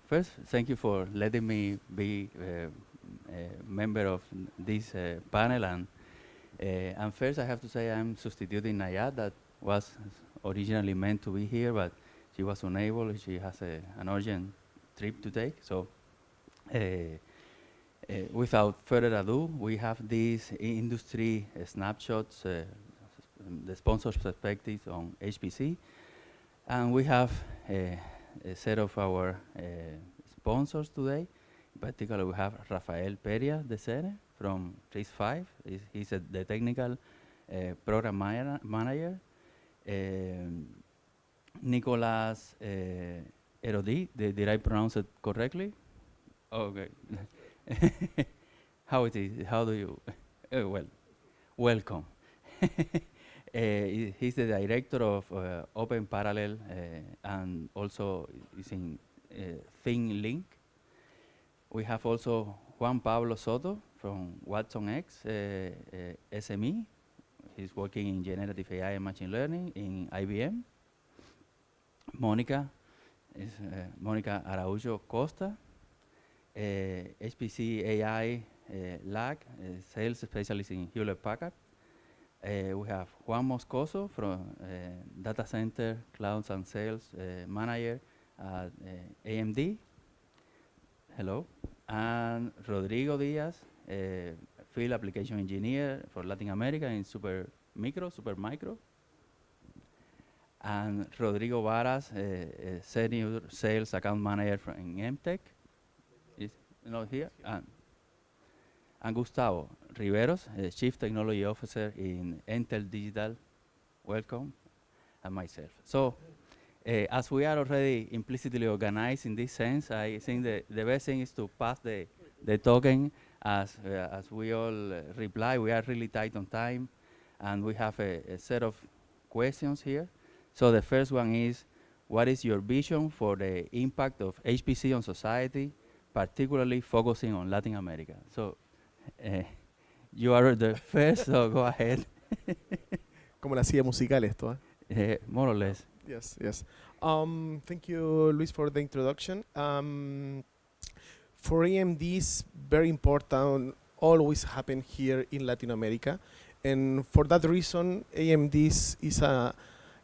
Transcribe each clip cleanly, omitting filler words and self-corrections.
first, thank you for letting me be a member of this panel. And first, I have to say I'm substituting Nayat, that was originally meant to be here, but she was unable. She has an urgent trip to take. So without further ado, we have these industry snapshots, the sponsor's perspectives on HPC. And we have a set of our sponsors today. In particular, we have Rafael Peria de Sene from RISC-V. He's the technical program manager. Nicolas Erodi, did I pronounce it correctly? Okay. How it is? How do you? Well, welcome. He's the director of Open Parallel and also is in ThinkLink. We have also Juan Pablo Soto from Watson X SME. He's working in generative AI and machine learning in IBM. Monica is Monica Araujo Costa, HPC AI LAG, sales specialist in Hewlett Packard. We have Juan Moscoso from Data Center, Clouds and Sales Manager at AMD. Hello. And Rodrigo Diaz, Field Application Engineer for Latin America in Supermicro. And Rodrigo Varas, Senior Sales Account Manager in MTech. Is not here. And Gustavo Riveros, Chief Technology Officer in Entel Digital. Welcome. And myself. So, as we are already implicitly organized in this sense, I think the best thing is to pass the token as we all reply. We are really tight on time, and we have a set of questions here. So the first one is, what is your vision for the impact of HPC on society, particularly focusing on Latin America? So you are the first, so go ahead. Como la silla musical esto, ¿eh? More or less. Yes, yes. Thank you, Luis, for the introduction. For AMD, it's very important, always happen here in Latin America. And for that reason, AMD is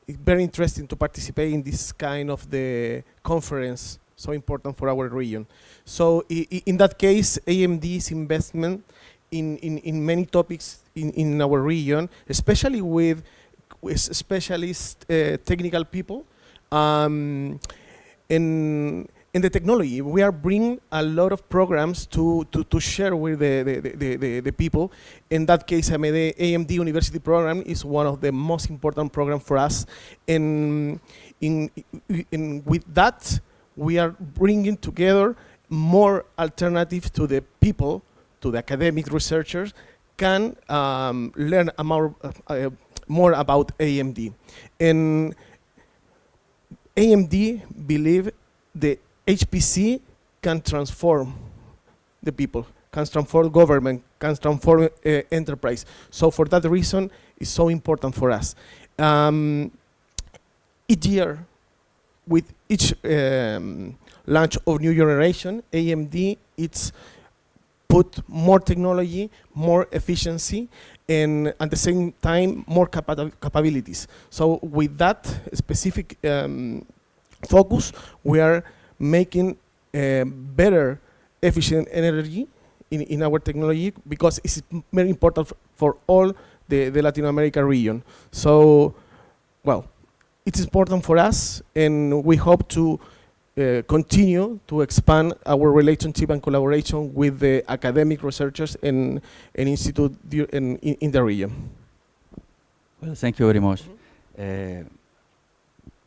it's very interesting to participate in this kind of the conference, so important for our region. So in that case, AMD's investment in many topics in our region, especially with specialist technical people, in the technology. We are bringing a lot of programs to share with the people. In that case, AMD University program is one of the most important programs for us. And with that, we are bringing together more alternatives to the people, to the academic researchers, can learn more about AMD. And AMD believe the HPC can transform the people, can transform government, can transform enterprise. So for that reason, it's so important for us. Each year, with each launch of new generation, AMD it's put more technology, more efficiency, and at the same time, more capabilities. So with that specific focus, we are making better efficient energy in our technology, because it's very important for all the Latin America region. So, well, it's important for us, and we hope to continue to expand our relationship and collaboration with the academic researchers and institute in the region. Well, thank you very much.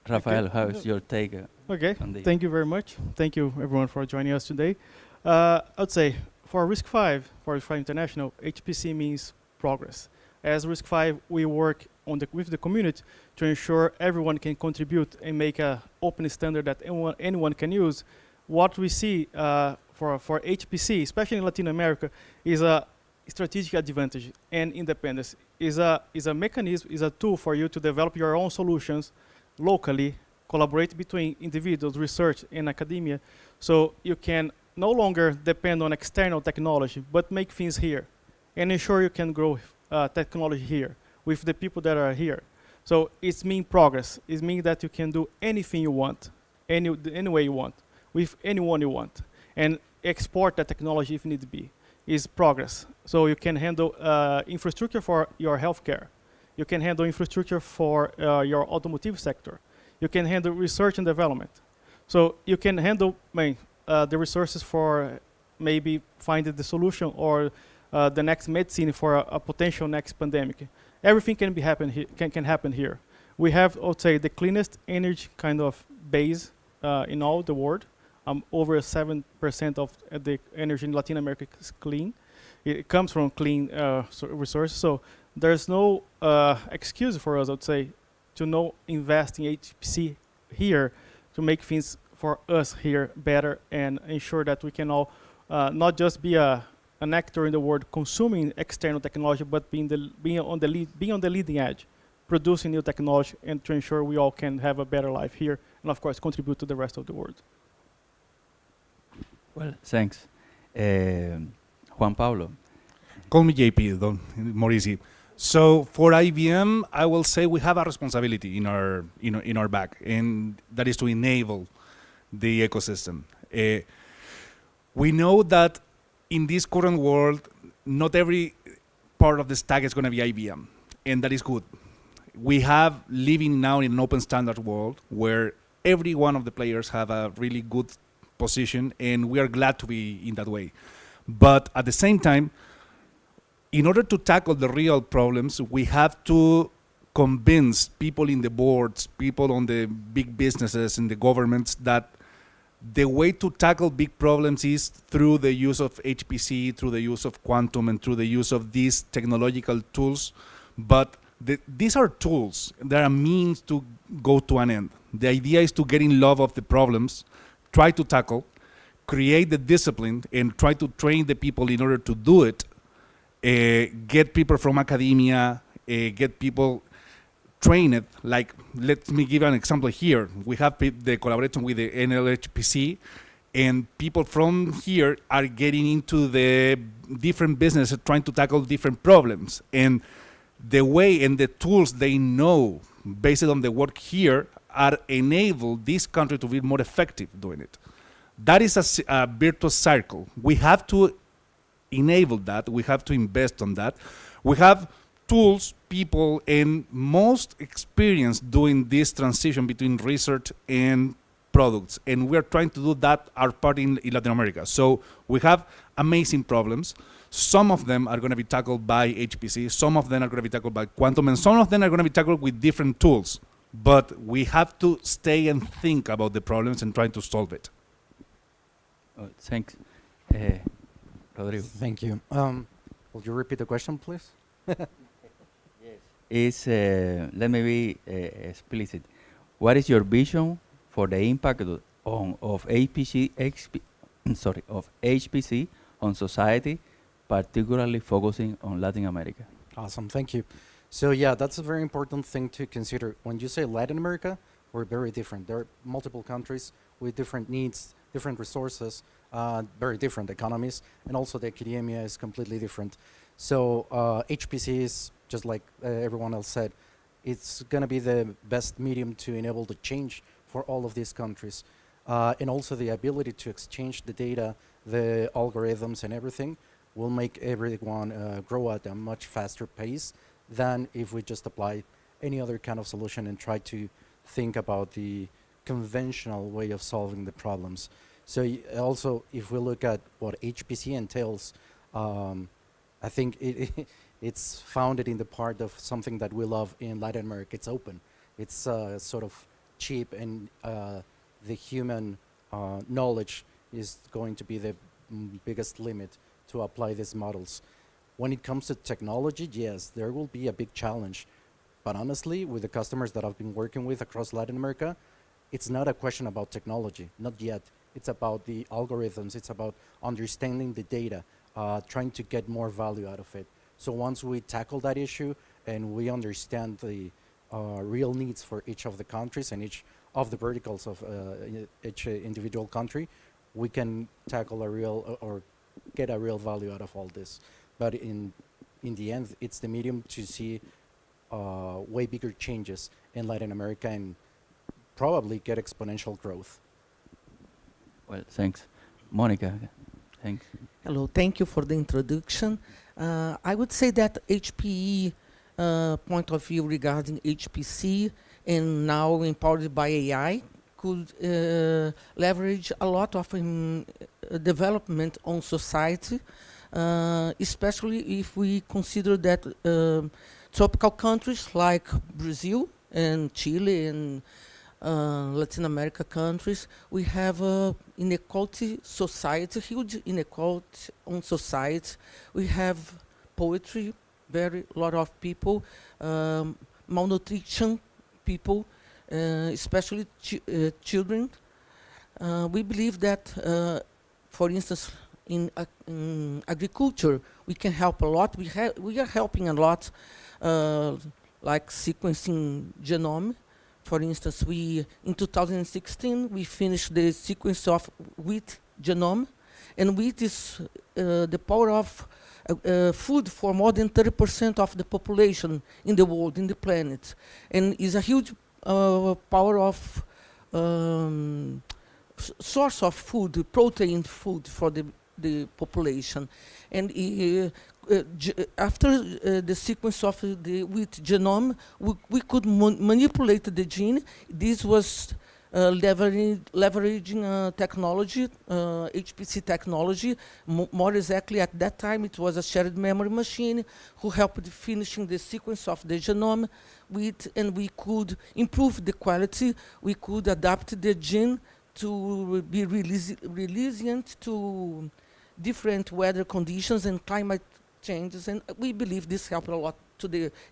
Rafael, how is your take? Okay, thank you very much. Thank you everyone for joining us today. I'd say for RISC-V, for RISC-V International, HPC means progress. As RISC-V, we work with the community to ensure everyone can contribute and make an open standard that anyone can use. What we see for HPC, especially in Latin America, is a strategic advantage and independence. Is a mechanism, is a tool for you to develop your own solutions locally, collaborate between individuals, research, and academia, so you can no longer depend on external technology, but make things here, and ensure you can grow technology here with the people that are here. So it's mean progress. It means that you can do anything you want, any way you want, with anyone you want, and export that technology if need be. Is progress. So you can handle infrastructure for your healthcare. You can handle infrastructure for your automotive sector. You can handle research and development. So you can handle the resources for maybe finding the solution or the next medicine for a potential next pandemic. Everything can happen here. We have, I would say, the cleanest energy kind of base in all the world. Over 7% of the energy in Latin America is clean. It comes from clean resources. So there's no excuse for us, I would say, to not invest in HPC here to make things for us here better and ensure that we can all not just be an actor in the world consuming external technology, but being on the leading edge, producing new technology, and to ensure we all can have a better life here, and of course contribute to the rest of the world. Well, thanks. Juan Pablo. Call me JP, though, more easy. So for IBM, I will say we have a responsibility in our back, and that is to enable the ecosystem. We know that in this current world, not every part of the stack is going to be IBM, and that is good. We have living now in an open standard world where every one of the players have a really good position, and we are glad to be in that way. But at the same time, in order to tackle the real problems, we have to convince people in the boards, people on the big businesses and the governments that the way to tackle big problems is through the use of HPC, through the use of quantum, and through the use of these technological tools. But these are tools. They are a means to go to an end. The idea is to get in love of the problems, try to tackle, create the discipline, and try to train the people in order to do it. Get people from academia, get people trained. Like, let me give an example here. We have the collaboration with the NLHPC, and people from here are getting into the different businesses trying to tackle different problems. And the way and the tools they know based on the work here are enable this country to be more effective doing it. That is a virtuous circle. We have to enable that. We have to invest on that. We have tools, people, and most experience doing this transition between research and products. And we are trying to do that our part in Latin America. So we have amazing problems. Some of them are going to be tackled by HPC. Some of them are going to be tackled by quantum. And some of them are going to be tackled with different tools. But we have to stay and think about the problems and try to solve it. Thanks. Rodrigo. Thank you. Will you repeat the question, please? Let me be explicit. What is your vision for the impact of HPC on society, particularly focusing on Latin America? Awesome, thank you. So yeah, that's a very important thing to consider. When you say Latin America, we're very different. There are multiple countries with different needs, different resources, very different economies, and also the academia is completely different. So HPC is, just like everyone else said, it's going to be the best medium to enable the change for all of these countries. And also the ability to exchange the data, the algorithms and everything will make everyone grow at a much faster pace than if we just apply any other kind of solution and try to think about the conventional way of solving the problems. So also, if we look at what HPC entails, I think it's founded in the part of something that we love in Latin America. It's open. It's sort of cheap, and the human knowledge is going to be the biggest limit to apply these models. When it comes to technology, yes, there will be a big challenge. But honestly, with the customers that I've been working with across Latin America, it's not a question about technology, not yet. It's about the algorithms. It's about understanding the data, trying to get more value out of it. So once we tackle that issue and we understand the real needs for each of the countries and each of the verticals of each individual country, we can tackle a real or get a real value out of all this. But in the end, it's the medium to see way bigger changes in Latin America and probably get exponential growth. Well, thanks. Monica, thanks. Hello, thank you for the introduction. I would say that HPE point of view regarding HPC and now empowered by AI could leverage a lot of development on society, especially if we consider that tropical countries like Brazil and Chile and Latin America countries, we have inequality society, huge inequality on society. We have poverty, very lot of people, malnutrition people, especially children. We believe that, for instance, in agriculture, we can help a lot. We are helping a lot, like sequencing genome. For instance, in 2016, we finished the sequence of wheat genome, and wheat is the power of food for more than 30% of the population in the world, in the planet, and is a huge power of source of food, protein food for the population. And after the sequence of the wheat genome, we could manipulate the gene. This was leveraging technology, HPC technology. More exactly, at that time, it was a shared memory machine who helped finishing the sequence of the genome and we could improve the quality. We could adapt the gene to be resilient to different weather conditions and climate changes, and we believe this helped a lot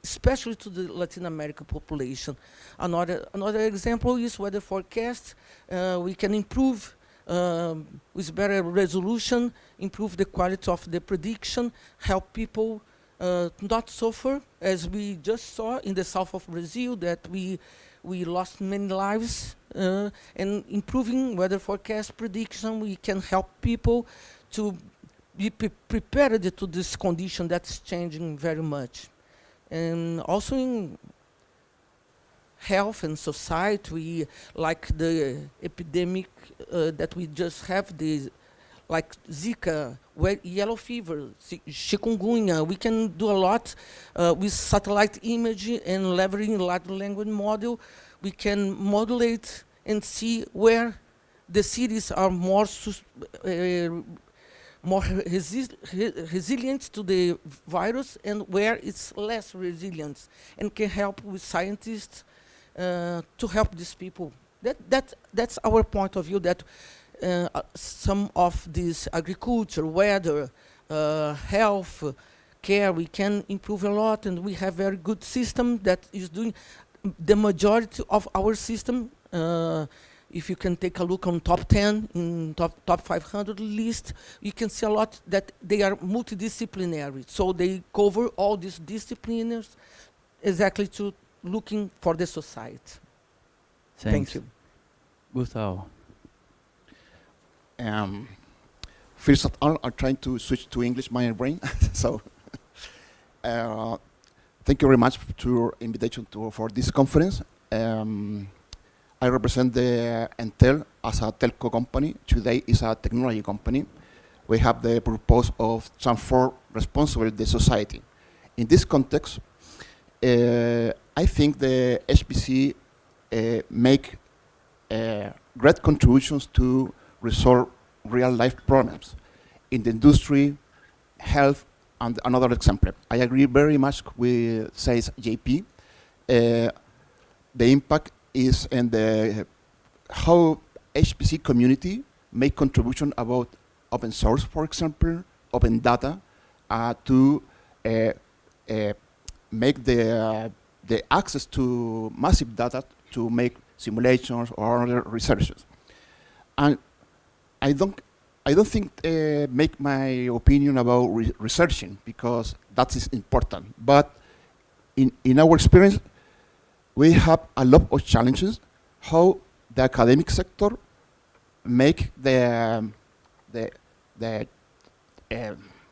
especially to the Latin American population. Another example is weather forecast. We can improve with better resolution, improve the quality of the prediction, help people not suffer, as we just saw in the south of Brazil, that we lost many lives. And improving weather forecast prediction, we can help people to be prepared to this condition that's changing very much. And also in health and society, we, like the epidemic that we just have, like Zika, yellow fever, chikungunya, we can do a lot with satellite imaging and leveraging large language model. We can modulate and see where the cities are more resilient to the virus and where it's less resilient, and can help with scientists to help these people. That's our point of view, that some of this agriculture, weather, health, care, we can improve a lot, and we have very good system that is doing the majority of our system. If you can take a look on top 10, in top 500 list, you can see a lot that they are multidisciplinary. So they cover all these disciplines exactly to looking for the society. Thanks. Thank you. Gustavo. First of all, I'm trying to switch to English, my brain. So, thank you very much to your invitation for this conference. I represent the Entel as a telco company. Today is a technology company. We have the purpose of transform responsibly the society. In this context, I think the HPC make great contributions to resolve real-life problems in the industry, health, and another example. I agree very much with says JP. The impact is in the how HPC community make contribution about open source, for example, open data, to make the access to massive data to make simulations or other researches. And I don't think make my opinion about researching, because that is important. But in our experience, we have a lot of challenges. How the academic sector make the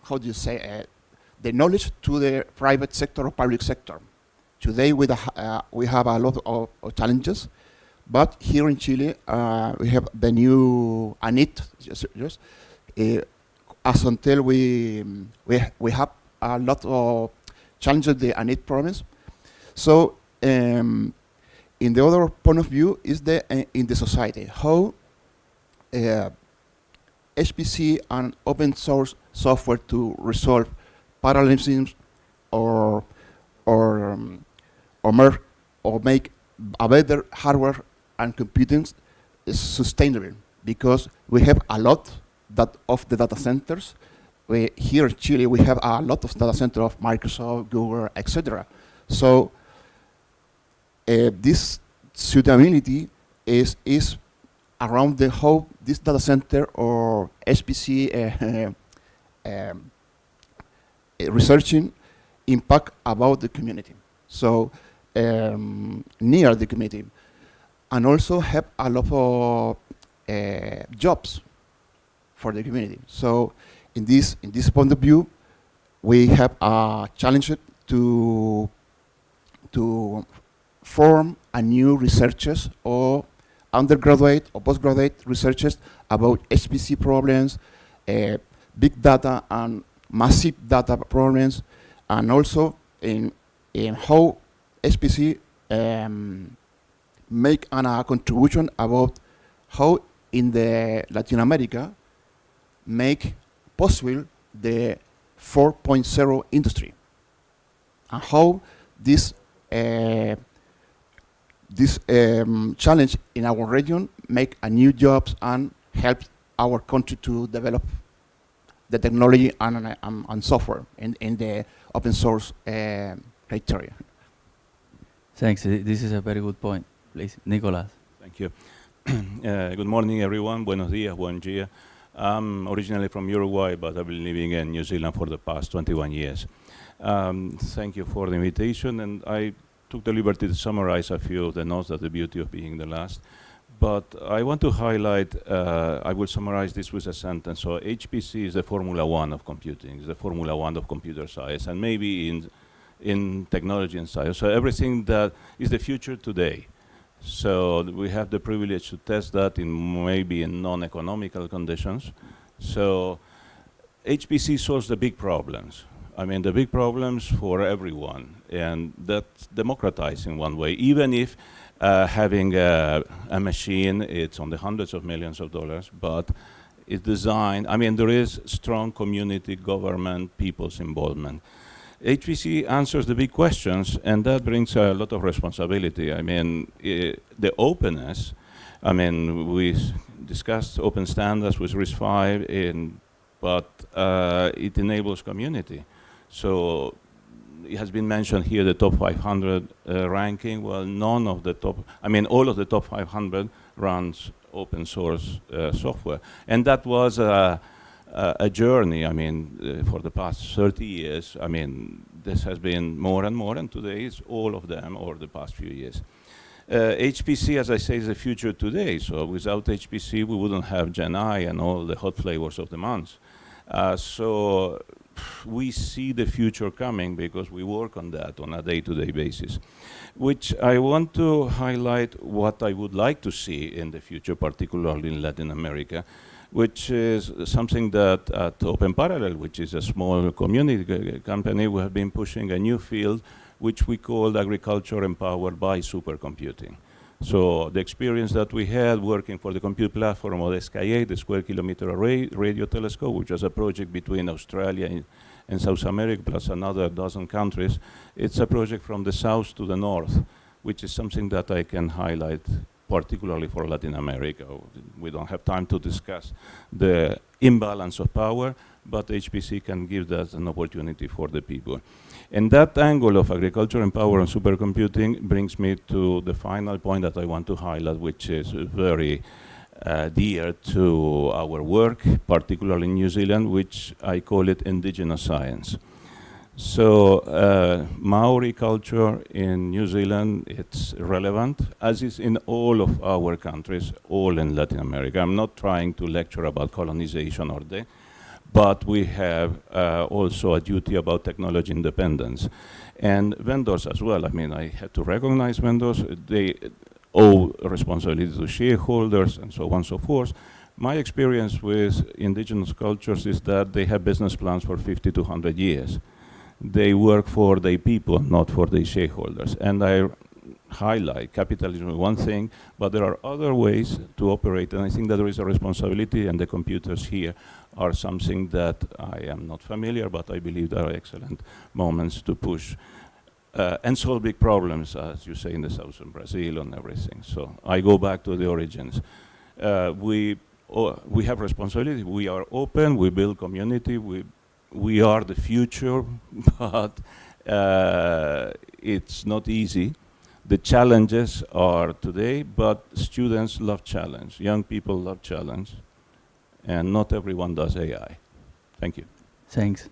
how do you say the knowledge to the private sector or public sector. Today we have a lot of challenges, but here in Chile we have the new ANIT. As until we have a lot of challenges the ANIT problems. So in the other point of view is in the society how HPC and open source software to resolve parallelisms or make a better hardware and computing is sustainable, because we have a lot of the data centers. Here in Chile we have a lot of data centers of Microsoft, Google, etc. So this suitability is around the whole this data center or HPC researching impact about the community. So near the community, and also have a lot of jobs for the community. So in this point of view, we have a challenge to form a new researchers or undergraduate or postgraduate researchers about HPC problems, big data and massive data problems, and also in how HPC make a contribution about how in the Latin America make possible the 4.0 industry, and how this challenge in our region make a new jobs and help our country to develop the technology and software in the open source criteria. Thanks. This is a very good point. Please, Nicolas. Thank you. Good morning, everyone. Buenos días, buen día. I'm originally from Uruguay, but I've been living in New Zealand for the past 21 years. Thank you for the invitation, and I took the liberty to summarize a few of the notes. That's the beauty of being the last. But I want to highlight, I will summarize this with a sentence. So HPC is the Formula One of computing, it's the Formula One of computer science, and maybe in technology and science. So everything that is the future today. So we have the privilege to test that maybe in non-economical conditions. So HPC solves the big problems. I mean, the big problems for everyone, and that's democratized in one way, even if having a machine, it's on the hundreds of millions of dollars, but it's designed, I mean, there is strong community, government, people's involvement. HPC answers the big questions, and that brings a lot of responsibility. I mean, the openness, I mean, we discussed open standards with RISC-V, but it enables community. So it has been mentioned here, the top 500 ranking. Well, none of the top, I mean, all of the top 500 runs open source software. And that was a journey, I mean, for the past 30 years. I mean, this has been more and more, and today it's all of them over the past few years. HPC, as I say, is the future today. So without HPC, we wouldn't have Gen I and all the hot flavors of the month. So we see the future coming because we work on that on a day-to-day basis, which I want to highlight what I would like to see in the future, particularly in Latin America, which is something that at Open Parallel, which is a small community company, we have been pushing a new field which we call agriculture empowered by supercomputing. So the experience that we had working for the compute platform of SK8, the Square Kilometer Array Radio Telescope, which was a project between Australia and South America, plus another dozen countries. It's a project from the south to the north, which is something that I can highlight particularly for Latin America. We don't have time to discuss the imbalance of power, but HPC can give that an opportunity for the people. And that angle of agriculture and power and supercomputing brings me to the final point that I want to highlight, which is very dear to our work, particularly in New Zealand, which I call it indigenous science. So Maori culture in New Zealand, it's relevant, as is in all of our countries, all in Latin America. I'm not trying to lecture about colonization or that, but we have also a duty about technology independence. And vendors as well. I mean, I have to recognize vendors. They owe responsibility to shareholders and so on and so forth. My experience with indigenous cultures is that they have business plans for 50 to 100 years. They work for their people, not for their shareholders. And I highlight capitalism is one thing, but there are other ways to operate, and I think that there is a responsibility, and the computers here are something that I am not familiar, but I believe there are excellent moments to push and solve big problems, as you say, in the southern Brazil and everything. So I go back to the origins. We have responsibility. We are open. We build community. We are the future, but it's not easy. The challenges are today, but students love challenge. Young people love challenge, and not everyone does AI. Thank you. Thanks.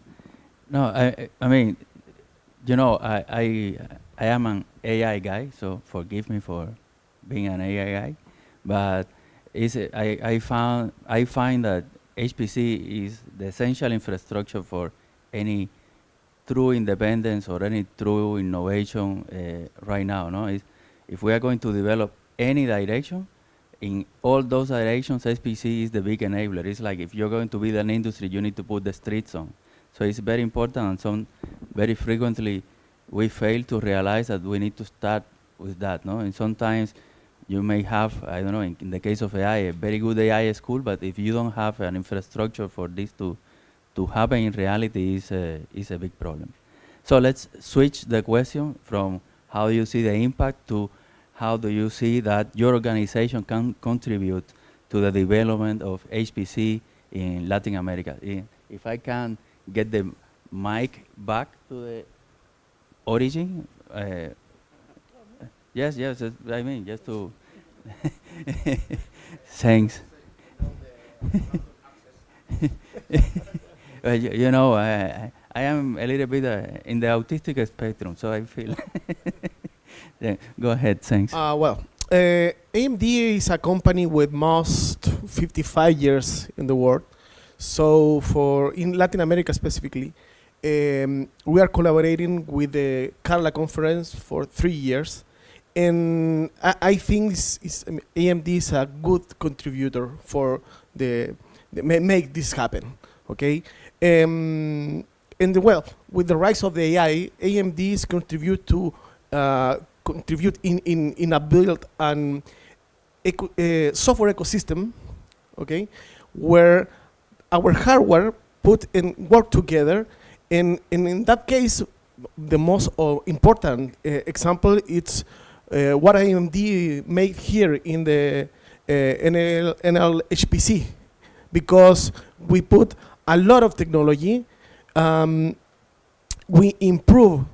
No, I mean, you know, I am an AI guy, so forgive me for being an AI guy, but I find that HPC is the essential infrastructure for any true independence or any true innovation right now. No, if we are going to develop any direction, in all those directions, HPC is the big enabler. It's like if you're going to build an industry, you need to put the streets on. So it's very important, and very frequently we fail to realize that we need to start with that. No, and sometimes you may have, I don't know, in the case of AI, a very good AI school, but if you don't have an infrastructure for this to happen in reality, is a big problem. So let's switch the question from how do you see the impact to how do you see that your organization can contribute to the development of HPC in Latin America. If I can get the mic back to the origin. Yes, I mean, just to... Thanks. You know, I am a little bit in the autistic spectrum, so I feel... Yeah, go ahead, thanks. Well, AMD is a company with most 55 years in the world. So in Latin America specifically, we are collaborating with the Carla conference for 3 years. And I think AMD is a good contributor for make this happen, okay? And well, with the rise of the AI, AMD is contribute in a build an software ecosystem, okay, where our hardware put and work together, and in that case, the most important example it's what AMD made here in the HPC, because we put a lot of technology, we improve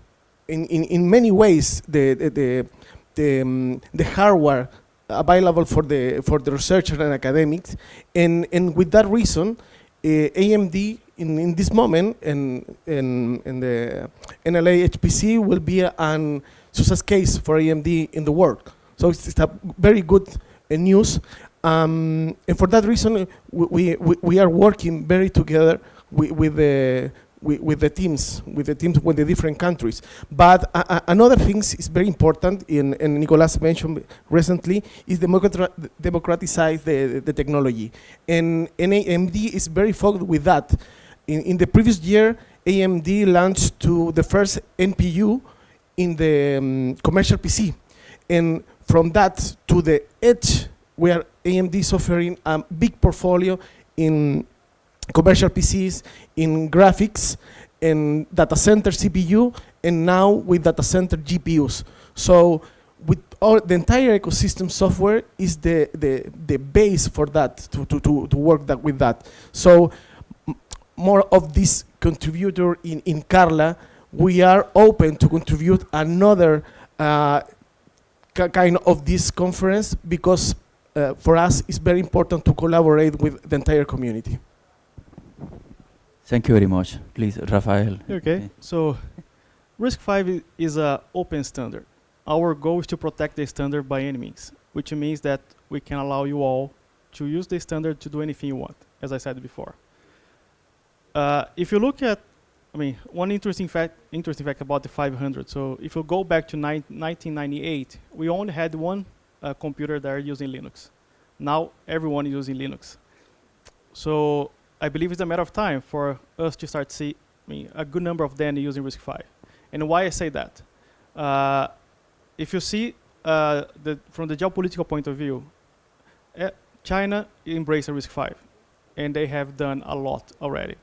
in many ways the hardware available for the researchers and academics, and with that reason, AMD in this moment in the NLA HPC will be an success case for AMD in the world. So it's a very good news, and for that reason we are working very together with the teams with the different countries. But another thing is very important, and Nicolas mentioned recently, is democratize the technology, and AMD is very focused with that. In the previous year, AMD launched to the first NPU in the commercial PC, and from that to the edge, where AMD is offering a big portfolio in commercial PCs, in graphics, in data center CPU, and now with data center GPUs. So with all the entire ecosystem software is the base for that, to work with that. So more of this contributor in Carla, we are open to contribute another kind of this conference, because for us it's very important to collaborate with the entire community. Thank you very much. Please, Rafael. Okay, so RISC-V is an open standard. Our goal is to protect the standard by any means, which means that we can allow you all to use the standard to do anything you want, as I said before. If you look at, one interesting fact about the 500. So if you go back to 1998, we only had one computer that are using Linux. Now everyone is using Linux. So I believe it's a matter of time for us to start to see a good number of them using RISC-V. And why I say that? If you see from the geopolitical point of view, China embraced RISC-V, and they have done a lot already.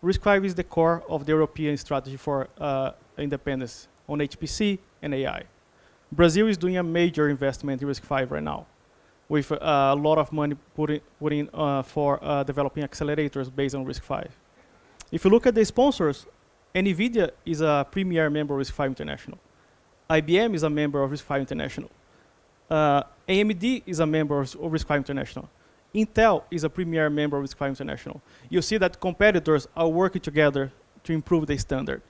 RISC-V is the core of the European strategy for independence on HPC and AI. Brazil is doing a major investment in RISC-V right now, with a lot of money put in for developing accelerators based on RISC-V. If you look at the sponsors, NVIDIA is a premier member of RISC-V International. IBM is a member of RISC-V International. AMD is a member of RISC-V International. Intel is a premier member of RISC-V International. You see that competitors are working together to improve the standard.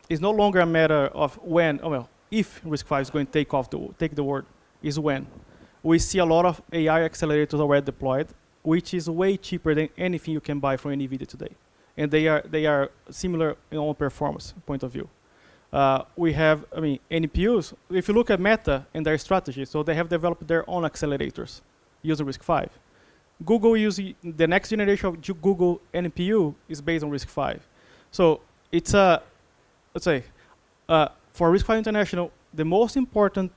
It's no longer a matter of when, if RISC-V is going to take the word, is when. We see a lot of AI accelerators already deployed, which is way cheaper than anything you can buy from NVIDIA today. And they are similar in performance point of view. We have, NPUs. If you look at Meta and their strategy, so they have developed their own accelerators using RISC-V. Google using the next generation of Google NPU is based on RISC-V. So it's let's say, for RISC-V International, the most important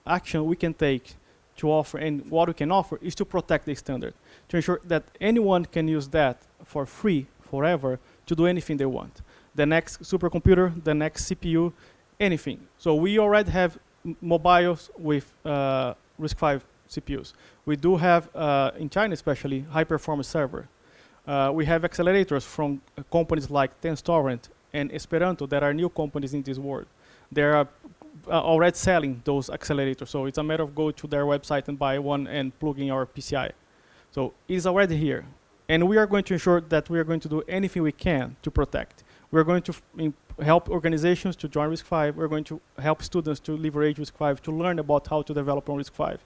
action we can take to offer and what we can offer is to protect the standard, to ensure that anyone can use that for free forever to do anything they want. The next supercomputer, the next CPU, anything. So we already have mobiles with RISC-V CPUs. We do have, in China especially, high-performance server. We have accelerators from companies like TensorRent and Esperanto that are new companies in this world. They are already selling those accelerators. So it's a matter of go to their website and buy one and plug in our PCI. So it's already here. And we are going to ensure that we are going to do anything we can to protect. We're going to help organizations to join RISC-V. We're going to help students to leverage RISC-V, to learn about how to develop on RISC-V.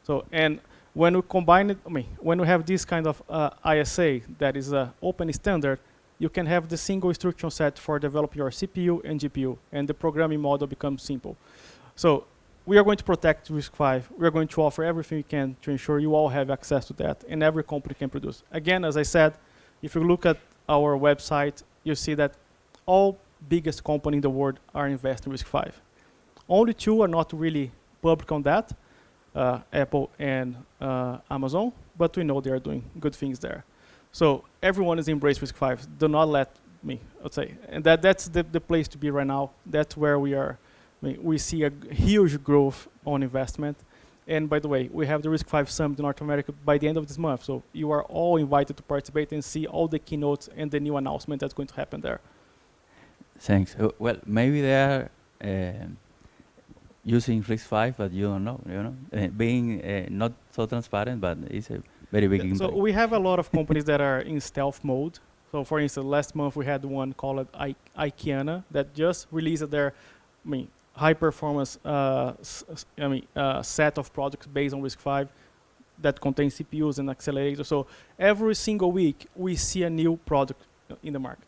So, and when we combine it, when we have this kind of ISA that is an open standard, you can have the single instruction set for developing your CPU and GPU, and the programming model becomes simple. So we are going to protect RISC-V. We are going to offer everything we can to ensure you all have access to that, and every company can produce. Again, as I said, if you look at our website, you see that all biggest companies in the world are investing in RISC-V. Only two are not really public on that, Apple and Amazon, but we know they are doing good things there. So everyone is embracing RISC-V. Do not let me, let's say, and that's the place to be right now. That's where we are. We see a huge growth on investment. And by the way, we have the RISC-V Summit in North America by the end of this month. So you are all invited to participate and see all the keynotes and the new announcement that's going to happen there. Thanks. Well, maybe they are using RISC-V, but you don't know. Being not so transparent, but it's a very big impact. So we have a lot of companies that are in stealth mode. So for instance, last month we had one called Ikiana that just released their, high performance set of products based on RISC-V that contains CPUs and accelerators. So every single week we see a new product in the market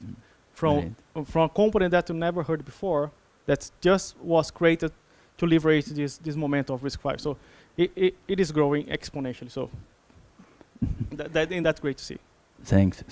from a company that you never heard before that just was created to leverage this momentum of RISC-V. So it is growing exponentially. So that's great to see. Thanks.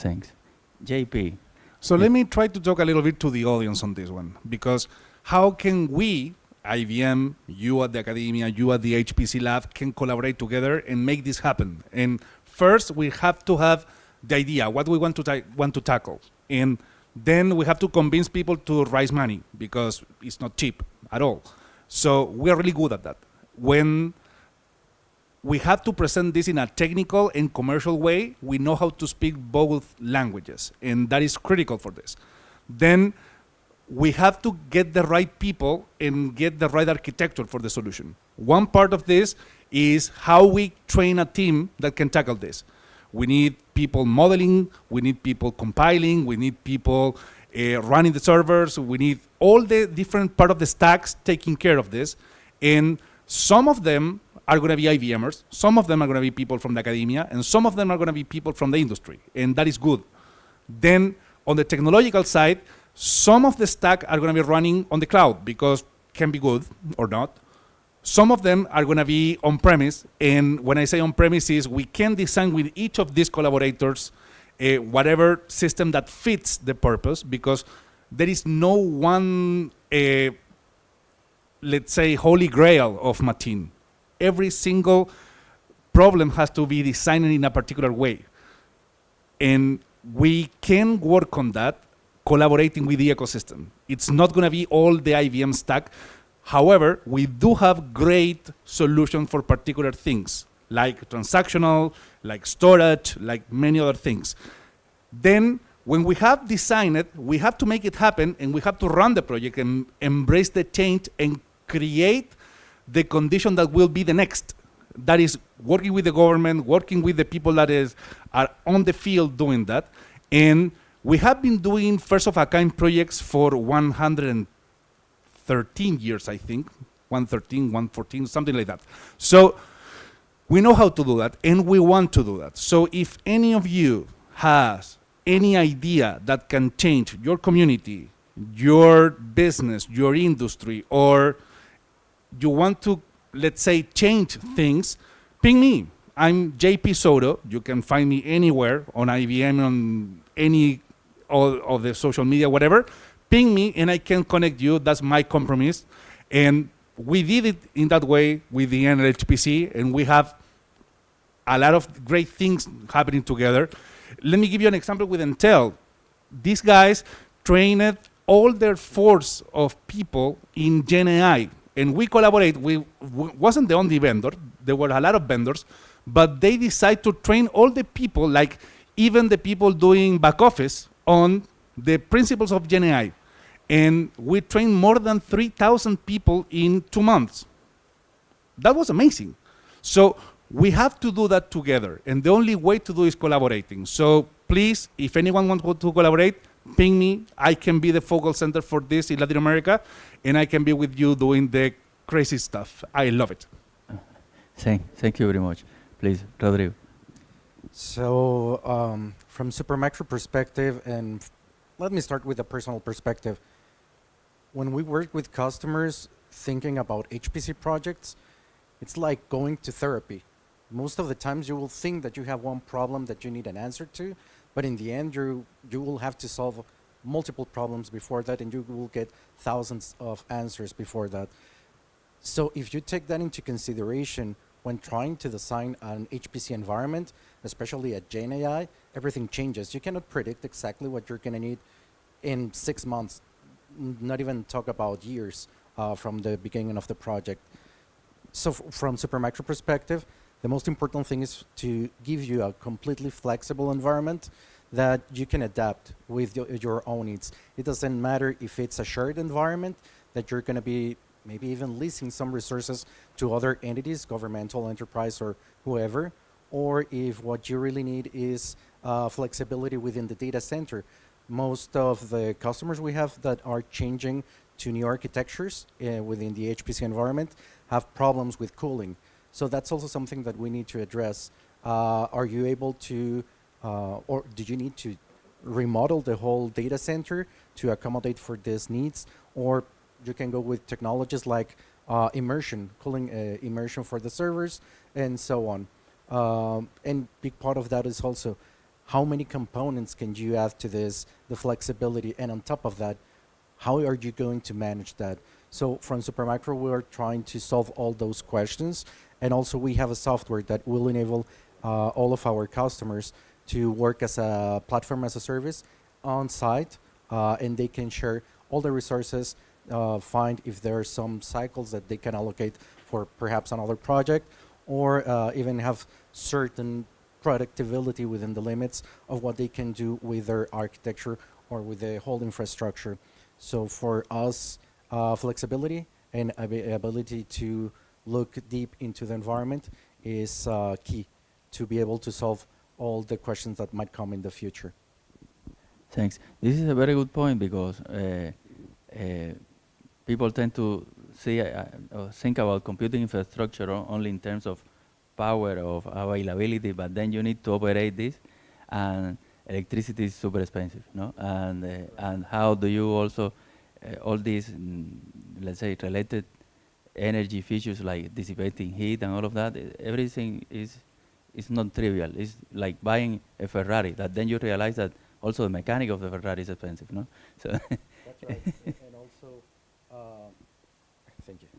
JP. So let me try to talk a little bit to the audience on this one, because how can we, IBM, you at the academia, you at the HPC lab, can collaborate together and make this happen? And first, we have to have the idea, what we want to tackle. And then we have to convince people to raise money, because it's not cheap at all. So we are really good at that. When we have to present this in a technical and commercial way, we know how to speak both languages, and that is critical for this. Then we have to get the right people and get the right architecture for the solution. One part of this is how we train a team that can tackle this. we need people modeling, we need people compiling, we need people running the servers, we need all the different part of the stacks taking care of this. And some of them are going to be IBMers, some of them are going to be people from the academia, and some of them are going to be people from the industry, and that is good. Then on the technological side, some of the stack are going to be running on the cloud because can be good or not. Some of them are going to be on-premise, and when I say on-premise is we can design with each of these collaborators whatever system that fits the purpose, because there is no one, let's say, holy grail of machine. Every single problem has to be designed in a particular way. And we can work on that collaborating with the ecosystem. It's not going to be all the IBM stack. However, we do have great solutions for particular things, like transactional, like storage, like many other things. Then, when we have designed it, we have to make it happen, and we have to run the project and embrace the change and create the condition that will be the next. That is working with the government, working with the people that are on the field doing that. And we have been doing first-of-a-kind projects for 113 years, I think, 113, 114, something like that. So we know how to do that, and we want to do that. So if any of you has any idea that can change your community, your business, your industry, or you want to, let's say, change things, ping me. I'm JP Soto. You can find me anywhere on IBM, on any of the social media, whatever. Ping me and I can connect you. That's my compromise. And we did it in that way with the NLHPC, and we have a lot of great things happening together. Let me give you an example with Intel. These guys trained all their force of people in GenAI. And we collaborate. We wasn't the only vendor. There were a lot of vendors, but they decided to train all the people, like even the people doing back office, on the principles of GenAI. And we trained more than 3,000 people in 2 months. That was amazing. So we have to do that together. And the only way to do is collaborating. So please, if anyone wants to collaborate, ping me. I can be the focal center for this in Latin America, and I can be with you doing the crazy stuff. I love it. Thank you very much. Please, Rodrigo. So from Supermicro perspective, and let me start with a personal perspective. When we work with customers thinking about HPC projects, it's like going to therapy. Most of the times you will think that you have one problem that you need an answer to, but in the end you will have to solve multiple problems before that, and you will get thousands of answers before that. So if you take that into consideration when trying to design an HPC environment, especially at GenAI, everything changes. You cannot predict exactly what you're going to need in 6 months, not even talk about years from the beginning of the project. So from Supermicro perspective, the most important thing is to give you a completely flexible environment that you can adapt with your own needs. It doesn't matter if it's a shared environment that you're going to be maybe even leasing some resources to other entities, governmental, enterprise, or whoever, or if what you really need is flexibility within the data center. Most of the customers we have that are changing to new architectures within the HPC environment have problems with cooling. So that's also something that we need to address. Are you able to, or do you need to remodel the whole data center to accommodate for these needs? Or you can go with technologies like immersion, cooling immersion for the servers, and so on. And big part of that is also how many components can you add to this, the flexibility, and on top of that, how are you going to manage that? So from Supermicro, we are trying to solve all those questions. And also we have a software that will enable all of our customers to work as a platform as a service on site, and they can share all the resources, find if there are some cycles that they can allocate for perhaps another project, or even have certain productivity within the limits of what they can do with their architecture or with the whole infrastructure. So for us, flexibility and ability to look deep into the environment is key to be able to solve all the questions that might come in the future. Thanks. This is a very good point because people tend to see or think about computing infrastructure only in terms of power, of availability, but then you need to operate this, and electricity is super expensive, no? And how do you also all these, let's say, related energy features like dissipating heat and all of that, everything is not trivial. It's like buying a Ferrari, that then you realize that also the mechanic of the Ferrari is expensive, no? So That's right. And also, thank you.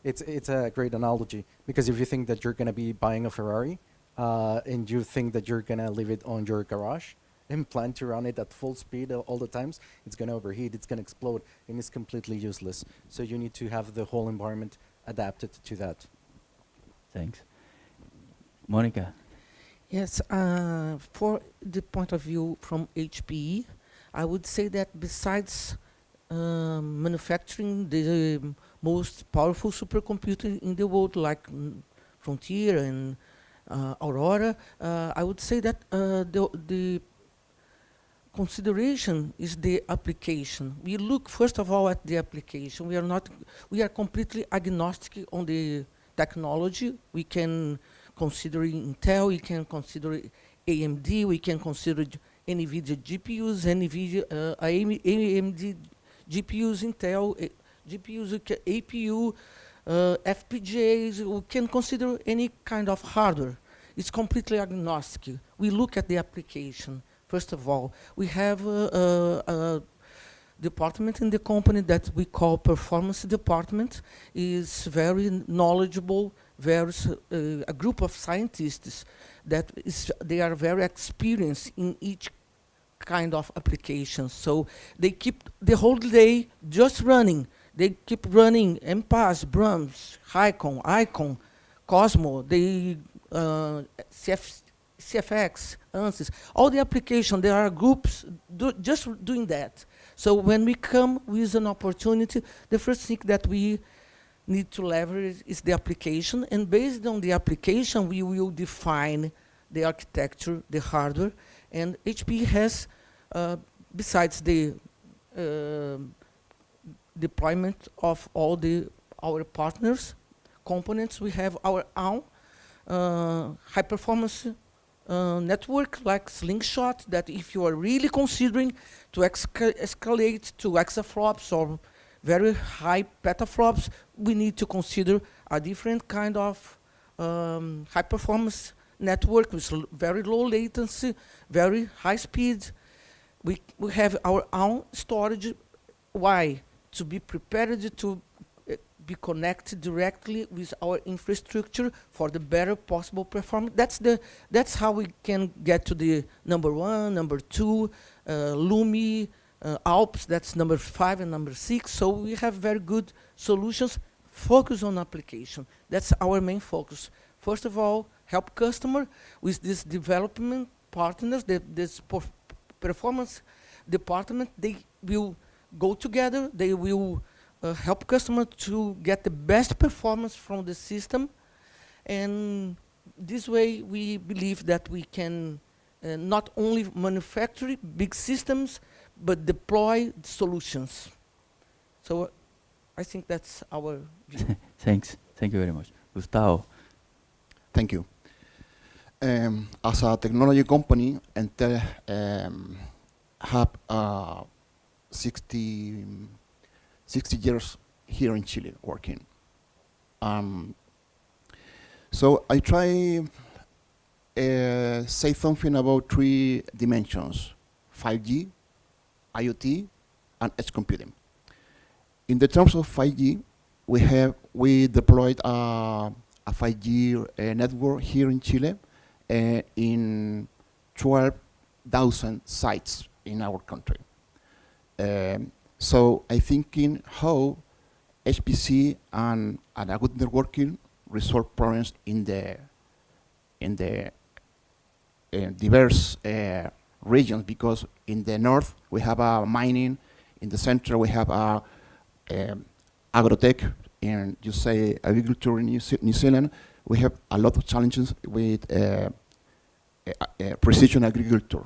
It's a great analogy, because if you think that you're going to be buying a Ferrari and you think that you're going to leave it on your garage and plan to run it at full speed all the times, it's going to overheat, it's going to explode, and it's completely useless. So you need to have the whole environment adapted to that. thanks. Monica. Yes, for the point of view from HPE, I would say that besides manufacturing the most powerful supercomputer in the world, like Frontier and Aurora, I would say that the consideration is the application. We look first of all at the application. We are completely agnostic on the technology. We can consider Intel, we can consider AMD, we can consider NVIDIA GPUs, AMD GPUs, Intel GPUs, APU, FPGAs. We can consider any kind of hardware. It's completely agnostic. We look at the application. First of all, we have a department in the company that we call performance department. Is very knowledgeable, a group of scientists that they are very experienced in each kind of application. So they keep the whole day just running. They keep running MPAS, Brahms, HICON, ICON, Cosmo, CFX, ANSYS, all the application, there are groups just doing that. So when we come with an opportunity, the first thing that we need to leverage is the application, and based on the application, we will define the architecture, the hardware, and HP has, besides the deployment of all our partners components, we have our own high performance network like Slingshot, that if you are really considering to escalate to exaflops or very high petaflops, we need to consider a different kind of high performance network with very low latency, very high speed. We have our own storage. Why? To be prepared to be connected directly with our infrastructure for the better possible performance. That's how we can get to the number 1, number 2, Lumi, Alps, that's number 5 and number 6. So we have very good solutions. Focus on application. That's our main focus. First of all, help customer with this development partners, this performance department. They will go together. They will help customer to get the best performance from the system. And this way, we believe that we can not only manufacture big systems, but deploy solutions. So I think that's our view. Thanks. Thank you very much. Gustavo. Thank you. As a technology company, Intel have 60 years here in Chile working. So I try say something about 3 dimensions: 5G, IoT, and edge computing. In the terms of 5G, we deployed a 5G network here in Chile in 12,000 sites in our country. So I thinking how HPC and a good networking resolve problems in the diverse regions, because in the north we have mining, in the center we have agrotech, and you say agriculture in New Zealand. We have a lot of challenges with precision agriculture.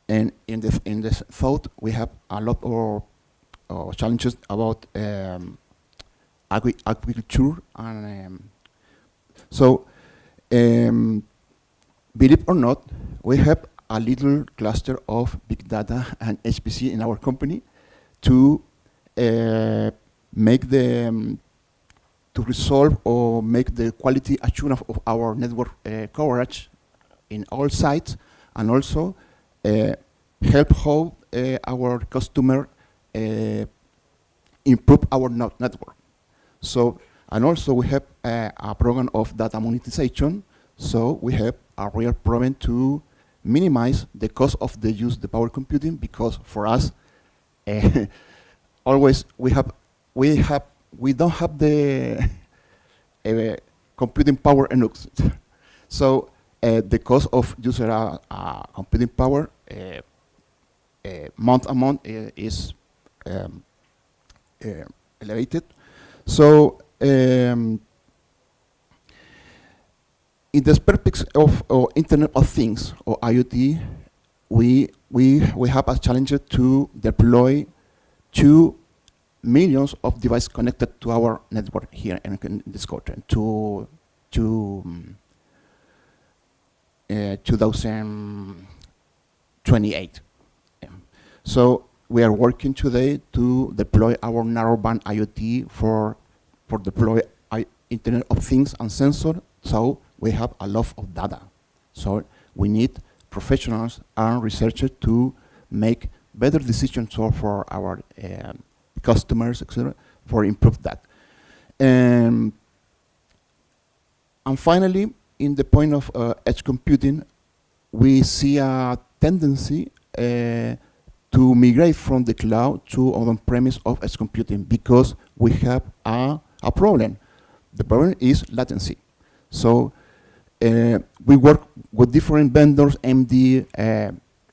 And in this thought, we have a lot of challenges about agriculture. And so, believe or not, we have a little cluster of big data and HPC in our company to make the to resolve or make the quality assurance of our network coverage in all sites, and also help how our customer improve our network. So, and also we have a program of data monetization. So we have a real problem to minimize the cost of the use the power computing, because for us, always we don't have the computing power enough. So the cost of user computing power month on month is elevated. So in the perspective of Internet of Things or IoT, we have a challenge to deploy 2 million of devices connected to our network here in this country to 2028. So we are working today to deploy our narrowband IoT for deploy Internet of Things and sensor. So we have a lot of data. So we need professionals and researchers to make better decisions for our customers, etc., for improve that. And finally, in the point of edge computing, we see a tendency to migrate from the cloud to on-premise of edge computing, because we have a problem. The problem is latency. So we work with different vendors, AMD,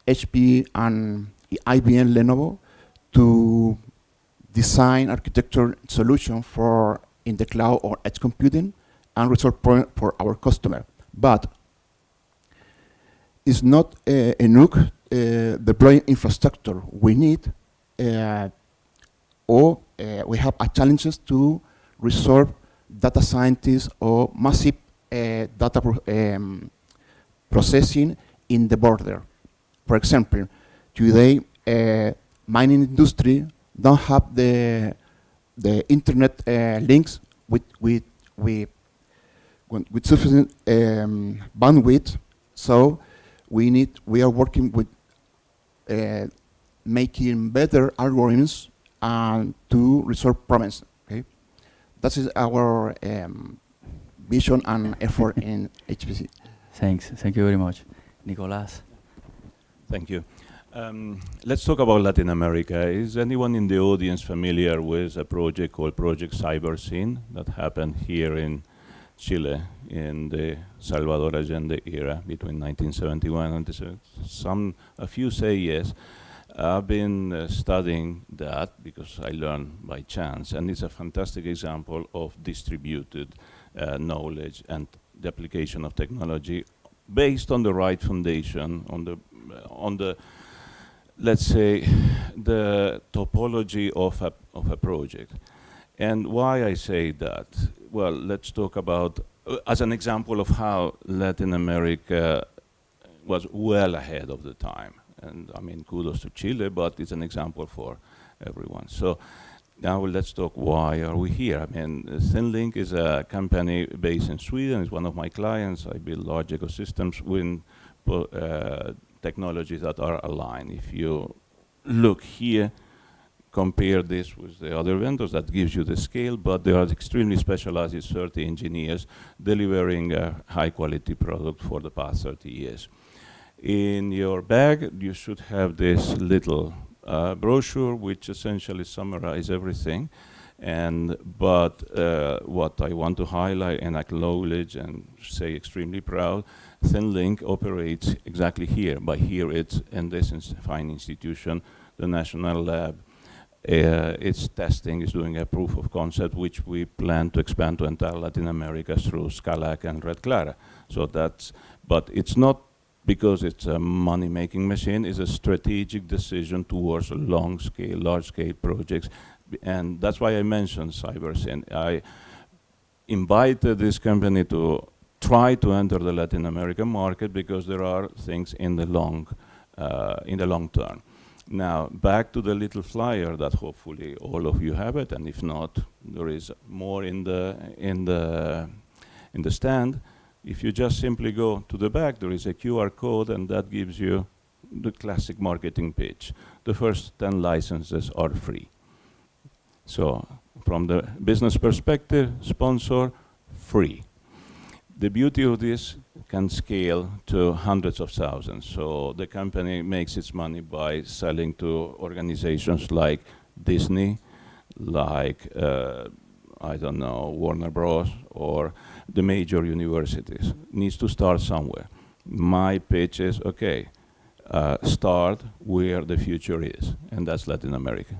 HP, and IBM, Lenovo, to design architecture solution for in the cloud or edge computing and resolve problem for our customer. But it's not enough deploying infrastructure. We need we have a challenges to resolve data scientists or massive data processing in the border. For example, today mining industry don't have the internet links with sufficient bandwidth. So we are working with making better algorithms and to resolve problems. Okay, that is our vision and effort in HPC. Thanks. Thank you very much. Nicolas. Thank you. Let's talk about Latin America. Is anyone in the audience familiar with a project called Project CyberSyn that happened here in Chile in the Salvador Allende era between 1971 and a few say yes. I've been studying that because I learned by chance, and it's a fantastic example of distributed knowledge and the application of technology based on the right foundation, on the let's say the topology of a project. And why I say that? Well, let's talk about as an example of how Latin America was well ahead of the time. And I mean, kudos to Chile, but it's an example for everyone. So now let's talk, why are we here? I mean, ThinLink is a company based in Sweden. It's one of my clients. I build large ecosystems with technologies that are aligned. If you look here, compare this with the other vendors, that gives you the scale, but they are extremely specialized. It's 30 engineers delivering a high quality product for the past 30 years. In your bag, you should have this little brochure which essentially summarizes everything. But what I want to highlight and acknowledge and say extremely proud, ThinLink operates exactly here. By here, it's in this fine institution, the National Lab. Its testing is doing a proof of concept, which we plan to expand to entire Latin America through Scalac and Red Clara. So that's, but it's not because it's a money-making machine, is a strategic decision towards long-scale, large-scale projects. And that's why I mentioned CyberSyn. I invited this company to try to enter the Latin American market because there are things in the long term. Now, back to the little flyer that hopefully all of you have it, and if not, there is more in the stand. If you just simply go to the back, there is a QR code, and that gives you the classic marketing pitch. The first 10 licenses are free. So from the business perspective, sponsor, free. The beauty of this can scale to hundreds of thousands. So the company makes its money by selling to organizations like Disney, like, I don't know, Warner Bros. Or the major universities. Needs to start somewhere. My pitch is, okay, start where the future is, and that's Latin America.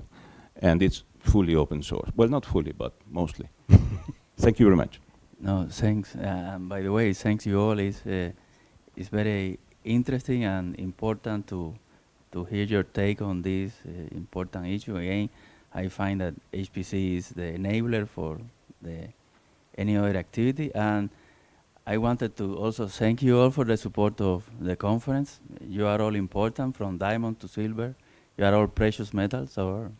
And it's fully open source. Well, not fully, but mostly. Thank you very much. No, thanks. By the way, thanks you all. It's very interesting and important to hear your take on this important issue. Again, I find that HPC is the enabler for any other activity, and I wanted to also thank you all for the support of the conference. You are all important, from diamond to silver. You are all precious metals, or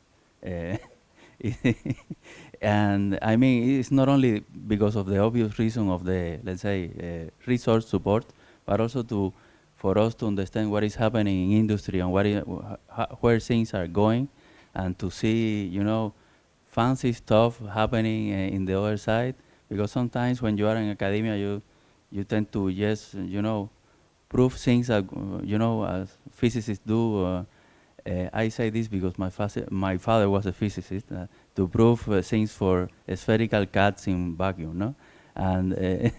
and I mean, it's not only because of the obvious reason of the, let's say, resource support, but also for us to understand what is happening in industry and where things are going, and to see, you know, fancy stuff happening in the other side. Because sometimes when you are in academia, you tend to just, you know, prove things that, you know, as physicists do. I say this because my father was a physicist, to prove things for spherical cats in vacuum, no? And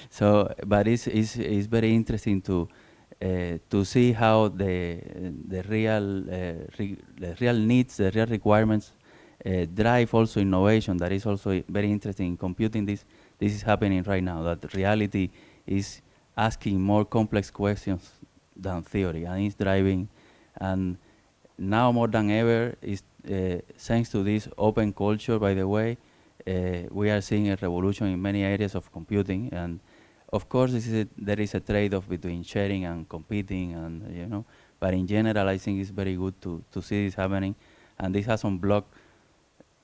so, but it's very interesting to see how the real needs, the real requirements drive also innovation. That is also very interesting in computing. This is happening right now, that reality is asking more complex questions than theory, and it's driving. And now more than ever, is thanks to this open culture, by the way, we are seeing a revolution in many areas of computing. And of course, there is a trade-off between sharing and competing, and, you know, but in general, I think it's very good to see this happening. And this has unblocked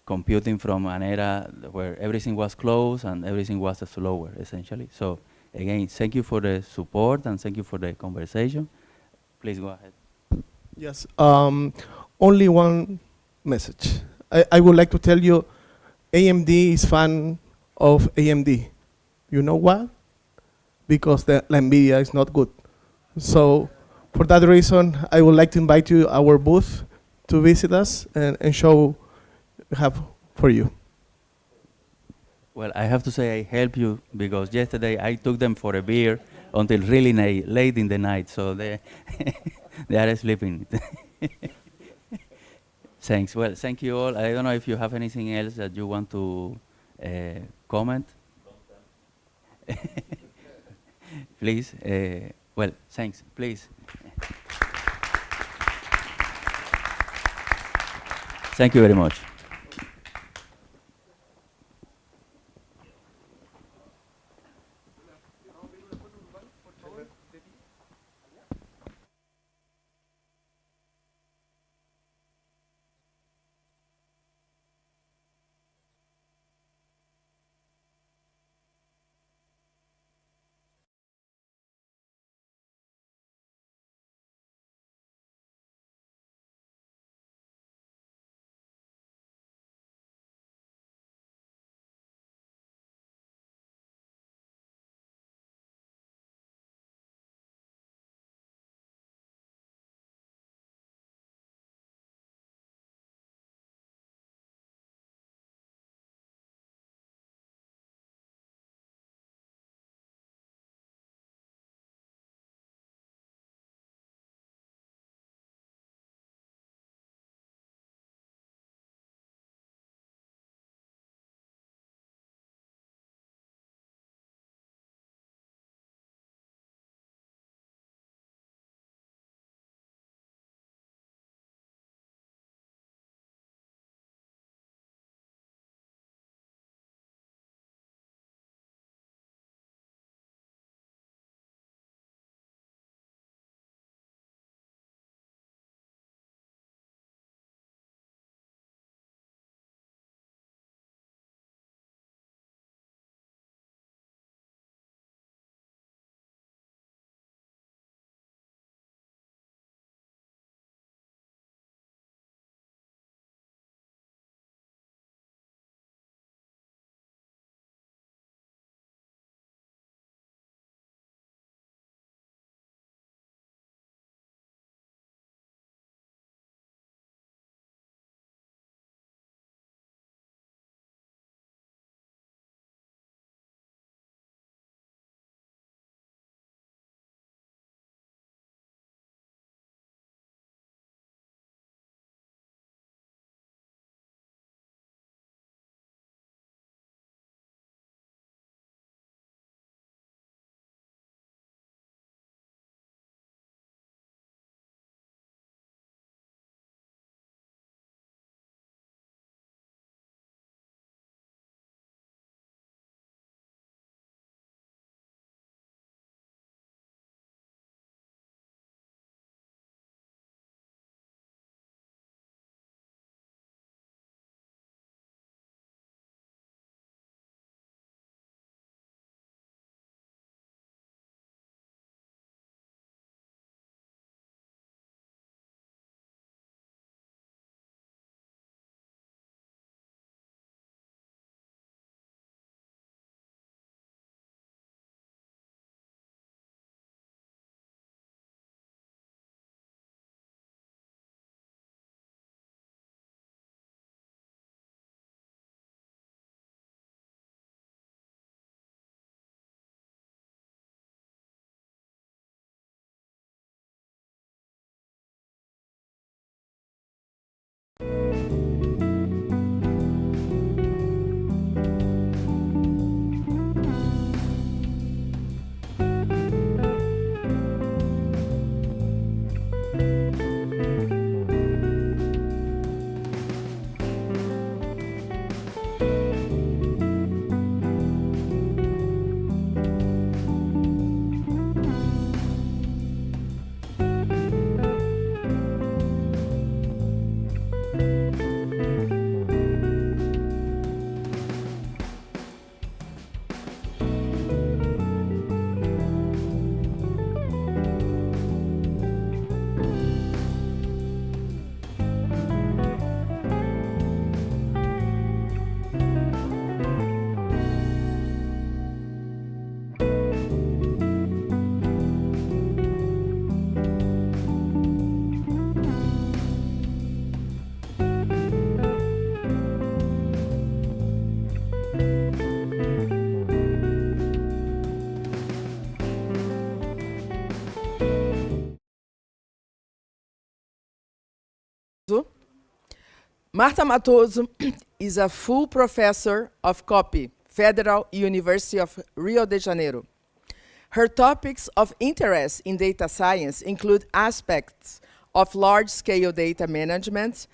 computing from an era where everything was closed and everything was slower, essentially. So again, thank you for the support and thank you for the conversation. Please go ahead. Yes, only one message. I would like to tell you, AMD is fan of AMD. You know why? Because the NVIDIA is not good. So for that reason, I would like to invite you our booth to visit us and show we have for you. Well, I have to say I helped you, because yesterday I took them for a beer until really late in the night, so they they are sleeping. Thanks. Well, thank you all. I don't know if you have anything else that you want to comment. Please. Well, thanks. Please. Thank you very much. Marta Mattoso is a full professor of copy, Federal University of Rio de Janeiro. Her topics of interest in data science include aspects of large-scale data management,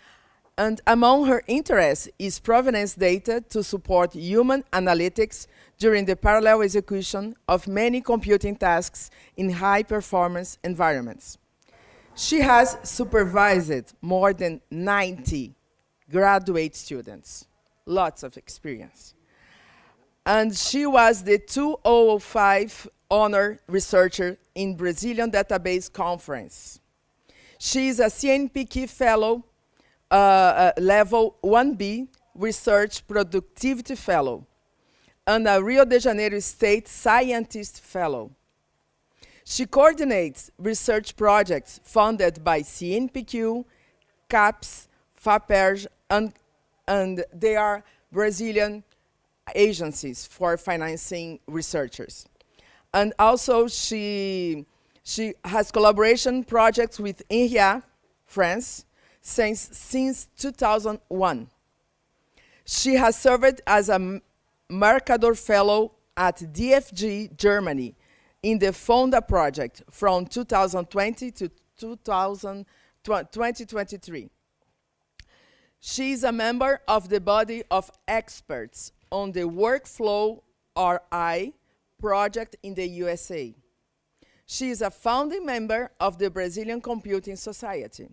and among her interests is provenance data to support human analytics during the parallel execution of many computing tasks in high-performance environments. She has supervised more than 90 graduate students, lots of experience. And she was the 2005 honor researcher in Brazilian Database Conference. She is a CNPq Fellow, Level 1B Research Productivity Fellow, and a Rio de Janeiro State Scientist Fellow. She coordinates research projects funded by CNPq, CAPES, FAPERJ, and they are Brazilian agencies for financing researchers. And also she has collaboration projects with INRIA, France, since 2001. She has served as a Mercator Fellow at DFG, Germany, in the Fonda project from 2020 to 2023. She is a member of the body of experts on the Workflow RI project in the USA. She is a founding member of the Brazilian Computing Society.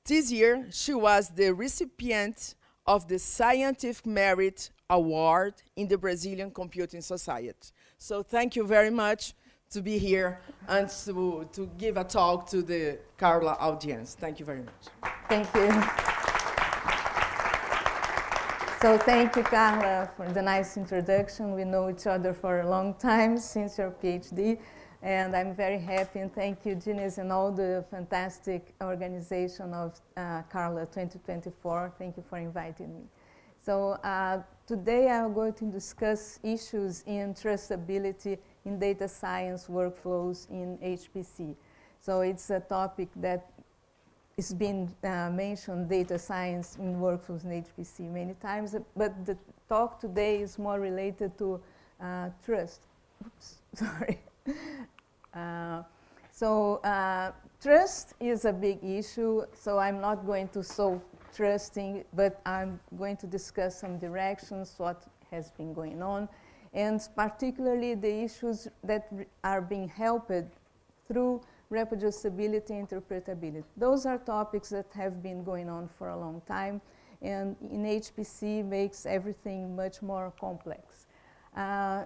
This year, she was the recipient of the Scientific Merit Award in the Brazilian Computing Society. So thank you very much to be here and to give a talk to the Carla audience. Thank you very much. Thank you. So thank you, Carla, for the nice introduction. We know each other for a long time, since your PhD, and I'm very happy, and thank you, Genius, and all the fantastic organization of Carla 2024. Thank you for inviting me. So today I'm going to discuss issues in trustability in data science workflows in HPC. So it's a topic that it's been mentioned, data science in workflows in HPC many times, but the talk today is more related to trust. Oops, sorry. Trust is a big issue, so I'm not going to solve trusting, but I'm going to discuss some directions, what has been going on, and particularly the issues that are being helped through reproducibility, interpretability. Those are topics that have been going on for a long time, and in HPC makes everything much more complex.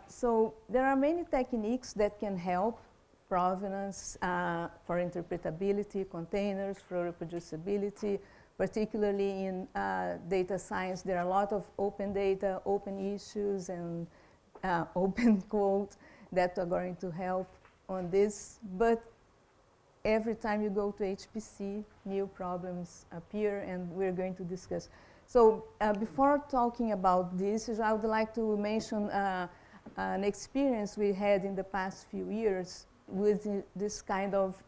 So there are many techniques that can help provenance for interpretability, containers for reproducibility, particularly in data science. There are a lot of open data, open issues, and open code that are going to help on this, but every time you go to HPC, new problems appear, and we're going to discuss. So before talking about this, I would like to mention an experience we had in the past few years with this kind of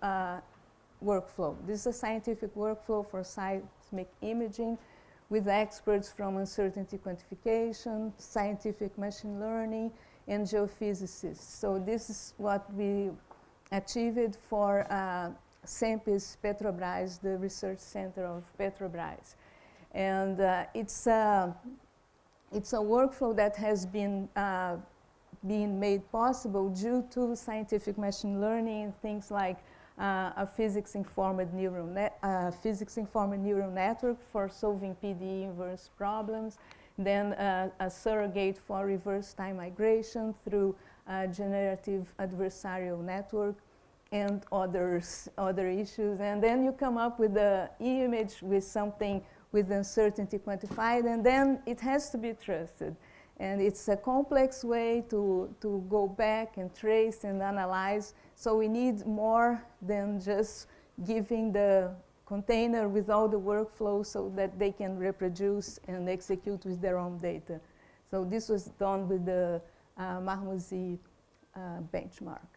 workflow. This is a scientific workflow for seismic imaging with experts from uncertainty quantification, scientific machine learning, and geophysicists. So this is what we achieved for CEMPES Petrobras, the research center of Petrobras. And it's a workflow that has been being made possible due to scientific machine learning and things like a physics-informed neural network for solving PDE inverse problems, then a surrogate for reverse time migration through generative adversarial network and other issues. And then you come up with the image with something with uncertainty quantified, and then it has to be trusted. And it's a complex way to go back and trace and analyze. So we need more than just giving the container with all the workflows so that they can reproduce and execute with their own data. So this was done with the Marmouzy benchmark.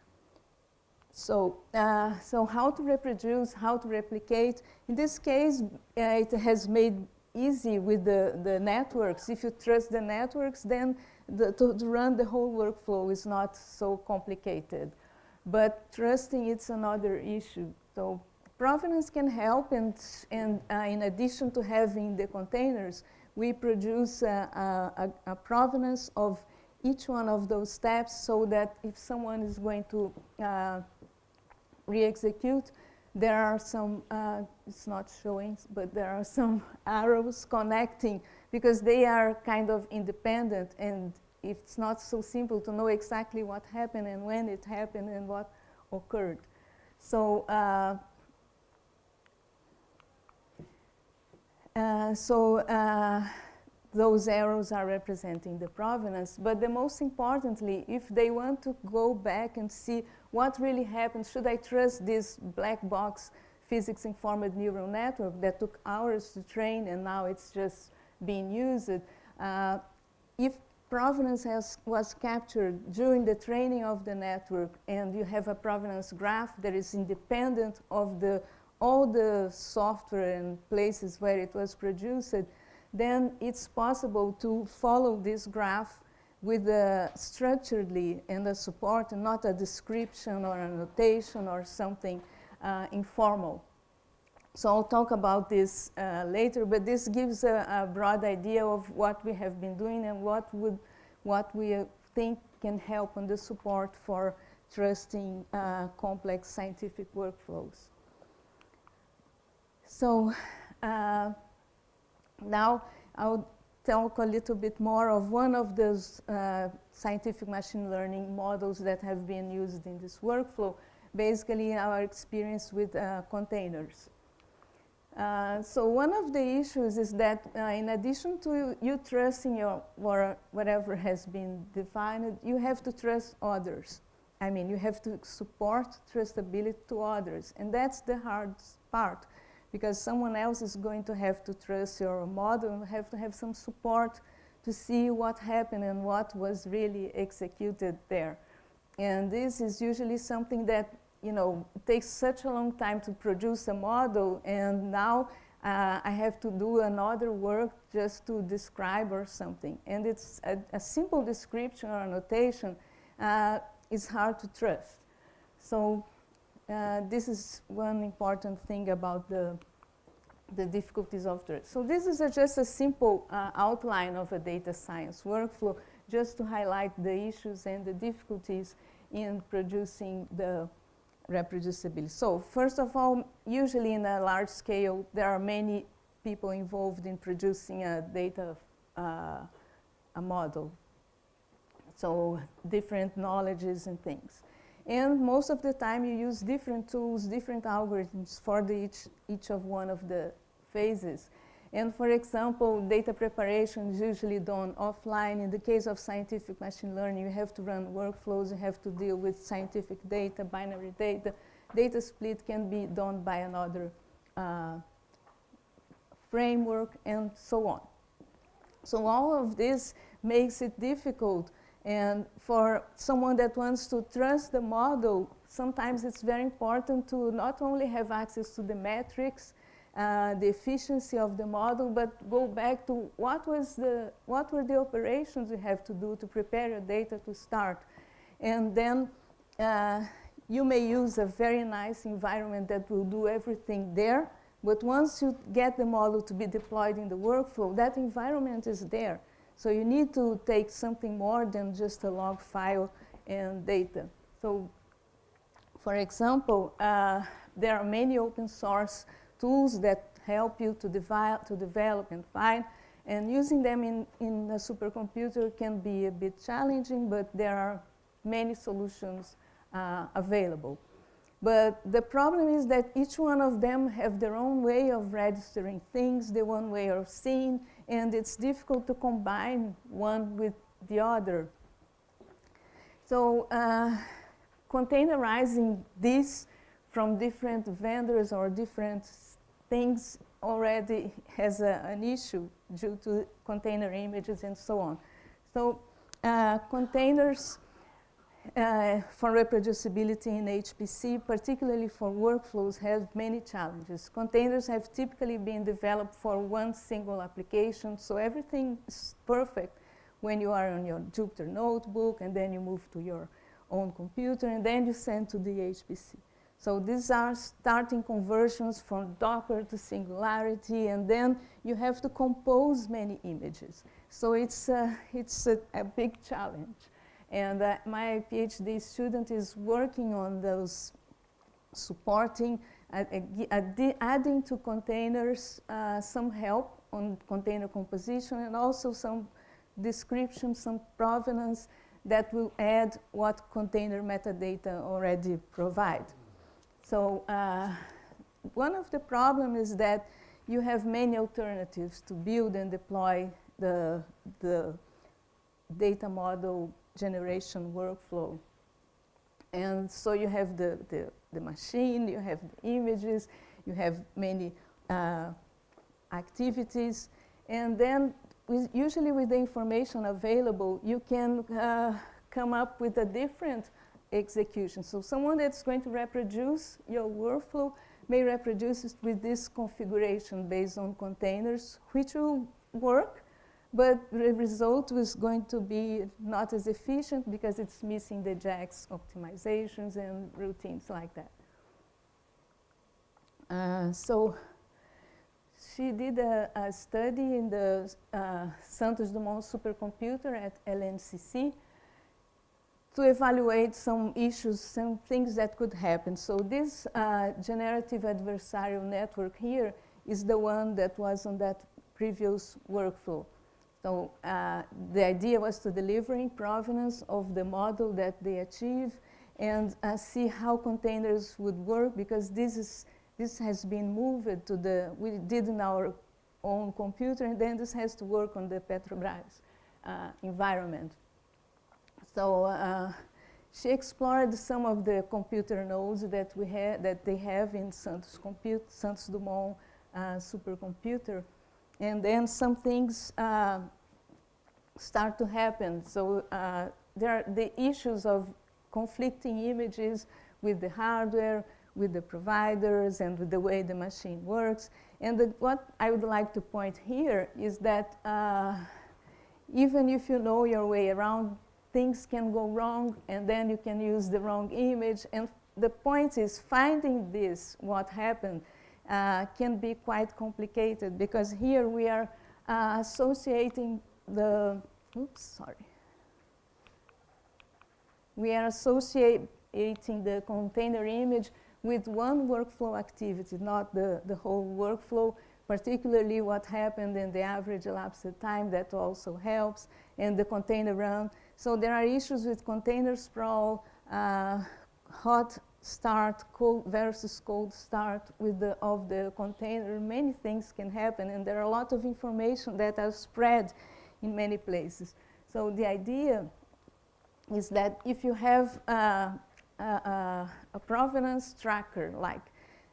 So how to reproduce, how to replicate. In this case, it has made easy with the networks. If you trust the networks, then to run the whole workflow is not so complicated. But trusting, it's another issue. So provenance can help, and in addition to having the containers, we produce a provenance of each one of those steps, so that if someone is going to re-execute, there are some, it's not showing, but there are some arrows connecting, because they are kind of independent, and it's not so simple to know exactly what happened and when it happened and what occurred. So, those arrows are representing the provenance, but the most importantly, if they want to go back and see what really happened, should I trust this black box physics-informed neural network that took hours to train and now it's just being used? If provenance was captured during the training of the network, and you have a provenance graph that is independent of all the software and places where it was produced, then it's possible to follow this graph with structuredly and a support, and not a description or a notation or something informal. So I'll talk about this later, but this gives a broad idea of what we have been doing and what we think can help on the support for trusting complex scientific workflows. So now I'll talk a little bit more of one of those scientific machine learning models that have been used in this workflow, basically our experience with containers. So one of the issues is that in addition to you trusting whatever has been defined, you have to trust others. I mean, you have to support trustability to others, and that's the hardest part, because someone else is going to have to trust your model and have to have some support to see what happened and what was really executed there. And this is usually something that, you know, takes such a long time to produce a model, and now I have to do another work just to describe or something. And it's a simple description or annotation is hard to trust. So this is one important thing about the difficulties of trust. So this is just a simple outline of a data science workflow, just to highlight the issues and the difficulties in producing the reproducibility. So first of all, usually in a large scale, there are many people involved in producing a data a model. So different knowledges and things. And most of the time you use different tools, different algorithms for each of one of the phases. And for example, data preparation is usually done offline. In the case of scientific machine learning, you have to run workflows, you have to deal with scientific data, binary data. Data split can be done by another framework, and so on. So all of this makes it difficult. And for someone that wants to trust the model, sometimes it's very important to not only have access to the metrics, the efficiency of the model, but go back to what were the operations you have to do to prepare your data to start. And then you may use a very nice environment that will do everything there, but once you get the model to be deployed in the workflow, that environment is there. So you need to take something more than just a log file and data. So for example, there are many open source tools that help you to develop and find, and using them in a supercomputer can be a bit challenging, but there are many solutions available. But the problem is that each one of them have their own way of registering things, their own way of seeing, and it's difficult to combine one with the other. So containerizing this from different vendors or different things already has an issue due to container images and so on. So containers for reproducibility in HPC, particularly for workflows, have many challenges. Containers have typically been developed for one single application, so everything is perfect when you are on your Jupyter notebook, and then you move to your own computer, and then you send to the HPC. So these are starting conversions from Docker to Singularity, and then you have to compose many images. So it's a big challenge. And my PhD student is working on those, supporting, adding to containers some help on container composition, and also some description, some provenance that will add what container metadata already provide. So one of the problems is that you have many alternatives to build and deploy the data model generation workflow. And so you have the machine, you have the images, you have many activities, and then usually with the information available, you can come up with a different execution. So someone that's going to reproduce your workflow may reproduce it with this configuration based on containers, which will work, but the result is going to be not as efficient because it's missing the JAX optimizations and routines like that. So she did a study in the Santos Dumont supercomputer at LNCC to evaluate some issues, some things that could happen. So this generative adversarial network here is the one that was on that previous workflow. So the idea was to deliver in provenance of the model that they achieve and see how containers would work, because this has been moved to we did in our own computer, and then this has to work on the Petrobras environment. So she explored some of the computer nodes that they have in Santos Dumont supercomputer, and then some things start to happen. So there are the issues of conflicting images with the hardware, with the providers, and with the way the machine works. And what I would like to point here is that even if you know your way around, things can go wrong, and then you can use the wrong image. And the point is, finding this, what happened, can be quite complicated, because here we are associating we are associating the container image with one workflow activity, not the whole workflow, particularly what happened in the average elapsed time. That also helps, and the container run. So there are issues with container sprawl, hot start, cold versus cold start of the container. Many things can happen, and there are a lot of information that are spread in many places. So the idea is that if you have a provenance tracker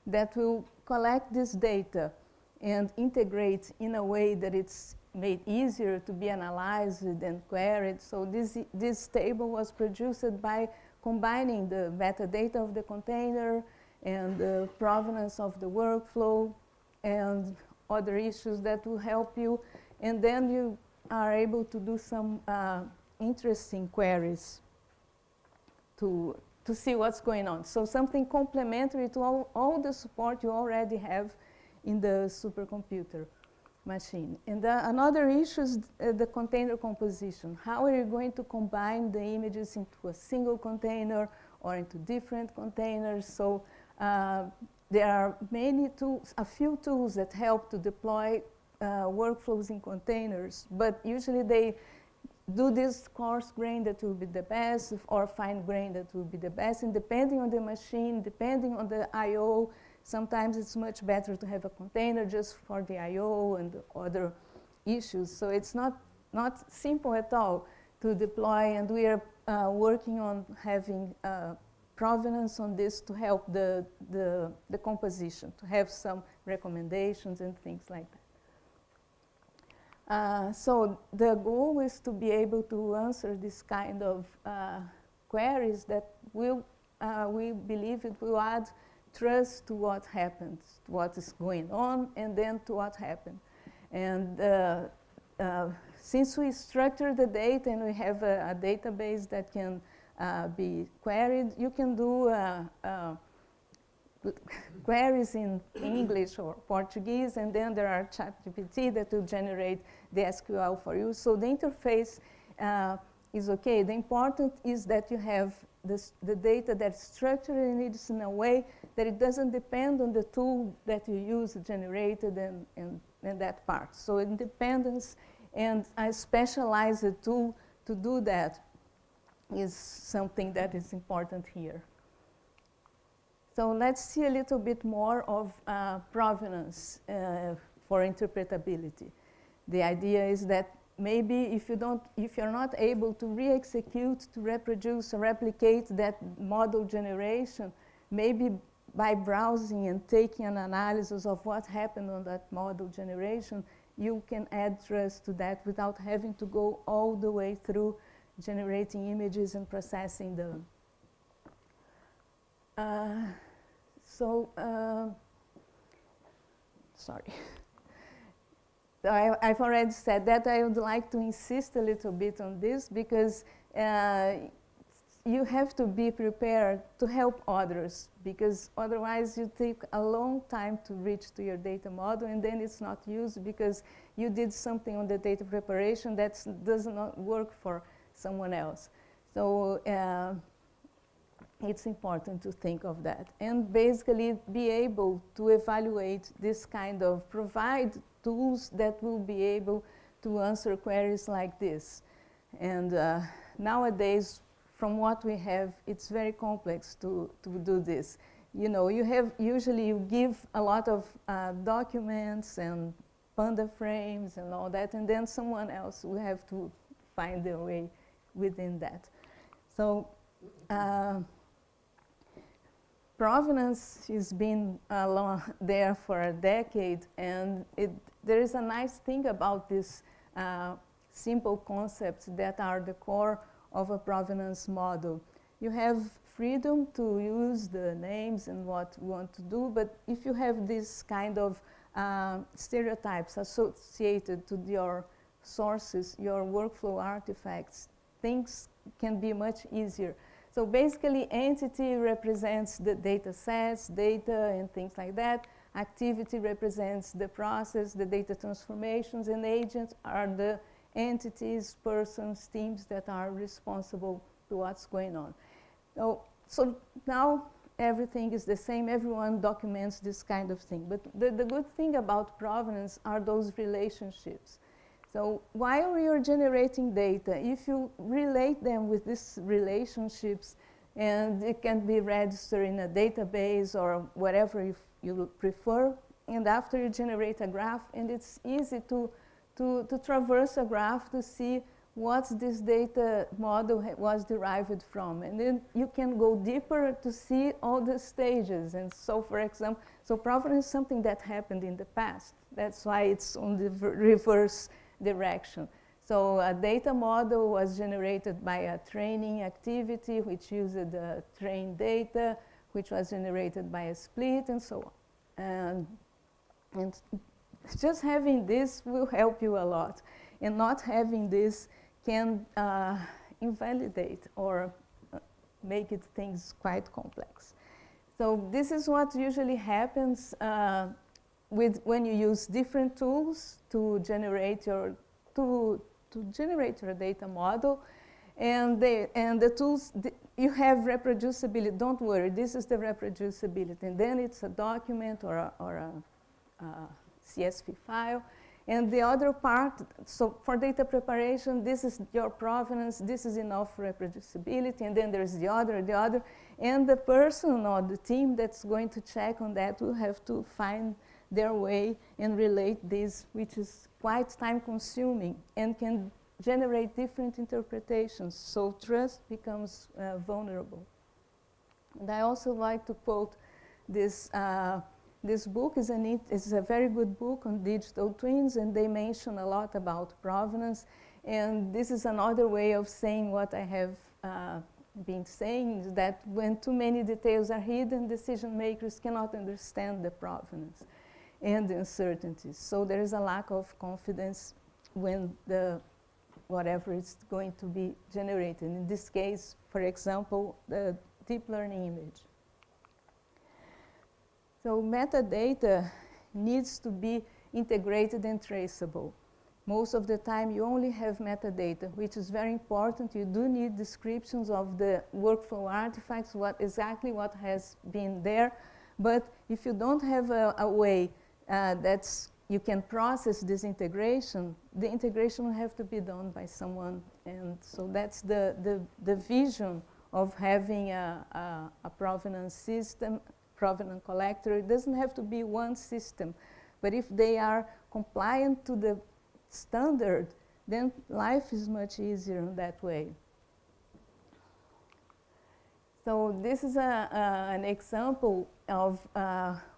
that will collect this data and integrate in a way that it's made easier to be analyzed and queried. So this table was produced by combining the metadata of the container and the provenance of the workflow and other issues that will help you. And then you are able to do some interesting queries to see what's going on. So something complementary to all the support you already have in the supercomputer machine. And another issue is the container composition. How are you going to combine the images into a single container or into different containers? So there are many tools, a few tools that help to deploy workflows in containers, but usually they do this coarse grain that will be the best, or fine grain that will be the best, and depending on the machine, depending on the I/O, sometimes it's much better to have a container just for the I/O and the other issues. So it's not simple at all to deploy, and we are working on having provenance on this to help the composition, to have some recommendations and things like that. So the goal is to be able to answer this kind of queries that will, we believe it will add trust to what happens, to what is going on, and then to what happened. And since we structure the data and we have a database that can be queried, you can do queries in English or Portuguese, and then there are ChatGPT that will generate the SQL for you. So the interface is okay. The important is that you have the data that's structured and it's in a way that it doesn't depend on the tool that you use generated and that part. So independence and a specialized tool to do that is something that is important here. So let's see a little bit more of provenance for interpretability. The idea is that maybe if you're not able to re-execute, to reproduce or replicate that model generation, maybe by browsing and taking an analysis of what happened on that model generation, you can add trust to that without having to go all the way through generating images and processing them. Sorry. I've already said that. I would like to insist a little bit on this because you have to be prepared to help others, because otherwise you take a long time to reach to your data model, and then it's not used because you did something on the data preparation that does not work for someone else. So it's important to think of that and basically be able to evaluate this kind of, provide tools that will be able to answer queries like this. And nowadays, from what we have, it's very complex to do this. You know, usually you give a lot of documents and panda frames and all that, and then someone else will have to find their way within that. So provenance has been there for a decade, and there is a nice thing about these simple concepts that are the core of a provenance model. You have freedom to use the names and what you want to do, but if you have this kind of stereotypes associated to your sources, your workflow artifacts, things can be much easier. So basically, entity represents the data sets, data, and things like that. Activity represents the process, the data transformations, and agents are the entities, persons, teams that are responsible to what's going on. So now everything is the same. Everyone documents this kind of thing. But the good thing about provenance are those relationships. So while you're generating data, if you relate them with these relationships, and it can be registered in a database or whatever you prefer, and after you generate a graph, and it's easy to traverse a graph to see what this data model was derived from. And then you can go deeper to see all the stages. And so, for example, so provenance is something that happened in the past. That's why it's on the reverse direction. So a data model was generated by a training activity, which used the trained data, which was generated by a split, and so on. And just having this will help you a lot. And not having this can invalidate or make it things quite complex. So this is what usually happens when you use different tools to generate your data model, and the tools you have reproducibility. Don't worry, this is the reproducibility, and then it's a document or a CSV file. And the other part, so for data preparation, this is your provenance, this is enough reproducibility, and then there's the other, and the person or the team that's going to check on that will have to find their way and relate this, which is quite time-consuming and can generate different interpretations. So trust becomes vulnerable. And I also like to quote this. This book is a very good book on digital twins, and they mention a lot about provenance. And this is another way of saying what I have been saying is that when too many details are hidden, decision makers cannot understand the provenance and the uncertainties. So there is a lack of confidence when whatever is going to be generated. In this case, for example, the deep learning image. So metadata needs to be integrated and traceable. Most of the time you only have metadata, which is very important. You do need descriptions of the workflow artifacts, exactly what has been there. But if you don't have a way you can process this integration, the integration will have to be done by someone. And so that's the vision of having a provenance system, provenance collector. It doesn't have to be one system, but if they are compliant to the standard, then life is much easier in that way. So this is an example of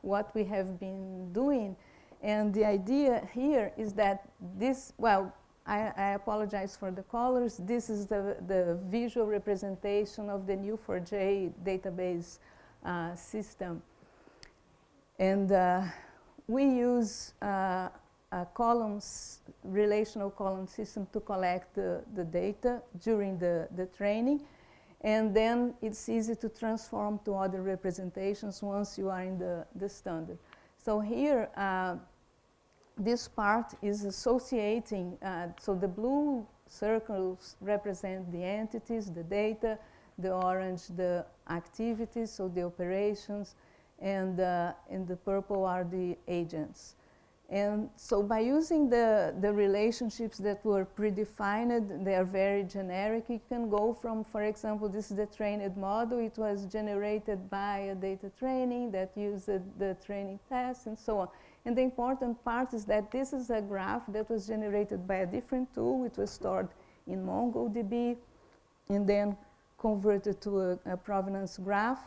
what we have been doing. And the idea here is that this, well, I apologize for the colors. This is the visual representation of the Neo4j database system. And we use a relational column system to collect the data during the training. And then it's easy to transform to other representations once you are in the standard. So here, this part is associating, so the blue circles represent the entities, the data, the orange, the activities, so the operations, and the purple are the agents. And so by using the relationships that were predefined, they are very generic. You can go from, for example, this is the trained model. It was generated by a data training that used the training test and so on. And the important part is that this is a graph that was generated by a different tool. It was stored in MongoDB and then converted to a provenance graph.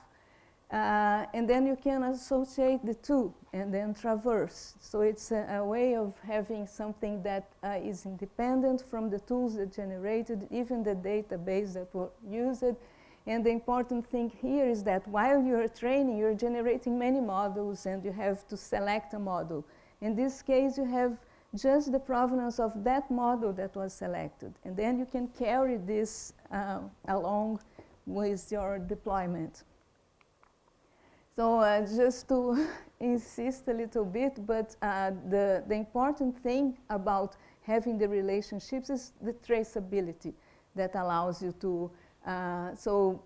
And then you can associate the two and then traverse. So it's a way of having something that is independent from the tools that generated, even the database that were used. And the important thing here is that while you're training, you're generating many models and you have to select a model. In this case, you have just the provenance of that model that was selected. And then you can carry this along with your deployment. So just to insist a little bit, but the important thing about having the relationships is the traceability that allows you to, so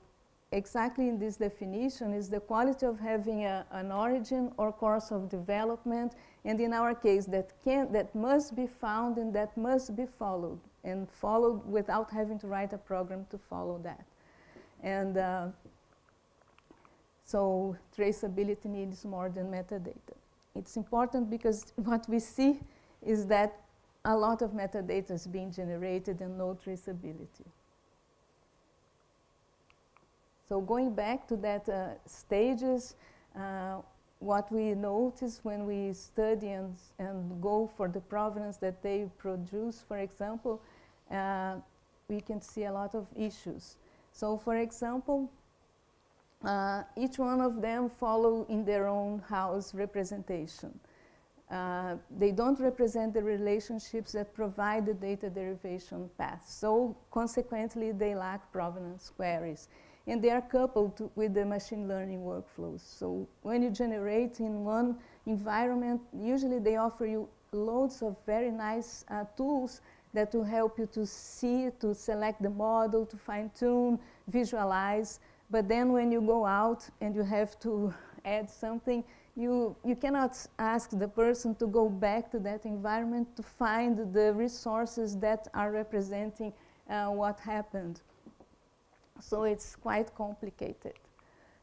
exactly in this definition is the quality of having an origin or course of development, and in our case that must be found and that must be followed, and followed without having to write a program to follow that. And so traceability needs more than metadata. It's important because what we see is that a lot of metadata is being generated and no traceability. So going back to that stages, what we notice when we study and go for the provenance that they produce, for example, we can see a lot of issues. So for example, each one of them follow in their own house representation. They don't represent the relationships that provide the data derivation path. So consequently, they lack provenance queries. And they are coupled with the machine learning workflows. So when you generate in one environment, usually they offer you loads of very nice tools that will help you to see, to select the model, to fine-tune, visualize. But then when you go out and you have to add something, you cannot ask the person to go back to that environment to find the resources that are representing what happened. So it's quite complicated.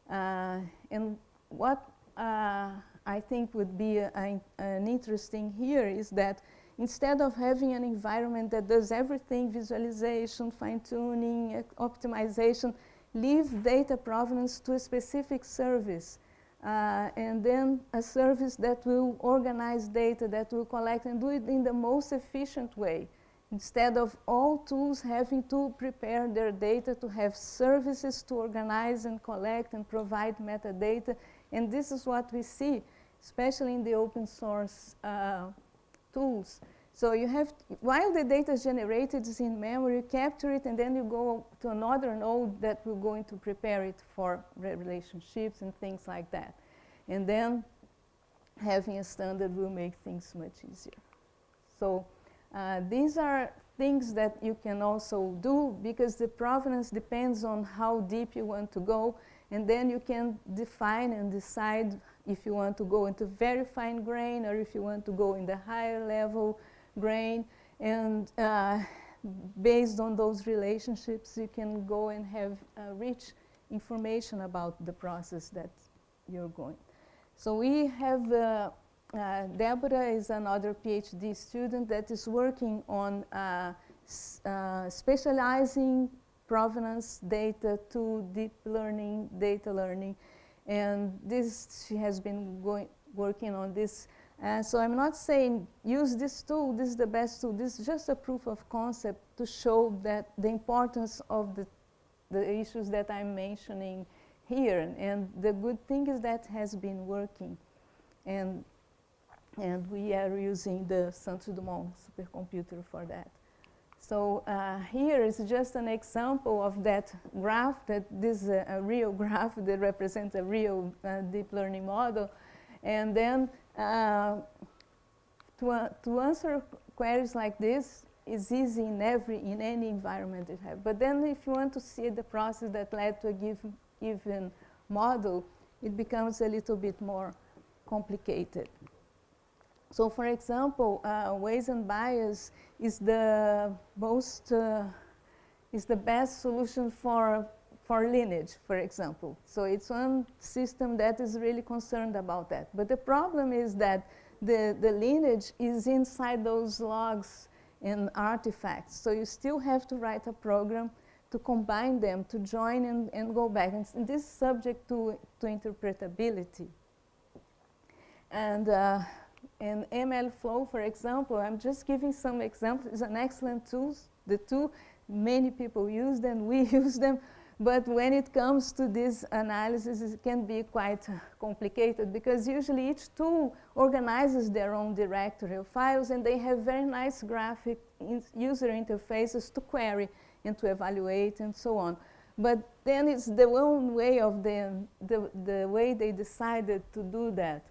And what I think would be an interesting here is that instead of having an environment that does everything, visualization, fine-tuning, optimization, leave data provenance to a specific service. And then a service that will organize data, that will collect and do it in the most efficient way. instead of all tools having to prepare their data to have services to organize and collect and provide metadata. And this is what we see, especially in the open source tools. So you have, while the data is generated is in memory, you capture it, and then you go to another node that will go into prepare it for relationships and things like that. And then having a standard will make things much easier. So these are things that you can also do because the provenance depends on how deep you want to go, and then you can define and decide if you want to go into very fine grain or if you want to go in the higher level grain, and based on those relationships you can go and have rich information about the process that you're going. So we have Deborah is another PhD student that is working on specializing provenance data to deep learning, data learning, and this she has been working on this. So I'm not saying use this tool, this is the best tool. This is just a proof of concept to show that the importance of the issues that I'm mentioning here. And the good thing is that has been working. And we are using the Saint-Dumont supercomputer for that. So here is just an example of that graph, that this is a real graph that represents a real deep learning model. And then to answer queries like this is easy in any environment you have. But then if you want to see the process that led to a given model, it becomes a little bit more complicated. So for example, Bayes bias is the most, is the best solution for lineage, for example. So it's one system that is really concerned about that. But the problem is that the lineage is inside those logs and artifacts. So you still have to write a program to combine them, to join and go back. And this is subject to interpretability. And MLflow, for example, I'm just giving some examples. It's an excellent tool. The tool, many people use them, we use them. But when it comes to this analysis, it can be quite complicated because usually each tool organizes their own directory of files, and they have very nice graphic user interfaces to query and to evaluate and so on. But then it's the own way of the way they decided to do that.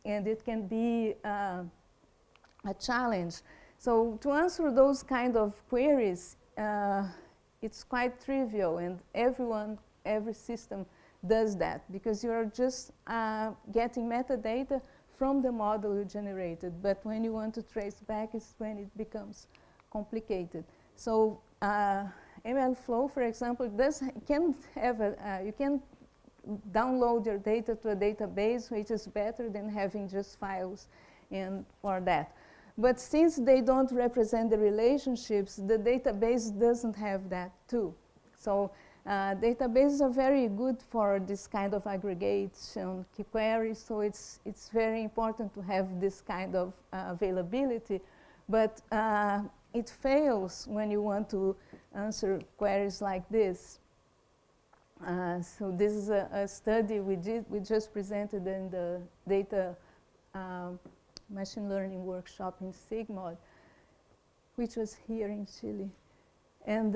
And it can be a challenge. So to answer those kind of queries, it's quite trivial, and every system does that because you're just getting metadata from the model you generated. But when you want to trace back is when it becomes complicated. So MLflow, for example, you can download your data to a database, which is better than having just files for that. But since they don't represent the relationships, the database doesn't have that too. So databases are very good for this kind of aggregation queries, so it's very important to have this kind of availability. But it fails when you want to answer queries like this. So this is a study we just presented in the data machine learning workshop in Sigmod, which was here in Chile. And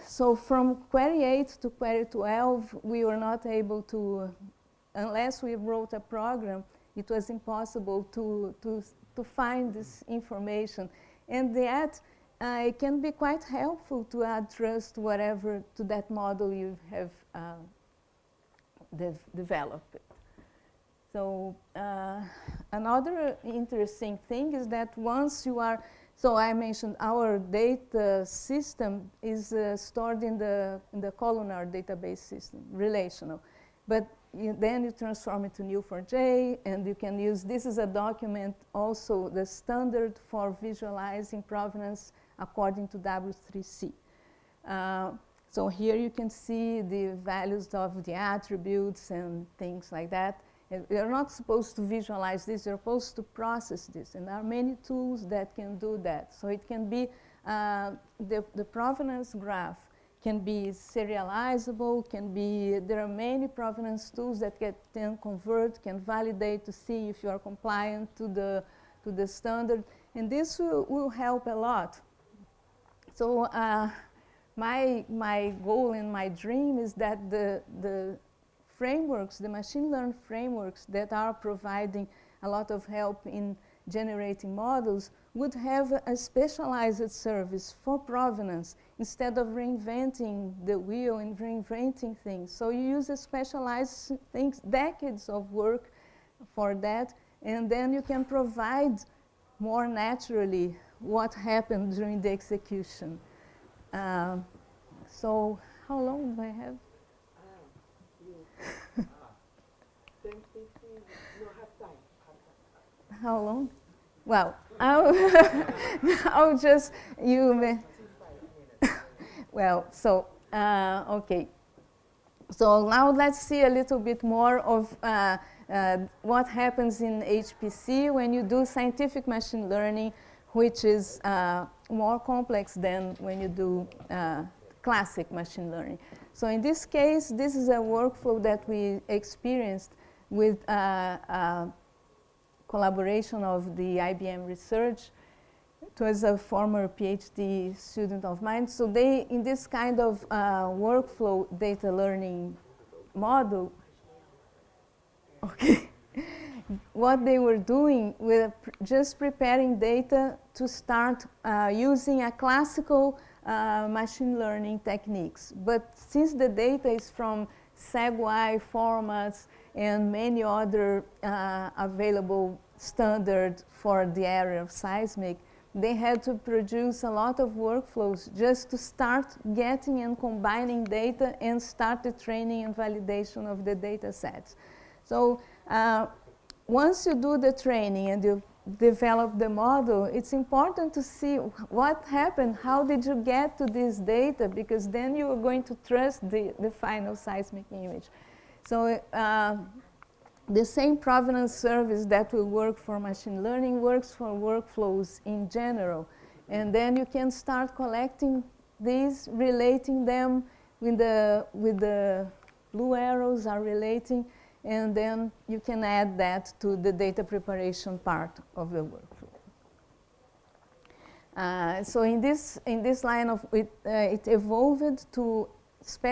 so from query 8 to query 12, we were not able to, unless we wrote a program, it was impossible to find this information. And yet, it can be quite helpful to add trust, whatever, to that model you have developed. So another interesting thing is that once you are, so I mentioned our data system is stored in the columnar database system, relational. But then you transform it to Neo4j, and you can use, this is a document also, the standard for visualizing provenance according to W3C. So here you can see the values of the attributes and things like that. You're not supposed to visualize this, you're supposed to process this. And there are many tools that can do that. So it can be the provenance graph can be serializable, there are many provenance tools that can convert, can validate to see if you are compliant to the standard, and this will help a lot. So my goal and my dream is that the frameworks, the machine learning frameworks that are providing a lot of help in generating models would have a specialized service for provenance instead of reinventing the wheel and reinventing things. So you use a specialized things, decades of work for that, and then you can provide more naturally what happened during the execution. So how long do I have? How long? Well, I'll just, well, so, okay. So now let's see a little bit more of what happens in HPC when you do scientific machine learning, which is more complex than when you do classic machine learning. So in this case, this is a workflow that we experienced with collaboration of the IBM research. It was a former PhD student of mine. So they, in this kind of workflow data learning model, okay, what they were doing with just preparing data to start using a classical machine learning techniques. But since the data is from SegWi formats and many other available standards for the area of seismic, they had to produce a lot of workflows just to start getting and combining data and start the training and validation of the data sets. So once you do the training and you develop the model, it's important to see what happened, how did you get to this data, because then you are going to trust the final seismic image. So the same provenance service that will work for machine learning works for workflows in general. And then you can start collecting these, relating them with the blue arrows are relating, and then you can add that to the data preparation part of the workflow. So in this line of it evolved to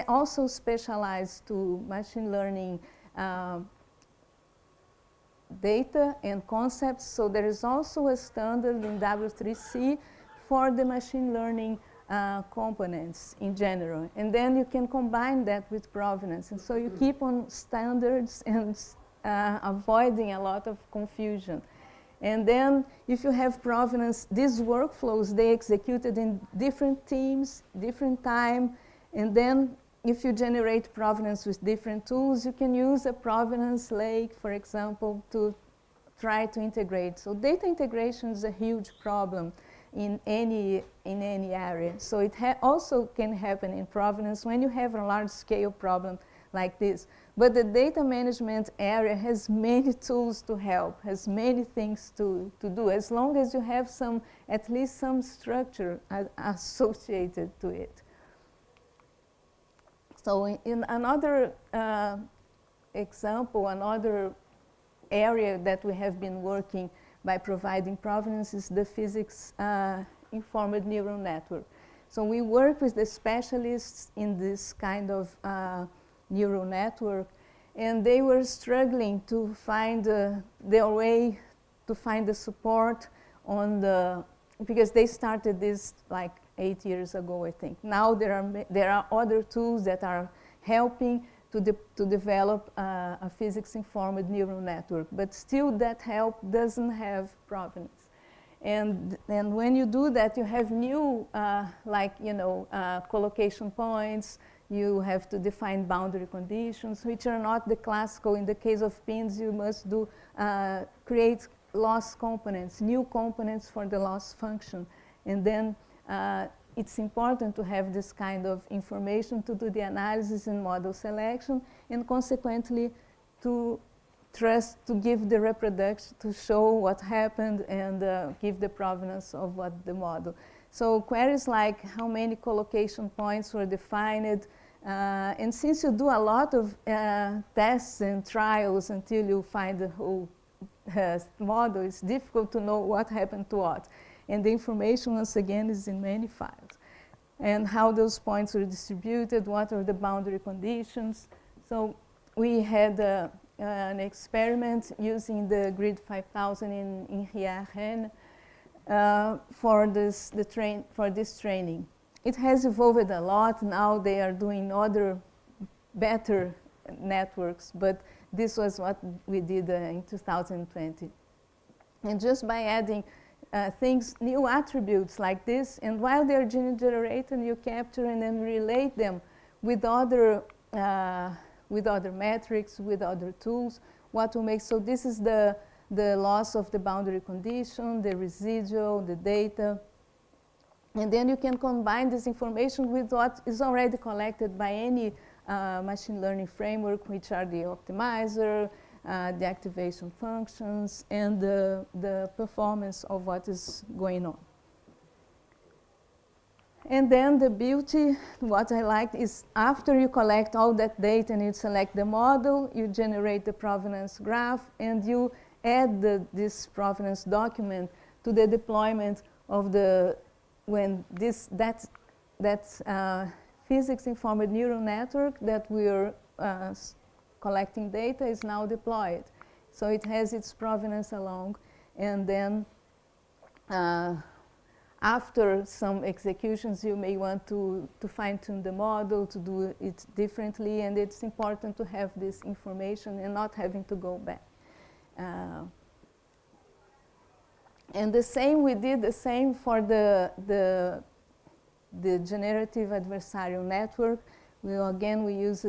also specialize to machine learning data and concepts. So there is also a standard in W3C for the machine learning components in general. And then you can combine that with provenance. And so you keep on standards and avoiding a lot of confusion. And then if you have provenance, these workflows, they executed in different teams, different time. And then if you generate provenance with different tools, you can use a provenance lake, for example, to try to integrate. So data integration is a huge problem in any area. So it also can happen in provenance when you have a large-scale problem like this. But the data management area has many tools to help, has many things to do, as long as you have at least some structure associated to it. So in another example, another area that we have been working by providing provenance is the physics-informed neural network. So we work with the specialists in this kind of neural network, and they were struggling to find their way to find the support on because they started this like 8 years ago, I think. Now there are other tools that are helping to develop a physics-informed neural network, but still that help doesn't have provenance. And when you do that, you have new, collocation points. You have to define boundary conditions, which are not the classical. In the case of pins, you must create loss components, new components for the loss function. And then it's important to have this kind of information to do the analysis and model selection, and consequently to give the reproduction, to show what happened and give the provenance of what the model. So queries like how many collocation points were defined, and since you do a lot of tests and trials until you find the whole model, it's difficult to know what happened to what. And the information, once again, is in many files. And how those points were distributed, what are the boundary conditions. So we had an experiment using the Grid 5000 in Riachen for this training. It has evolved a lot. Now they are doing other better networks, but this was what we did in 2020. And just by adding things, new attributes like this, and while they're generated, you capture and then relate them with other metrics, with other tools, what will make, so this is the loss of the boundary condition, the residual, the data. And then you can combine this information with what is already collected by any machine learning framework, which are the optimizer, the activation functions, and the performance of what is going on. And then the beauty, what I liked is after you collect all that data and you select the model, you generate the provenance graph, and you add this provenance document to the deployment of that physics-informed neural network that we are collecting data is now deployed. So it has its provenance along, and then after some executions, you may want to fine-tune the model, to do it differently, and it's important to have this information and not having to go back. And we did the same for the generative adversarial network. We used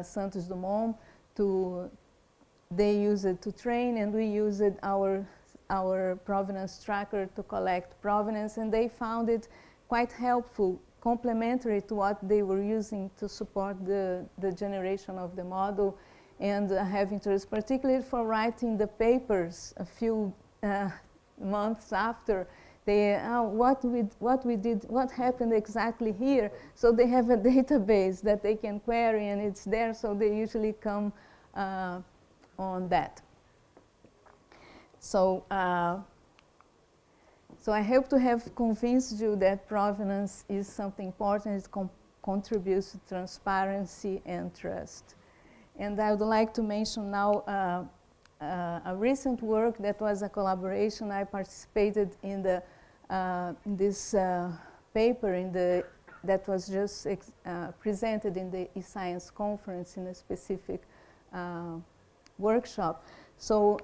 Santos Dumont they use it to train, and we used our provenance tracker to collect provenance, and they found it quite helpful, complementary to what they were using to support the generation of the model, and have interest, particularly for writing the papers a few months after. What we did, what happened exactly here. So they have a database that they can query, and it's there, so they usually come on that. So, so I hope to have convinced you that provenance is something important. It contributes to transparency and trust. And I would like to mention now a recent work that was a collaboration. I participated in this paper that was just presented in the eScience conference in a specific workshop. So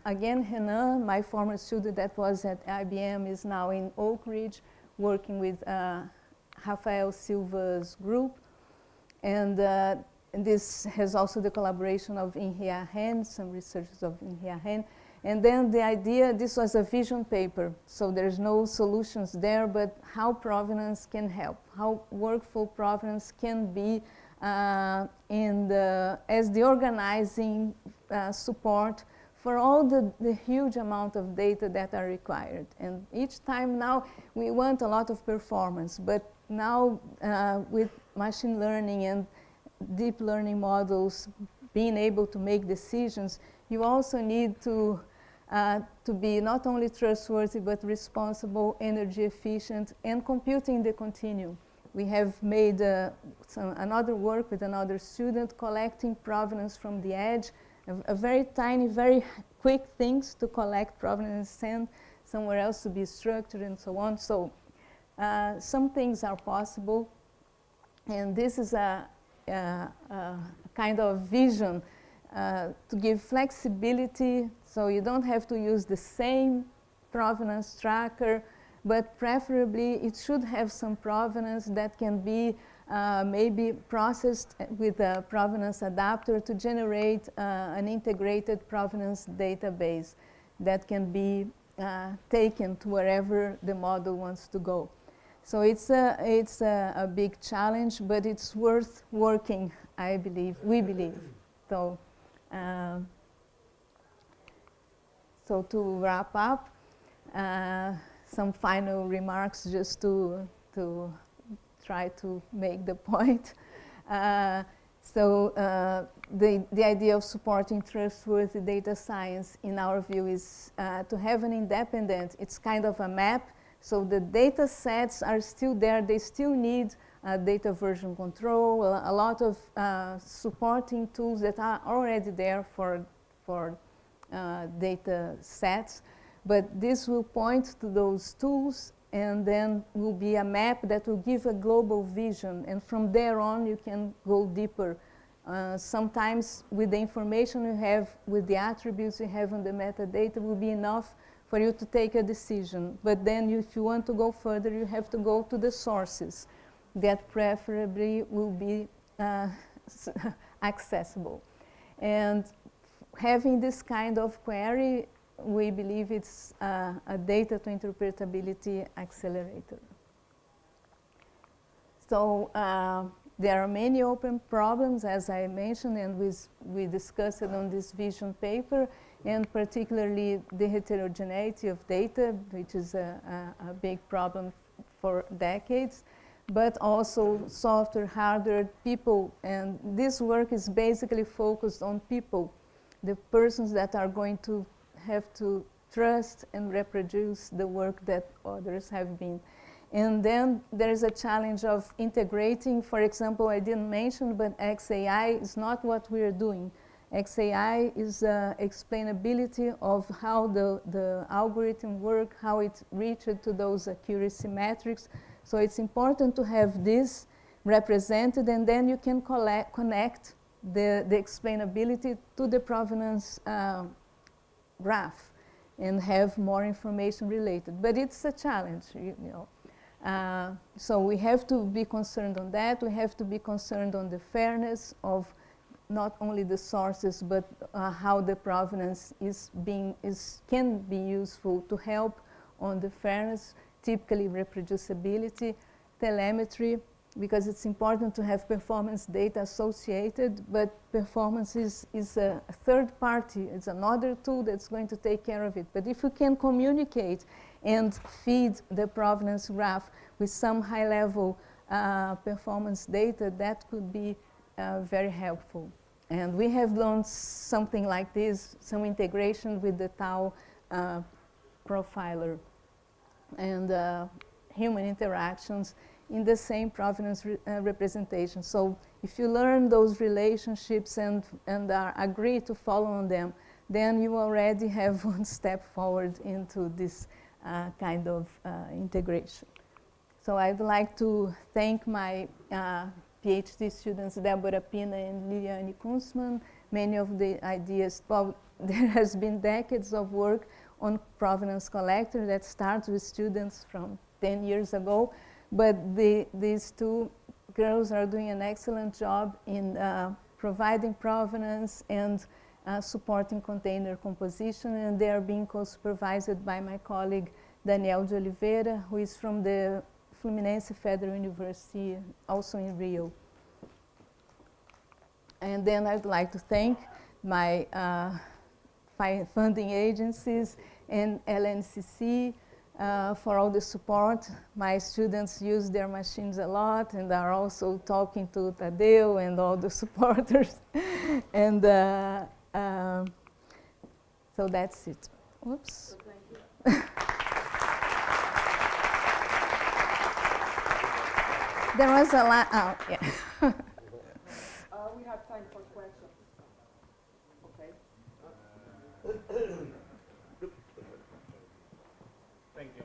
again, Renan, my former student that was at IBM, is now in Oak Ridge working with Rafael Silva's group. And this has also the collaboration of Inhia Hen, some researchers of Inhia Hen. And then the idea, this was a vision paper, so there's no solutions there, but how provenance can help, how workflow provenance can be as the organizing support for all the huge amount of data that are required. And each time now, we want a lot of performance, but now with machine learning and deep learning models being able to make decisions, you also need to be not only trustworthy, but responsible, energy efficient, and computing the continuum. We have made another work with another student collecting provenance from the edge, a very tiny, very quick things to collect provenance and send somewhere else to be structured and so on. So some things are possible, and this is a kind of vision to give flexibility, so you don't have to use the same provenance tracker, but preferably it should have some provenance that can be maybe processed with a provenance adapter to generate an integrated provenance database that can be taken to wherever the model wants to go. So it's a big challenge, but it's worth working, I believe, we believe. So, so to wrap up, some final remarks just to try to make the point. The idea of supporting trustworthy data science, in our view, is to have an independent, it's kind of a map, so the data sets are still there, they still need data version control, a lot of supporting tools that are already there for data sets, but this will point to those tools, and then will be a map that will give a global vision, and from there on you can go deeper. Sometimes with the information you have, with the attributes you have on the metadata, will be enough for you to take a decision. But then if you want to go further, you have to go to the sources that preferably will be accessible. And having this kind of query, we believe it's a data to interpretability accelerator. So there are many open problems, as I mentioned, and we discussed it on this vision paper, and particularly the heterogeneity of data, which is a big problem for decades, but also software, hardware, people, and this work is basically focused on people, the persons that are going to have to trust and reproduce the work that others have been. And then there is a challenge of integrating, for example, I didn't mention, but XAI is not what we are doing. XAI is explainability of how the algorithm work, how it reached to those accuracy metrics. So it's important to have this represented, and then you can connect the explainability to the provenance graph and have more information related. But it's a challenge, you know. So we have to be concerned on that. We have to be concerned on the fairness of not only the sources, but how the provenance can be useful to help on the fairness, typically reproducibility, telemetry, because it's important to have performance data associated, but performance is a third party. It's another tool that's going to take care of it. But if we can communicate and feed the provenance graph with some high-level performance data, that could be very helpful. And we have done something like this, some integration with the Tau profiler and human interactions in the same provenance representation. So if you learn those relationships and agree to follow on them, then you already have one step forward into this kind of integration. So I'd like to thank my PhD students, Deborah Pina and Liliane Kunzmann. Many of the ideas, well, there has been decades of work on provenance collector that starts with students from 10 years ago. But these two girls are doing an excellent job in providing provenance and supporting container composition, and they are being co-supervised by my colleague Daniel de Oliveira, who is from the Fluminense Federal University, also in Rio. And then I'd like to thank my funding agencies and LNCC, for all the support. My students use their machines a lot and are also talking to Tadeu and all the supporters. And so that's it. Oops. There was a lot, oh, yeah. We have time for questions. Okay. Thank you.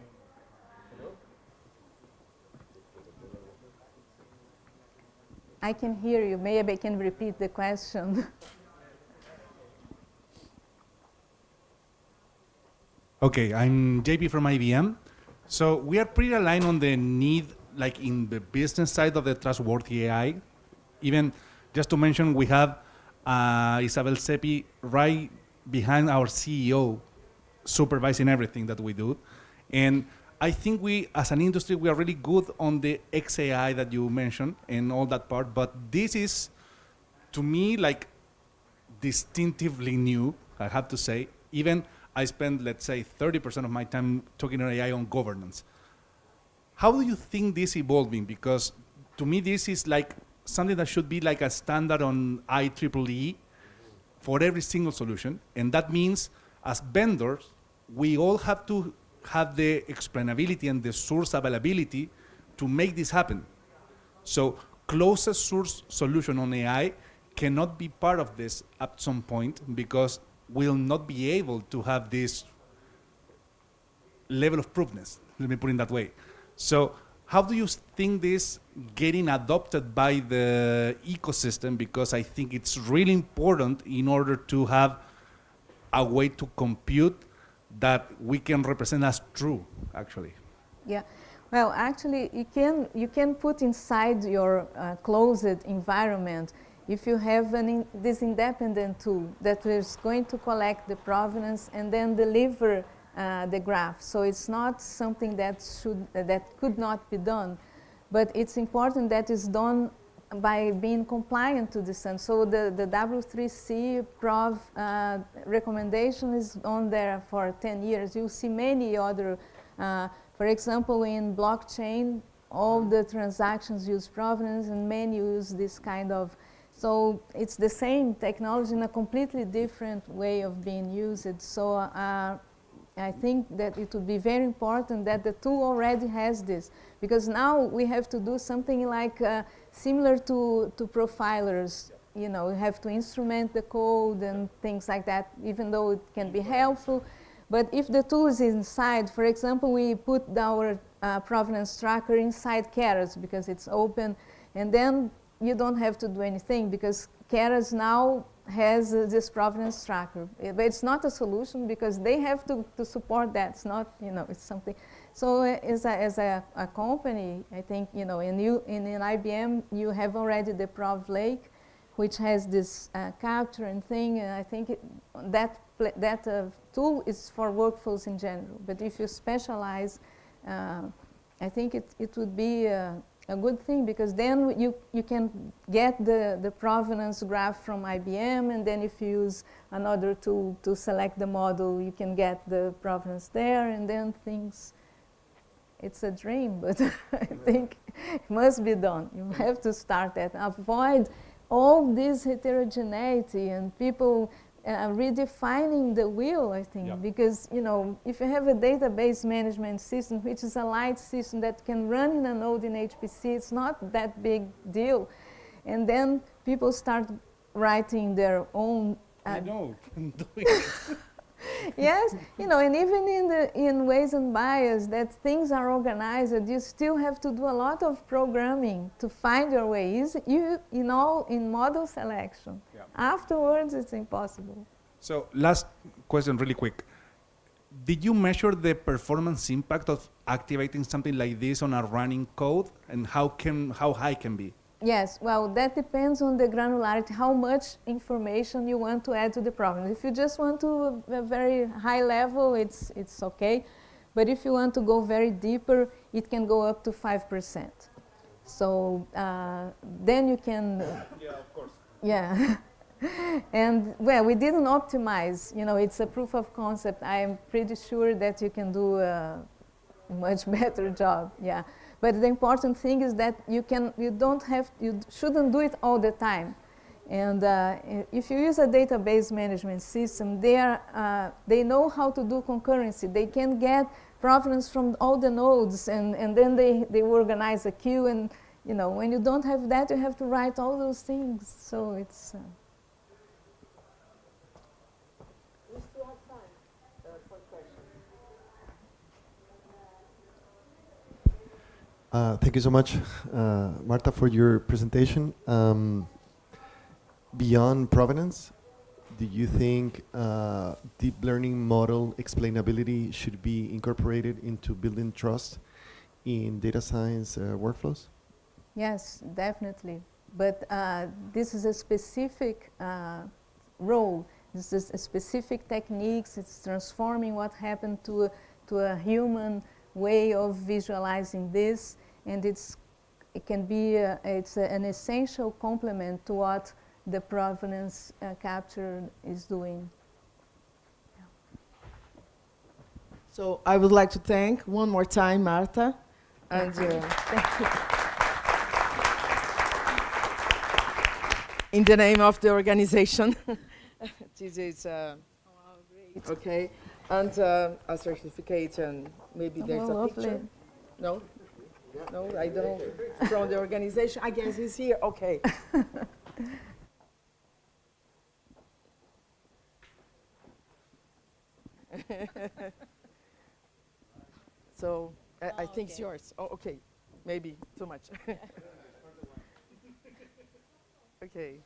I can hear you. Maybe I can repeat the question. Okay, I'm JP from IBM. So we are pretty aligned on the need, like in the business side of the trustworthy AI. Even just to mention, we have Isabel Seppi right behind our CEO, supervising everything that we do. And I think we, as an industry, we are really good on the XAI that you mentioned and all that part, but this is, to me, like distinctively new, I have to say. Even I spend, let's say, 30% of my time talking to AI on governance. How do you think this evolving? Because to me, this is like something that should be like a standard on IEEE for every single solution. And that means as vendors, we all have to have the explainability and the source availability to make this happen. So closest source solution on AI cannot be part of this at some point because we'll not be able to have this level of proofness, let me put it that way. So how do you think this getting adopted by the ecosystem? Because I think it's really important in order to have a way to compute that we can represent as true, actually. Yeah, well, actually, you can put inside your closed environment if you have this independent tool that is going to collect the provenance and then deliver the graph. So it's not something that could not be done, but it's important that it's done by being compliant to the standard. So the W3C Prov recommendation is on there for 10 years. You'll see many other, for example, in blockchain, all the transactions use provenance and many use this kind of, so it's the same technology in a completely different way of being used. So I think that it would be very important that the tool already has this, because now we have to do something like similar to profilers. You know, we have to instrument the code and things like that, even though it can be helpful. But if the tool is inside, for example, we put our provenance tracker inside Keras because it's open, and then you don't have to do anything because Keras now has this provenance tracker. But it's not a solution because they have to support that. It's not, you know, it's something. So as a company, I think, you know, in IBM, you have already the Prov Lake, which has this capture and thing. And I think that tool is for workflows in general. But if you specialize, I think it would be a good thing, because then you can get the provenance graph from IBM, and then if you use another tool to select the model, you can get the provenance there, and then things, it's a dream, but I think it must be done. You have to start that. Avoid all this heterogeneity and people redefining the wheel, I think, because, you know, if you have a database management system, which is a light system that can run in a node in HPC, it's not that big deal. And then people start writing their own. I know. Yes, you know, and even in ways and bias that things are organized, you still have to do a lot of programming to find your way. In model selection. Yeah. Afterwards, it's impossible. So last question, really quick. Did you measure the performance impact of activating something like this on a running code, and how high can be? Yes, well, that depends on the granularity, how much information you want to add to the problem. If you just want to a very high level, it's okay. But if you want to go very deeper, it can go up to 5%. So then you can... yeah, of course. Yeah. And, well, we didn't optimize. You know, it's a proof of concept. I'm pretty sure that you can do a much better job, yeah. But the important thing is that you shouldn't do it all the time. And if you use a database management system, they know how to do concurrency. They can get provenance from all the nodes, and then they organize a queue. And, you know, when you don't have that, you have to write all those things. So it's... We still have time for questions. Thank you so much, Marta, for your presentation. Beyond provenance, do you think deep learning model explainability should be incorporated into building trust in data science workflows? Yes, definitely. But this is a specific role. This is a specific techniques. It's transforming what happened to a human way of visualizing this, and it can be an essential complement to what the provenance capture is doing. So I would like to thank one more time Marta, and thank you. In the name of the organization. This is okay, and a certificate, and maybe there's a lovely. picture. No, no, I don't know. From the organization, I guess it's here. Okay. So I think it's yours. Oh, okay. Maybe too much. Okay.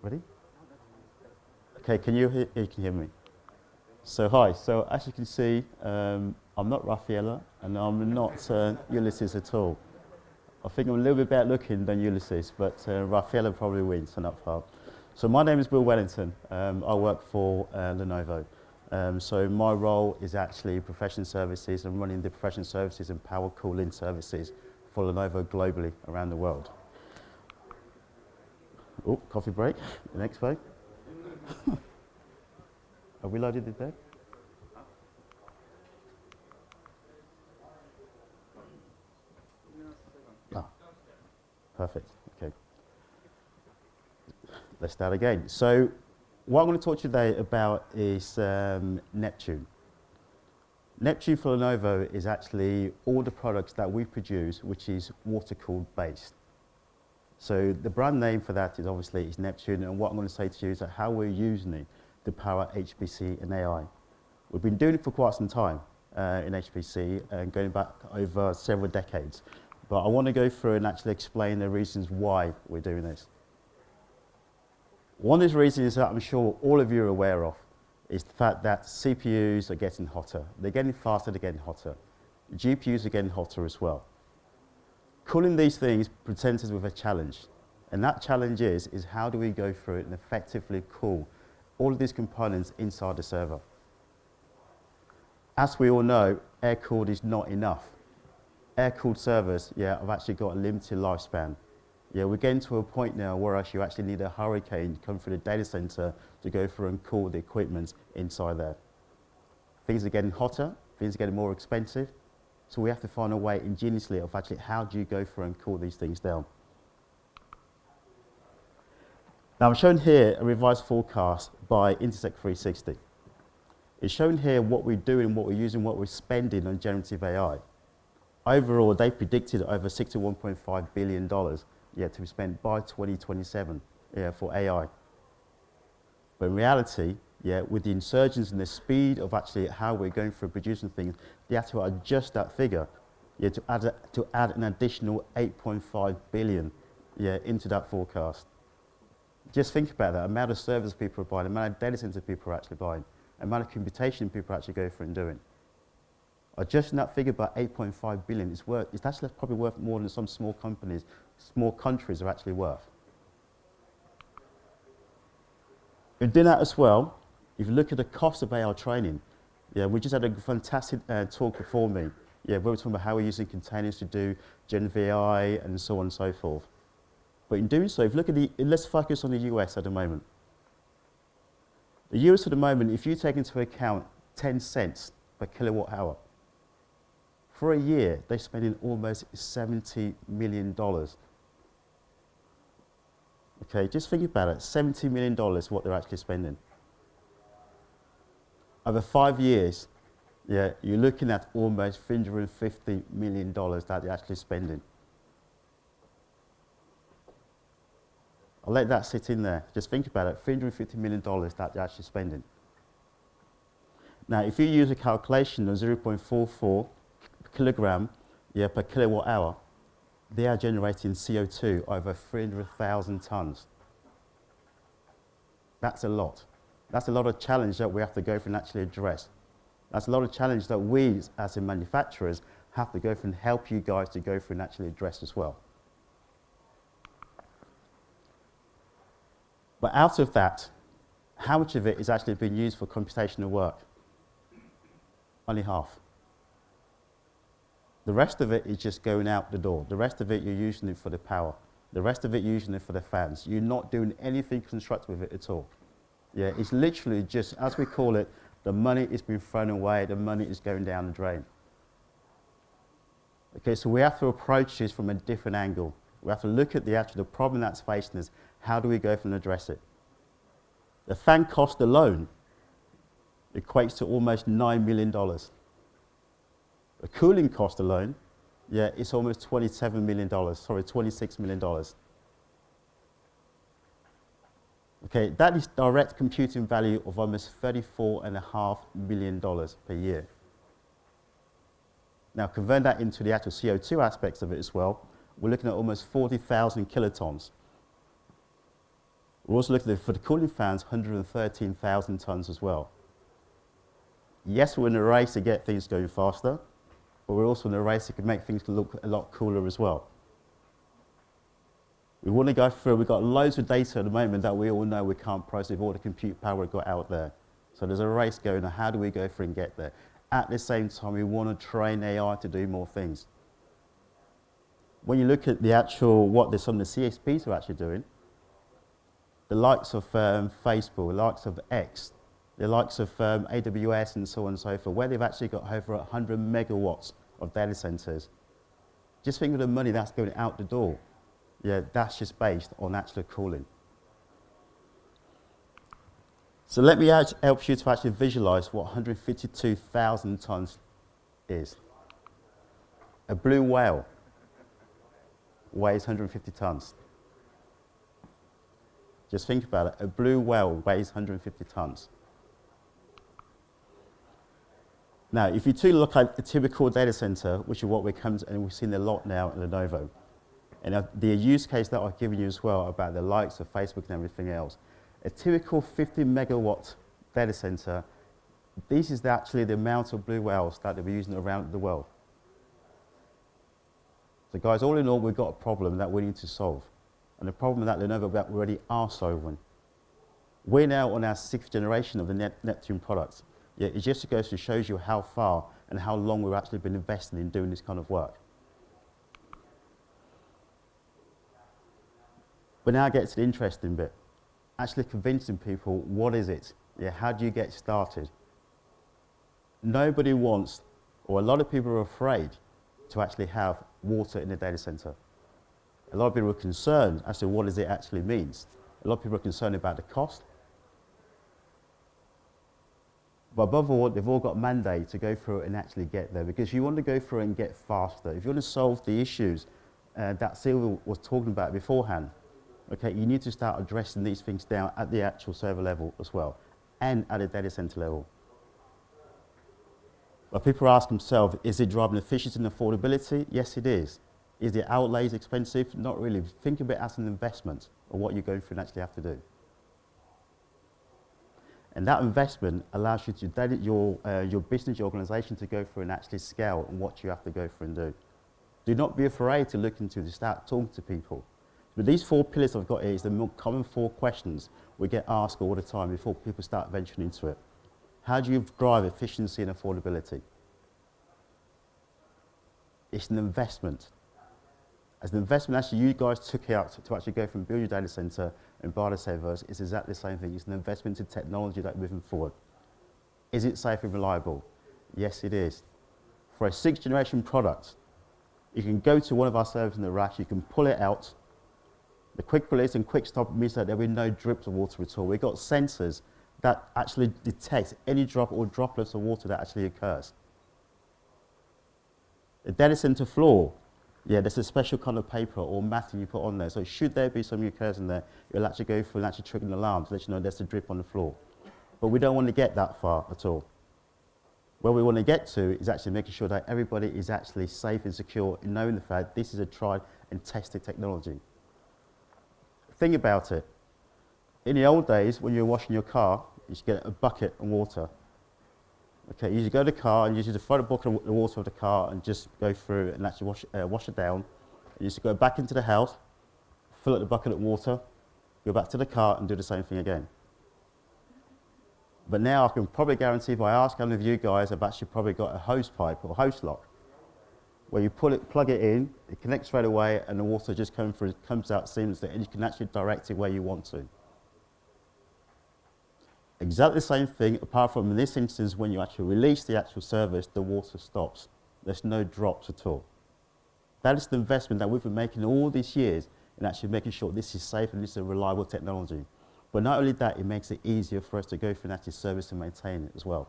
Ready? Okay, can you hear me? So hi, so as you can see, I'm not Raffaella and I'm not Ulysses at all. I think I'm a little bit better looking than Ulysses, but Raffaella probably wins on that part. So my name is Will Wellington. I work for Lenovo. So my role is actually professional services and running the professional services and power cooling services for Lenovo globally around the world. Oh, coffee break. The next break. Have we loaded it there? Ah, perfect. Okay. Let's start again. So, what I'm going to talk to you today about is Neptune. Neptune for Lenovo is actually all the products that we produce, which is water-cooled based. So the brand name for that is obviously Neptune, and what I'm going to say to you is that how we're using it to power HPC and AI. We've been doing it for quite some time in HPC and going back over several decades. But I want to go through and actually explain the reasons why we're doing this. One of these reasons that I'm sure all of you are aware of is the fact that CPUs are getting hotter. They're getting faster, they're getting hotter. GPUs are getting hotter as well. Cooling these things presents us with a challenge. And that challenge is how do we go through it and effectively cool all of these components inside the server? As we all know, air-cooled is not enough. air-cooled servers, yeah, have actually got a limited lifespan. Yeah, we're getting to a point now where you actually need a hurricane to come through the data center to go through and cool the equipment inside there. Things are getting hotter, things are getting more expensive, so we have to find a way ingeniously of actually how do you go through and cool these things down. Now I'm showing here a revised forecast by Intersect 360. It's shown here what we're doing, what we're using, what we're spending on generative AI. Overall, they predicted over $61.5 billion to be spent by 2027 for AI. But in reality, with the insurgence and the speed of actually how we're going through producing things, they have to adjust that figure to add an additional 8.5 billion into that forecast. Just think about that, amount of servers people are buying, the amount of data center people are actually buying, the amount of computation people actually go through and doing. Adjusting that figure by 8.5 billion it's actually probably worth more than some small companies, small countries are actually worth. In doing that as well, if you look at the cost of AI training, we just had a fantastic talk before me, where we were talking about how we're using containers to do generative AI and so on and so forth. But in doing so, if you look at let's focus on the US at the moment. The US at the moment, if you take into account 10 cents per kilowatt hour, for a year, they're spending almost $70 million. Okay, just think about it, $70 million is what they're actually spending. Over 5 years, you're looking at almost $350 million that they're actually spending. I'll let that sit in there. Just think about it, $350 million that they're actually spending. Now, if you use a calculation of 0.44 kilogram per kilowatt hour, they are generating CO2 over 300,000 tons. That's a lot. That's a lot of challenge that we have to go through and actually address. That's a lot of challenge that we, as in manufacturers, have to go through and help you guys to go through and actually address as well. But out of that, how much of it is actually being used for computational work? Only half. The rest of it is just going out the door. The rest of it, you're using it for the power. The rest of it, you're using it for the fans. You're not doing anything constructive with it at all. It's literally just, as we call it, the money is being thrown away, the money is going down the drain. Okay, so we have to approach this from a different angle. We have to look at the problem that's facing us. How do we go from and address it? The fan cost alone equates to almost $9 million. The cooling cost alone, it's almost $26 million. Okay, that is direct computing value of almost $34.5 million per year. Now, convert that into the actual CO2 aspects of it as well. We're looking at almost 40,000 kilotons. We're also looking at, for the cooling fans, 113,000 tons as well. Yes, we're in a race to get things going faster, but we're also in a race to make things look a lot cooler as well. We want to go through, we've got loads of data at the moment that we all know we can't process with all the compute power we've got out there. So there's a race going on, how do we go through and get there? At the same time, we want to train AI to do more things. When you look at the actual, what some of the CSPs are actually doing, the likes of Facebook, the likes of X, the likes of AWS and so on and so forth, where they've actually got over 100 megawatts of data centers. Just think of the money that's going out the door. That's just based on actual cooling. So let me help you to actually visualize what 152,000 tons is. A blue whale weighs 150 tons. Just think about it. A blue whale weighs 150 tons. Now, if you do look at a typical data center, which is what we've seen a lot now in Lenovo, and the use case that I've given you as well about the likes of Facebook and everything else, a typical 50 megawatt data center, this is actually the amount of blue whales that they're using around the world. So guys, all in all, we've got a problem that we need to solve. And the problem that Lenovo already are solving. We're now on our 6th generation of the Neptune products. It just goes to show you how far and how long we've actually been investing in doing this kind of work. But now I get to the interesting bit. Actually convincing people, what is it? Yeah, how do you get started? Nobody wants, or a lot of people are afraid to actually have water in the data center. A lot of people are concerned as to what does it actually means. A lot of people are concerned about the cost. But above all, they've all got mandate to go through it and actually get there, because you want to go through it and get faster. If you want to solve the issues that Sylvia was talking about beforehand, okay, you need to start addressing these things down at the actual server level as well, and at the data center level. But people ask themselves, is it driving efficiency and affordability? Yes, it is. Is the outlays expensive? Not really. Think of it as an investment of what you're going through and actually have to do. And that investment allows you to your business, your organization to go through and actually scale and what you have to go through and do. Do not be afraid to look into this, start talking to people. But these 4 pillars I've got here is the more common 4 questions we get asked all the time before people start venturing into it. How do you drive efficiency and affordability? It's an investment. As an investment, actually, you guys took out to actually go from build your data center and buy the servers, it's exactly the same thing. It's an investment in technology that's moving forward. Is it safe and reliable? Yes, it is. For a 6th generation product, you can go to one of our servers in the rack, you can pull it out. The quick release and quick stop means that there will be no drips of water at all. We've got sensors that actually detect any drop or droplets of water that actually occurs. The data center floor, yeah, there's a special kind of paper or matting you put on there. So should there be some occurs in there, it'll actually go through and actually trigger an alarm to let you know there's a drip on the floor. But we don't want to get that far at all. Where we want to get to is actually making sure that everybody is actually safe and secure in knowing the fact this is a tried and tested technology. Think about it. In the old days, when you were washing your car, you used to get a bucket of water. Okay, you used to go to the car and you used to throw the bucket of the water of the car and just go through and actually wash it down. You used to go back into the house, fill up the bucket of water, go back to the car and do the same thing again. But now I can probably guarantee if I ask any of you guys, I've actually probably got a hose pipe or hose lock where you plug it in, it connects straight away and the water just comes out seamlessly and you can actually direct it where you want to. Exactly the same thing, apart from in this instance, when you actually release the actual service, the water stops. There's no drops at all. That is the investment that we've been making all these years in actually making sure this is safe and this is a reliable technology. But not only that, it makes it easier for us to go through and actually service and maintain it as well.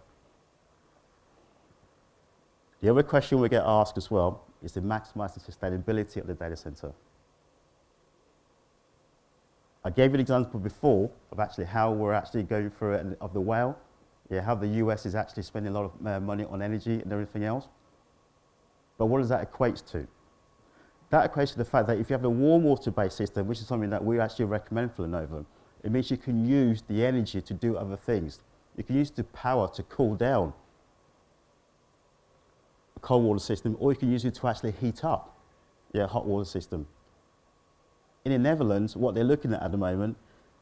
The other question we get asked as well is to maximize the sustainability of the data center. I gave you an example before of actually how we're actually going through it of the whale, yeah, how the US is actually spending a lot of money on energy and everything else. But what does that equate to? That equates to the fact that if you have a warm water-based system, which is something that we actually recommend for Lenovo, it means you can use the energy to do other things. You can use the power to cool down a cold water system, or you can use it to actually heat up a hot water system. In the Netherlands, what they're looking at the moment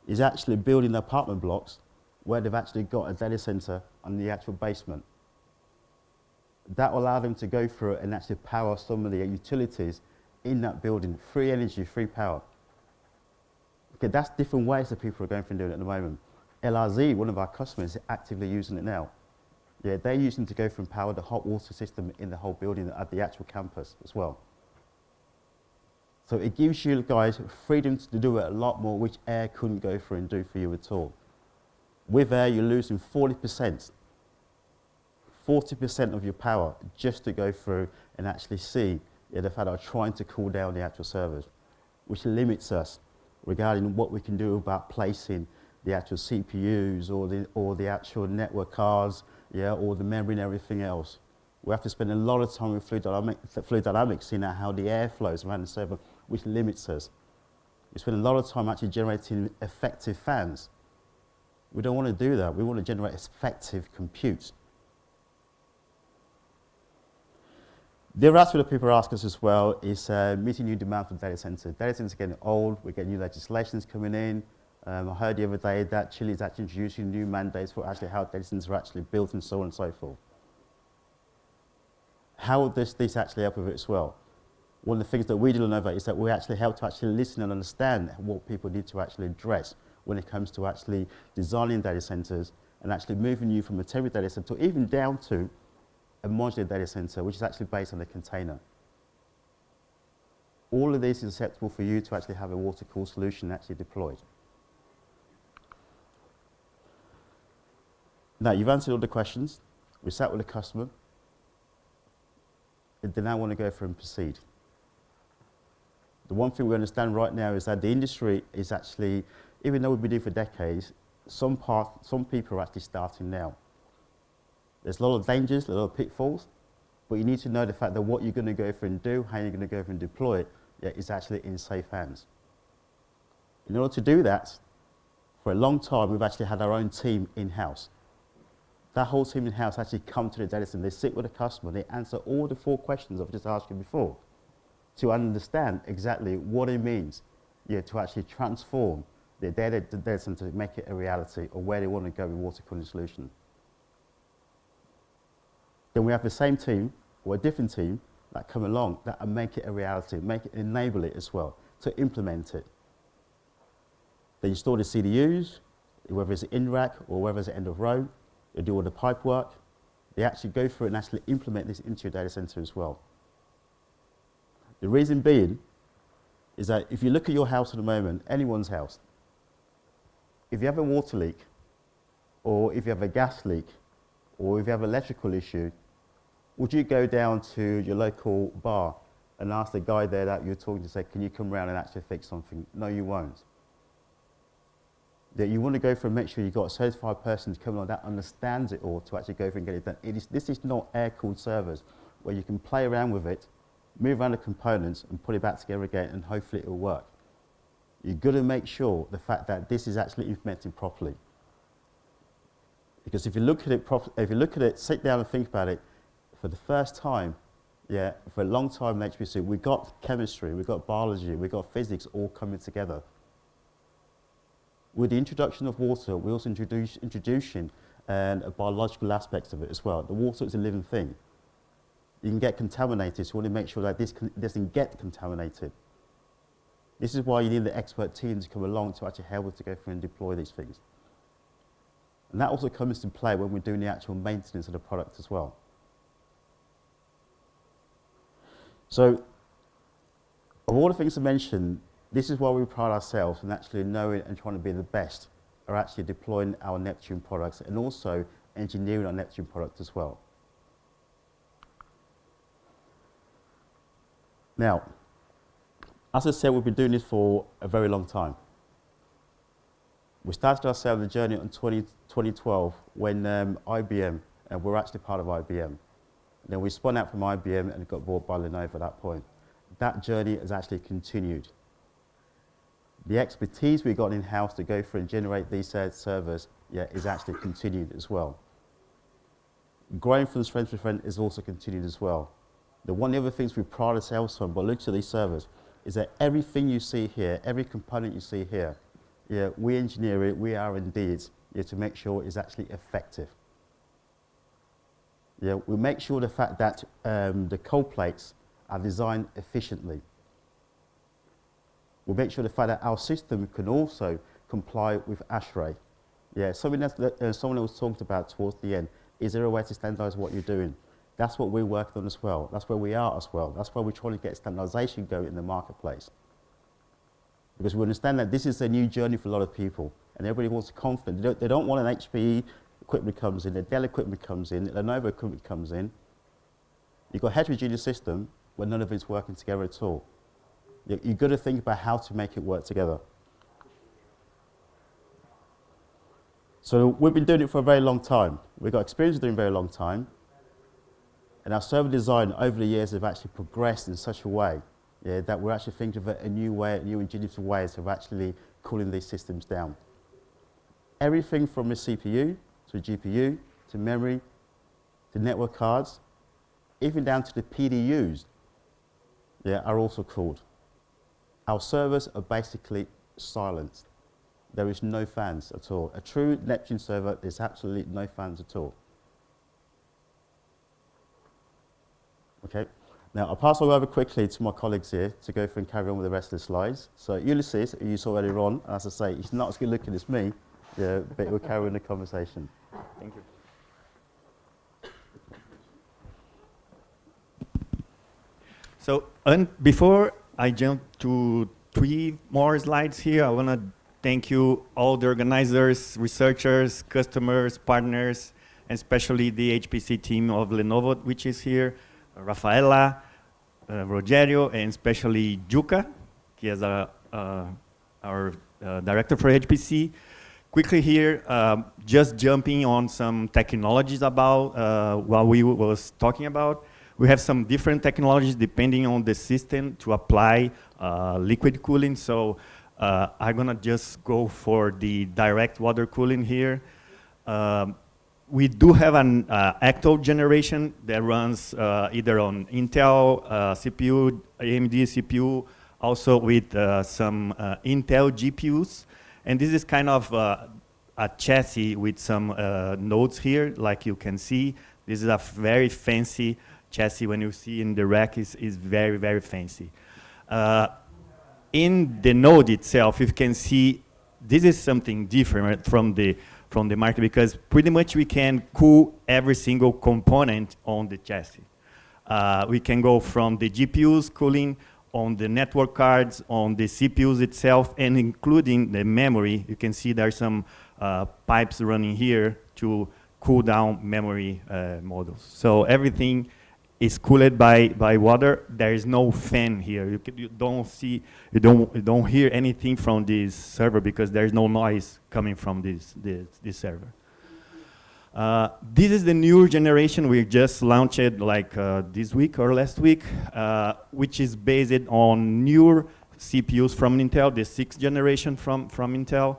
is actually building apartment blocks where they've actually got a data center on the actual basement. That will allow them to go through it and actually power some of the utilities in that building. Free energy, free power. Okay, that's different ways that people are going from doing it at the moment. LRZ, one of our customers, is actively using it now. Yeah, they're using it to go from power the hot water system in the whole building at the actual campus as well. So it gives you guys freedom to do it a lot more, which air couldn't go through and do for you at all. With air, you're losing 40% of your power just to go through and actually see the fact that I'm trying to cool down the actual servers, which limits us regarding what we can do about placing the actual CPUs or the actual network cards, yeah, or the memory and everything else. We have to spend a lot of time with fluid dynamics, seeing how the air flows around the server, which limits us. We spend a lot of time actually generating effective fans. We don't want to do that. We want to generate effective compute. The other aspect that people ask us as well is meeting new demand for data centers. Data centers are getting old. We get new legislations coming in. I heard the other day that Chile is actually introducing new mandates for actually how data centers are actually built and so on and so forth. How does this actually help with it as well? One of the things that we do at Lenovo is that we actually help to actually listen and understand what people need to actually address when it comes to actually designing data centers and actually moving you from a temporary data center even down to a modular data center, which is actually based on a container. All of this is acceptable for you to actually have a water-cooled solution actually deployed. Now, you've answered all the questions. We sat with the customer. They now want to go through and proceed. The one thing we understand right now is that the industry is actually, even though we've been doing it for decades, some people are actually starting now. There's a lot of dangers, a lot of pitfalls, but you need to know the fact that what you're going to go through and do, how you're going to go through and deploy it, is actually in safe hands. In order to do that, for a long time, we've actually had our own team in-house. That whole team in-house actually come to the data center, they sit with the customer, they answer all the 4 questions I've just asked you before to understand exactly what it means to actually transform the data center to make it a reality or where they want to go with water cooling solution. Then we have the same team or a different team that come along that make it a reality, enable it as well, to implement it. They install the CDUs, whether it's in rack or whether it's end of row. They do all the pipe work. They actually go through and actually implement this into your data center as well. The reason being is that if you look at your house at the moment, anyone's house, if you have a water leak, or if you have a gas leak, or if you have an electrical issue, would you go down to your local bar and ask the guy there that you're talking to, say, can you come around and actually fix something? No, you won't. That you want to go through and make sure you've got a certified person to come along that understands it all to actually go through and get it done. This is not air-cooled servers where you can play around with it, move around the components and put it back together again and hopefully it will work. You've got to make sure the fact that this is actually implemented properly. Because if you look at it, sit down and think about it, for the first time, for a long time in HPC, we've got chemistry, we've got biology, we've got physics all coming together. With the introduction of water, we also introducing a biological aspect of it as well. The water is a living thing. You can get contaminated, so you want to make sure that this doesn't get contaminated. This is why you need the expert team to come along to actually help us to go through and deploy these things. And that also comes into play when we're doing the actual maintenance of the product as well. So, of all the things I mentioned, this is why we pride ourselves in actually knowing and trying to be the best, are actually deploying our Neptune products and also engineering our Neptune product as well. Now, as I said, we've been doing this for a very long time. We started ourselves the journey in 2012 when IBM, and we're actually part of IBM. Then we spun out from IBM and got bought by Lenovo at that point. That journey has actually continued. The expertise we got in-house to go through and generate these servers is actually continued as well. Growing from strength to strength is also continued as well. One of the other things we pride ourselves on by looking at these servers is that everything you see here, every component you see here, we engineer it, we R&D it to make sure it's actually effective. We make sure the fact that the cold plates are designed efficiently. We make sure the fact that our system can also comply with ASHRAE. Something that someone else talked about towards the end. Is there a way to standardize what you're doing? That's what we're working on as well. That's where we are as well. That's why we're trying to get standardization going in the marketplace. Because we understand that this is a new journey for a lot of people, and everybody wants confidence. They don't want an HPE equipment comes in, a Dell equipment comes in, a Lenovo equipment comes in. You've got a heterogeneous system where none of it's working together at all. You've got to think about how to make it work together. So we've been doing it for a very long time. We've got experience doing it for a very long time. And our server design over the years have actually progressed in such a way that we're actually thinking of a new way, new ingenious ways of actually cooling these systems down. Everything from a CPU to a GPU to memory to network cards, even down to the PDUs, are also cooled. Our servers are basically silenced. There is no fans at all. A true Neptune server, there's absolutely no fans at all. Okay. Now, I'll pass all over quickly to my colleagues here to go through and carry on with the rest of the slides. So Ulysses, who you saw earlier on, as I say, he's not as good looking as me, yeah, but we'll carry on the conversation. Thank you. So, before I jump to 3 more slides here, I want to thank you, all the organizers, researchers, customers, partners, and especially the HPC team of Lenovo, which is here, Rafaela, Rogerio, and especially Juca, he is our director for HPC. Quickly here, just jumping on some technologies about what we was talking about. We have some different technologies depending on the system to apply liquid cooling. So I'm gonna just go for the direct water cooling here. We do have an actual generation that runs either on Intel CPU, AMD CPU, also with some Intel GPUs. And this is kind of a chassis with some nodes here, like you can see. This is a very fancy chassis. When you see in the rack, is very, very fancy. In the node itself, you can see this is something different from the market, because pretty much we can cool every single component on the chassis. We can go from the GPUs cooling on the network cards, on the CPUs itself, and including the memory. You can see there's some pipes running here to cool down memory models. So everything is cooled by water. There is no fan here. You don't hear anything from this server because there is no noise coming from this server. This is the new generation we just launched like this week or last week, which is based on newer CPUs from Intel, the 6th generation from Intel.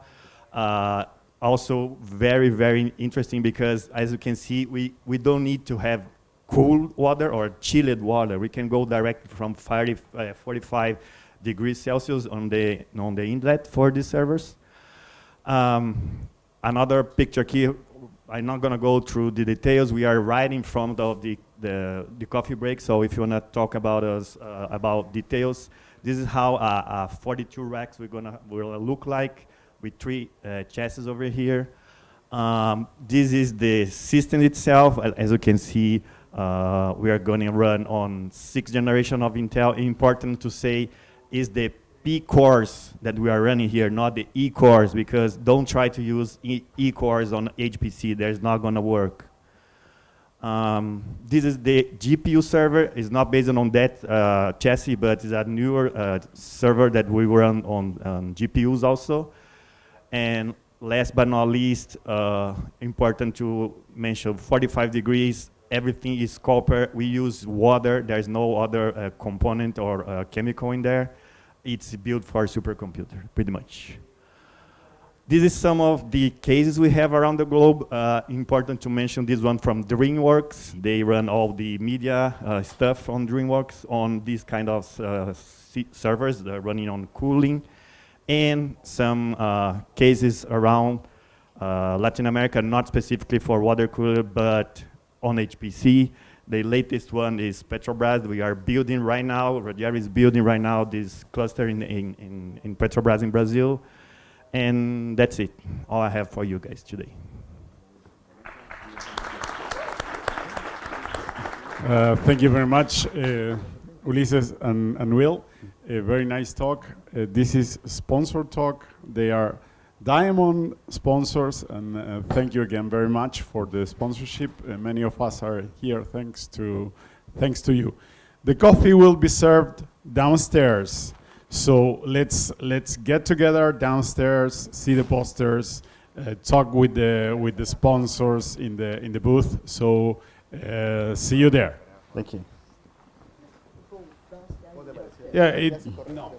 Also very, very interesting because as you can see, we don't need to have cool water or chilled water. We can go direct from 45 degrees Celsius on the inlet for these servers. Another picture here, I'm not gonna go through the details. We are right in front of the coffee break, so if you wanna talk about us, about details, this is how 42 racks will look like with 3 chassis over here. This is the system itself. As you can see, we are going to run on 6th generation of Intel. Important to say is the P cores that we are running here, not the E cores, because don't try to use E cores on HPC. There's not going to work. This is the GPU server. It's not based on that chassis, but it's a newer server that we run on GPUs also. And last but not least, important to mention, 45 degrees, everything is copper. We use water. There's no other component or chemical in there. It's built for a supercomputer, pretty much. This is some of the cases we have around the globe. Important to mention this one from DreamWorks. They run all the media stuff on DreamWorks on these kind of servers. They're running on cooling. And some cases around Latin America, not specifically for water cooler, but on HPC. The latest one is Petrobras. We are building right now, Rogerio is building right now this cluster in Petrobras in Brazil. And that's it, all I have for you guys today. Thank you very much, Ulises and Will. A very nice talk. This is sponsored talk. They are Diamond sponsors, and thank you again very much for the sponsorship. Many of us are here thanks to you. The coffee will be served downstairs, so let's get together downstairs, see the posters, talk with the sponsors in the booth. So see you there. Thank you. Yeah. No.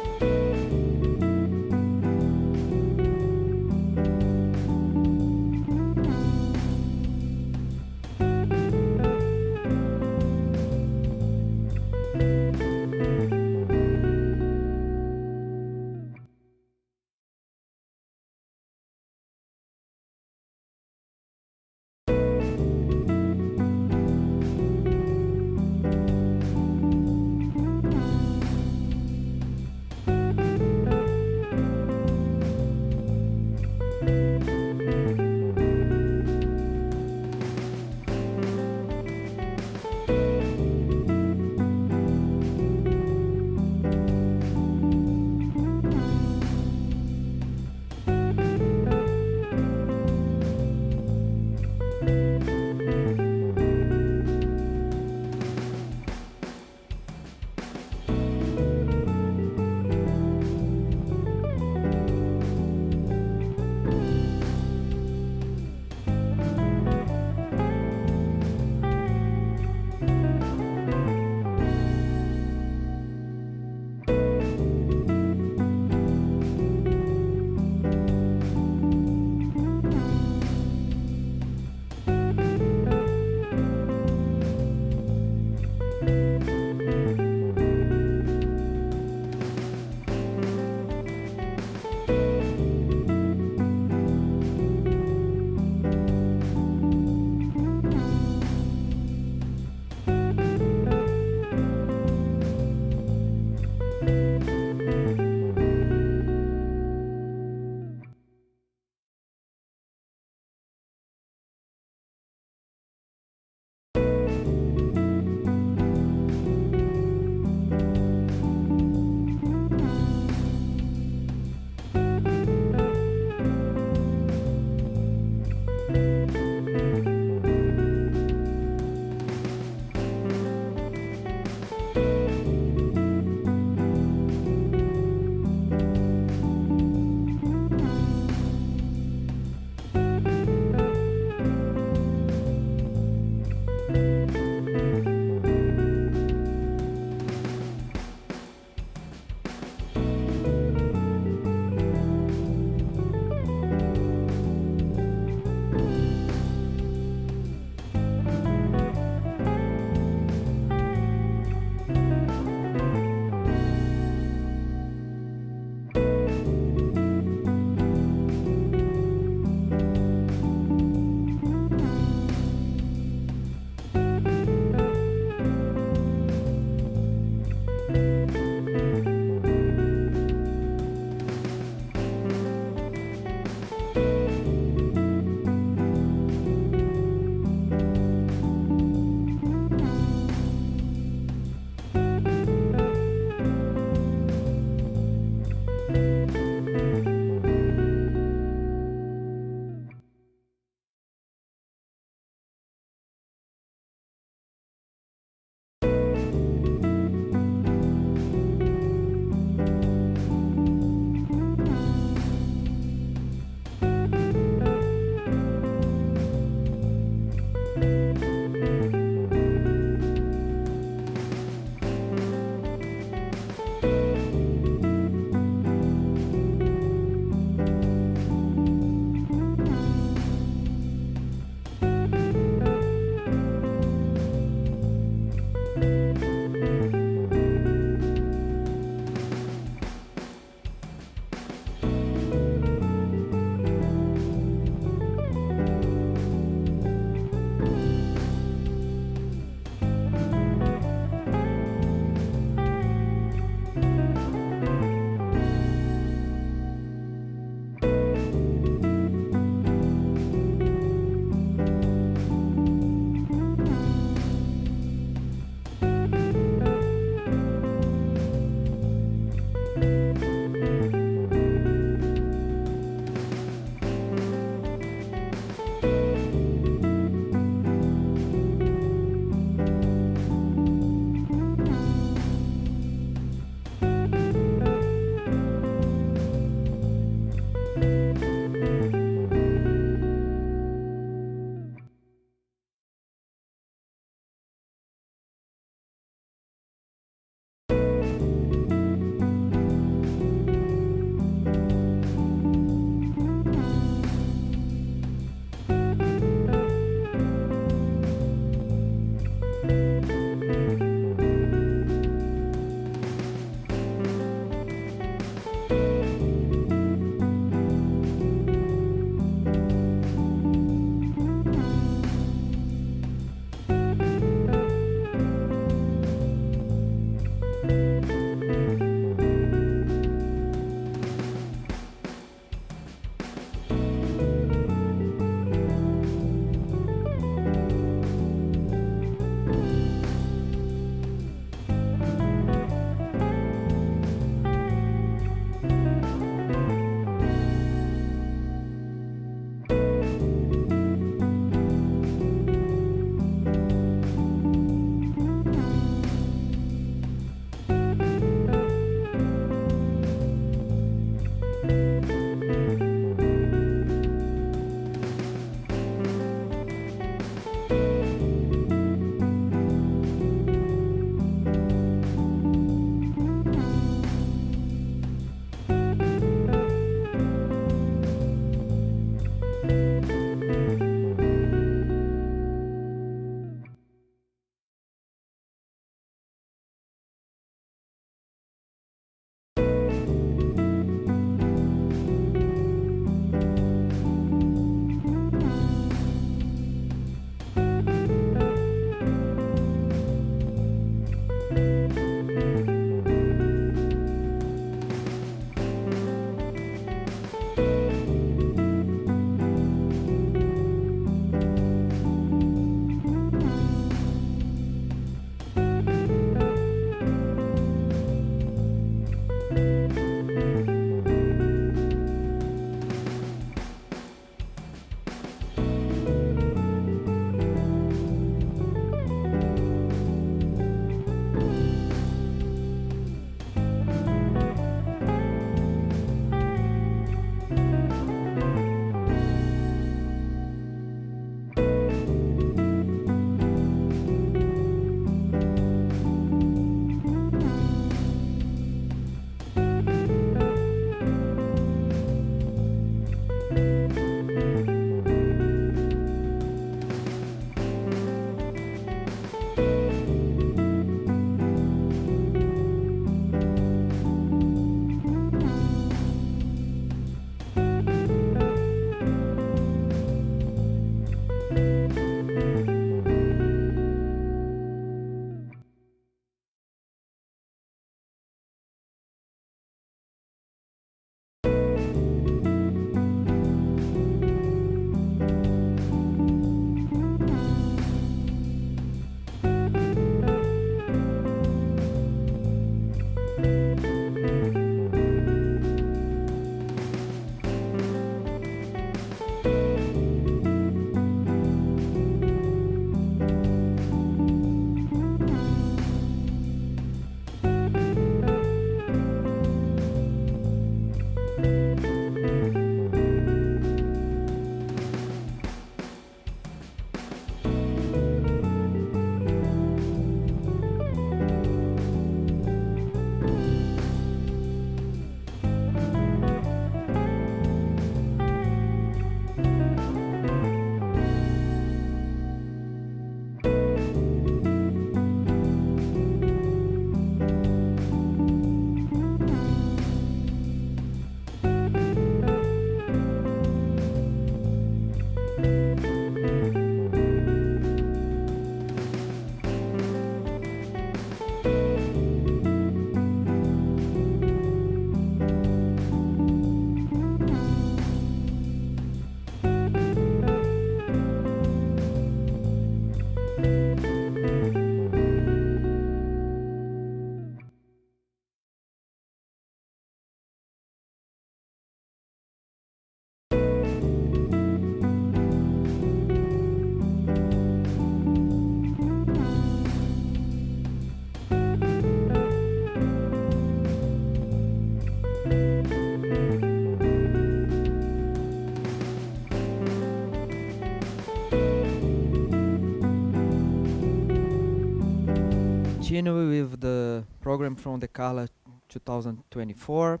Continue with the program from the Carla 2024.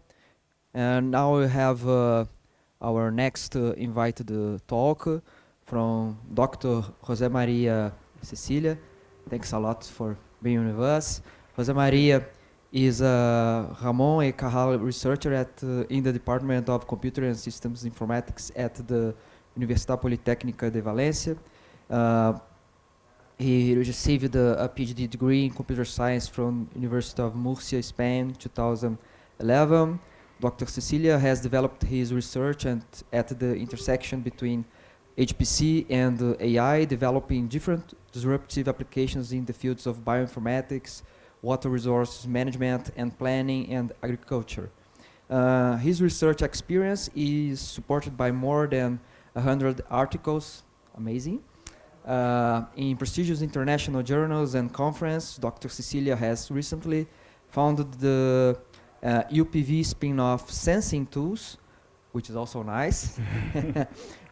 And now we have our next invited talk from Dr. José María Cecilia. Thanks a lot for being with us. José María is a Ramon e Cajal researcher in the Department of Computer and Systems Informatics at the Universidade Politécnica de Valência. He received a PhD degree in computer science from University of Murcia, Spain, 2011. Dr. Cecilia has developed his research at the intersection between HPC and AI, developing different disruptive applications in the fields of bioinformatics, water resources management, and planning and agriculture. His research experience is supported by more than 100 articles, amazing, in prestigious international journals and conferences. Dr. Cecilia has recently founded the UPV spin-off Sensing Tools, which is also nice,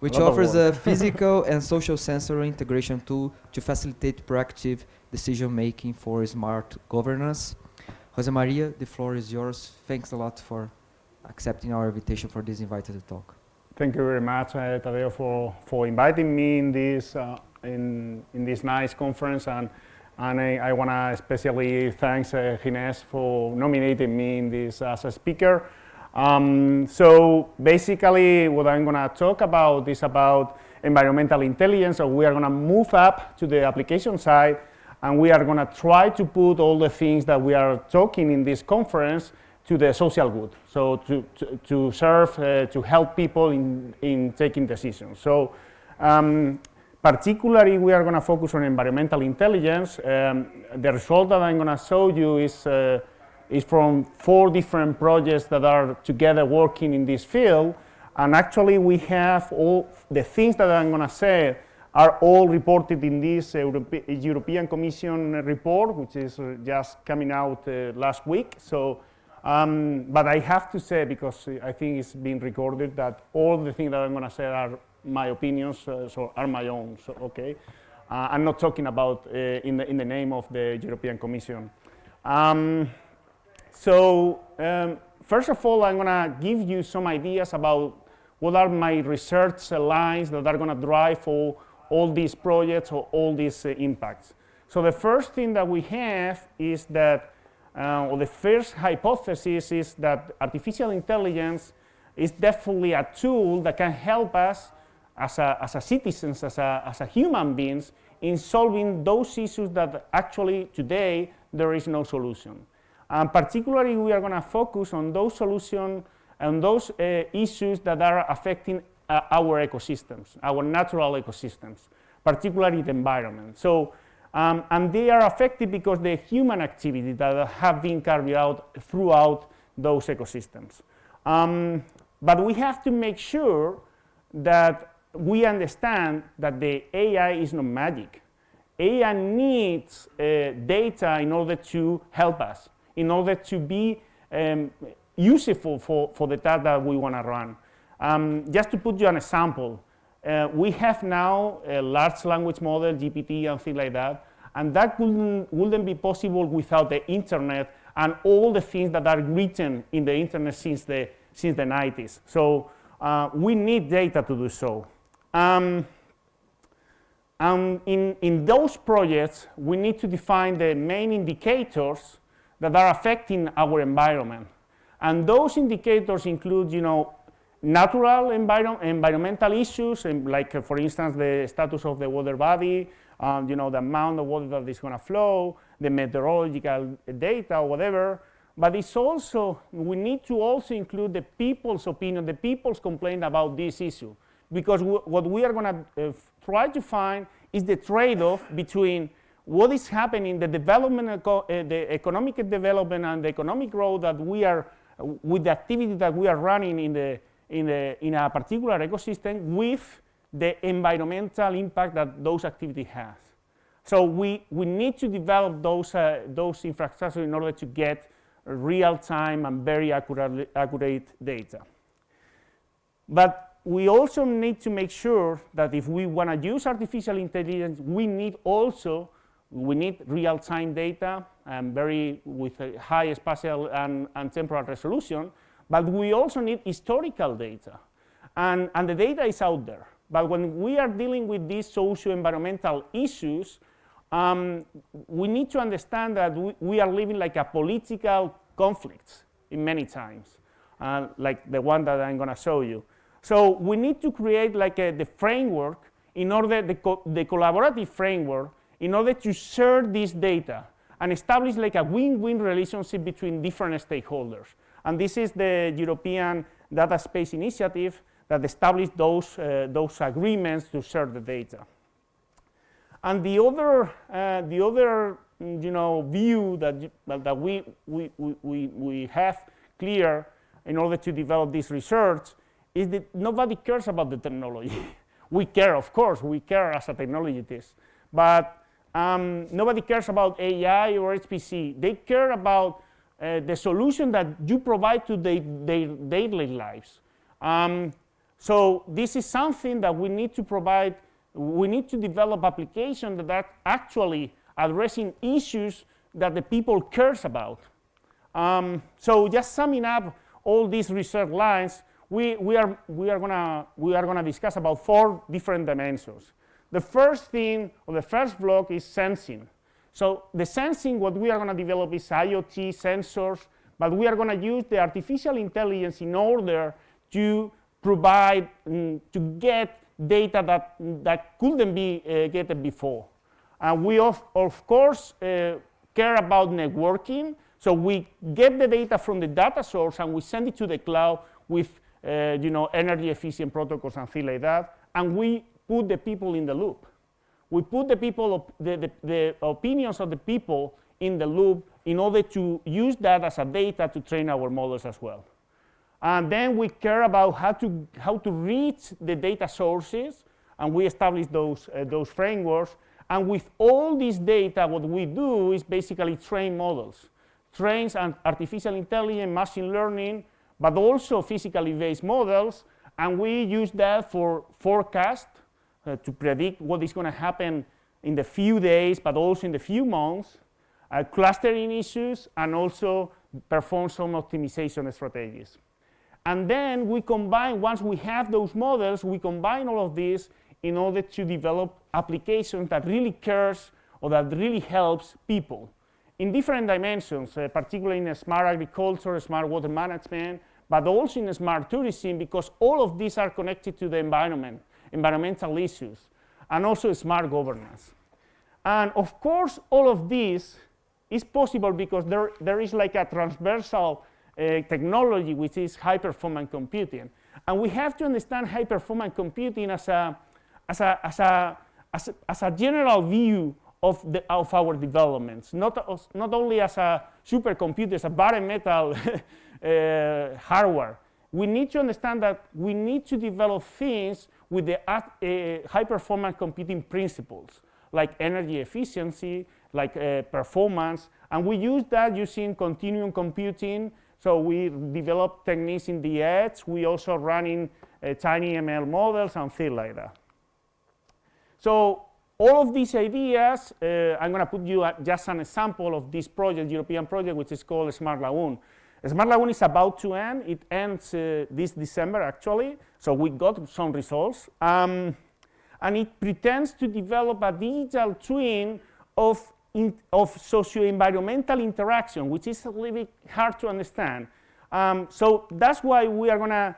which offers a physical and social sensor integration tool to facilitate proactive decision-making for smart governance. José María, the floor is yours. Thanks a lot for accepting our invitation for this invited talk. Thank you very much, Tadeo, for inviting me in this nice conference, and I want to especially thank Ginés for nominating me in this as a speaker. So basically what I'm going to talk about is about environmental intelligence. So we are going to move up to the application side, and we are going to try to put all the things that we are talking in this conference to the social good, so to serve, to help people in taking decisions. So particularly we are going to focus on environmental intelligence. The result that I'm going to show you is from 4 different projects that are together working in this field, and actually we have all the things that I'm going to say are all reported in this European Commission report, which is just coming out last week. So, but I have to say, because I think it's been recorded, that all the things that I'm going to say are my opinions, so are my own. So, okay, I'm not talking about in the name of the European Commission. So first of all, I'm going to give you some ideas about what are my research lines that are going to drive all these projects or all these impacts. So the first thing that we have is that, or the first hypothesis is that artificial intelligence is definitely a tool that can help us as a citizens, as a human beings, in solving those issues that actually today there is no solution. And particularly we are going to focus on those solutions and those issues that are affecting our ecosystems, our natural ecosystems, particularly the environment. So, and they are affected because the human activity that have been carried out throughout those ecosystems. But we have to make sure that we understand that the AI is not magic. AI needs data in order to help us, in order to be useful for the task that we want to run. Just to put you an example, we have now a large language model, GPT and things like that, and that wouldn't be possible without the internet and all the things that are written in the internet since the 90s. So we need data to do so. In those projects, we need to define the main indicators that are affecting our environment. And those indicators include, natural environmental issues, like, for instance, the status of the water body, the amount of water that is going to flow, the meteorological data, or whatever. But it's also, we need to also include the people's opinion, the people's complaint about this issue. Because what we are going to try to find is the trade-off between what is happening, the development, the economic development and the economic growth that we are, with the activity that we are running in a particular ecosystem, with the environmental impact that those activities has. So we need to develop those infrastructures in order to get real-time and very accurate data. But we also need to make sure that if we want to use artificial intelligence, we need real-time data and with a high spatial and temporal resolution, but we also need historical data. And the data is out there. But when we are dealing with these socio-environmental issues, we need to understand that we are living like a political conflict in many times, like the one that I'm going to show you. So we need to create like the framework in order, the collaborative framework, in order to share this data and establish like a win-win relationship between different stakeholders. And this is the European Data Space Initiative that established those agreements to share the data. And the other view that we have clear in order to develop this research is that nobody cares about the technology. We care, of course, we care as a technologist, but nobody cares about AI or HPC. They care about the solution that you provide to their daily lives. So this is something that we need to provide. We need to develop applications that are actually addressing issues that the people cares about. So just summing up all these research lines, we are gonna discuss about 4 different dimensions. The first thing, or the first block, is sensing. So the sensing, what we are gonna develop is IoT sensors, but we are gonna use the artificial intelligence in order to provide, to get data that couldn't be getting before. And we of course care about networking, so we get the data from the data source and we send it to the cloud with energy efficient protocols and things like that, and we put the people in the loop. We put the opinions of the people in the loop in order to use that as a data to train our models as well. And then we care about how to reach the data sources, and we establish those frameworks. And with all this data, what we do is basically train models. Trains and artificial intelligence, machine learning, but also physically based models, and we use that for forecast to predict what is going to happen in the few days, but also in the few months, clustering issues, and also perform some optimization strategies. And then we combine, once we have those models, we combine all of this in order to develop applications that really cares or that really helps people in different dimensions, particularly in smart agriculture, smart water management, but also in smart tourism, because all of these are connected to the environment, environmental issues, and also smart governance. And of course, all of this is possible because there is like a transversal technology, which is high-performance computing. And we have to understand high-performance computing as a general view of our developments, not only as a supercomputer, as a bare metal hardware. We need to understand that we need to develop things with the high-performance computing principles, like energy efficiency, like performance, and we use that using continuum computing. So we develop techniques in the edge. We also running tiny ML models and things like that. So all of these ideas, I'm going to put you just an example of this project, European project, which is called Smart Lagoon. Smart Lagoon is about to end. It ends this December, actually. So we got some results. And it pretends to develop a digital twin of socio-environmental interaction, which is a little bit hard to understand. So that's why we are gonna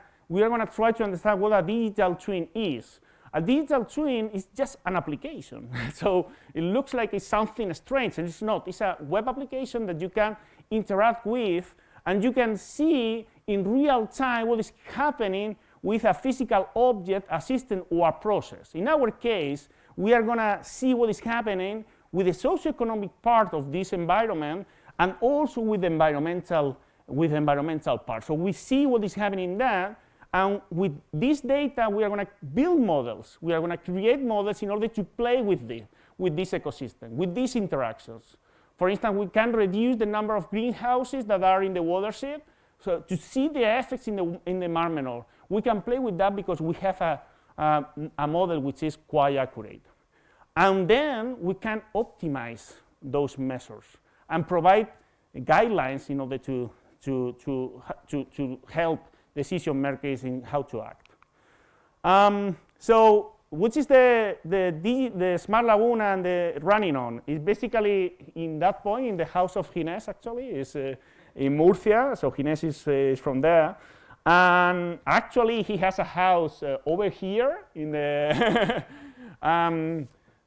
try to understand what a digital twin is. A digital twin is just an application. So it looks like it's something strange, and it's not. It's a web application that you can interact with, and you can see in real time what is happening with a physical object, a system, or a process. In our case, we are gonna see what is happening with the socioeconomic part of this environment, and also with the environmental part. So we see what is happening there, and with this data, we are going to build models. We are going to create models in order to play with this ecosystem, with these interactions. For instance, we can reduce the number of greenhouses that are in the watershed. So to see the effects in the Mar Menor, we can play with that because we have a model which is quite accurate. And then we can optimize those measures and provide guidelines in order to help decision makers in how to act. So which is the Smart Lagoon and the running on? It's basically in that point in the house of Ginés, actually. It's in Murcia, so Ginés is from there. And actually he has a house over here in the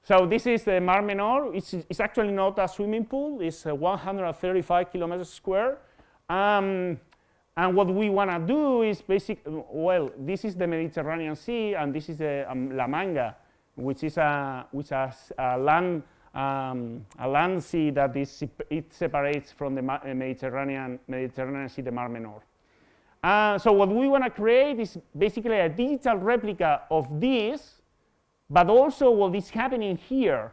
so this is the Mar Menor. It's actually not a swimming pool. It's 135 kilometers square. And what we want to do is well, this is the Mediterranean Sea, and this is the La Manga, which is a land sea that it separates from the Mediterranean Sea, the Mar Menor. So what we want to create is basically a digital replica of this, but also what is happening here,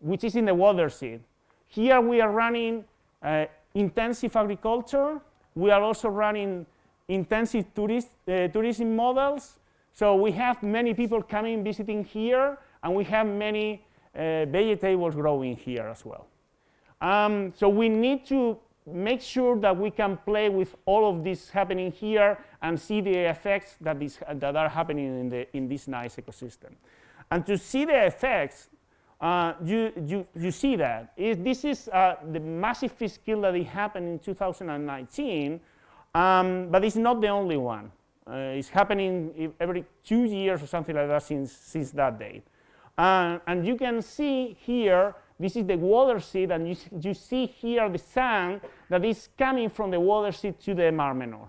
which is in the watershed. Here we are running intensive agriculture. We are also running intensive tourism models. So we have many people coming, visiting here, and we have many vegetables growing here as well. So we need to make sure that we can play with all of this happening here and see the effects that are happening in this nice ecosystem. And to see the effects, you see that. This is the massive fish kill that happened in 2019, but it's not the only one. It's happening every 2 years or something like that since that date. And you can see here, this is the watershed, and you see here the sand that is coming from the watershed to the Mar Menor.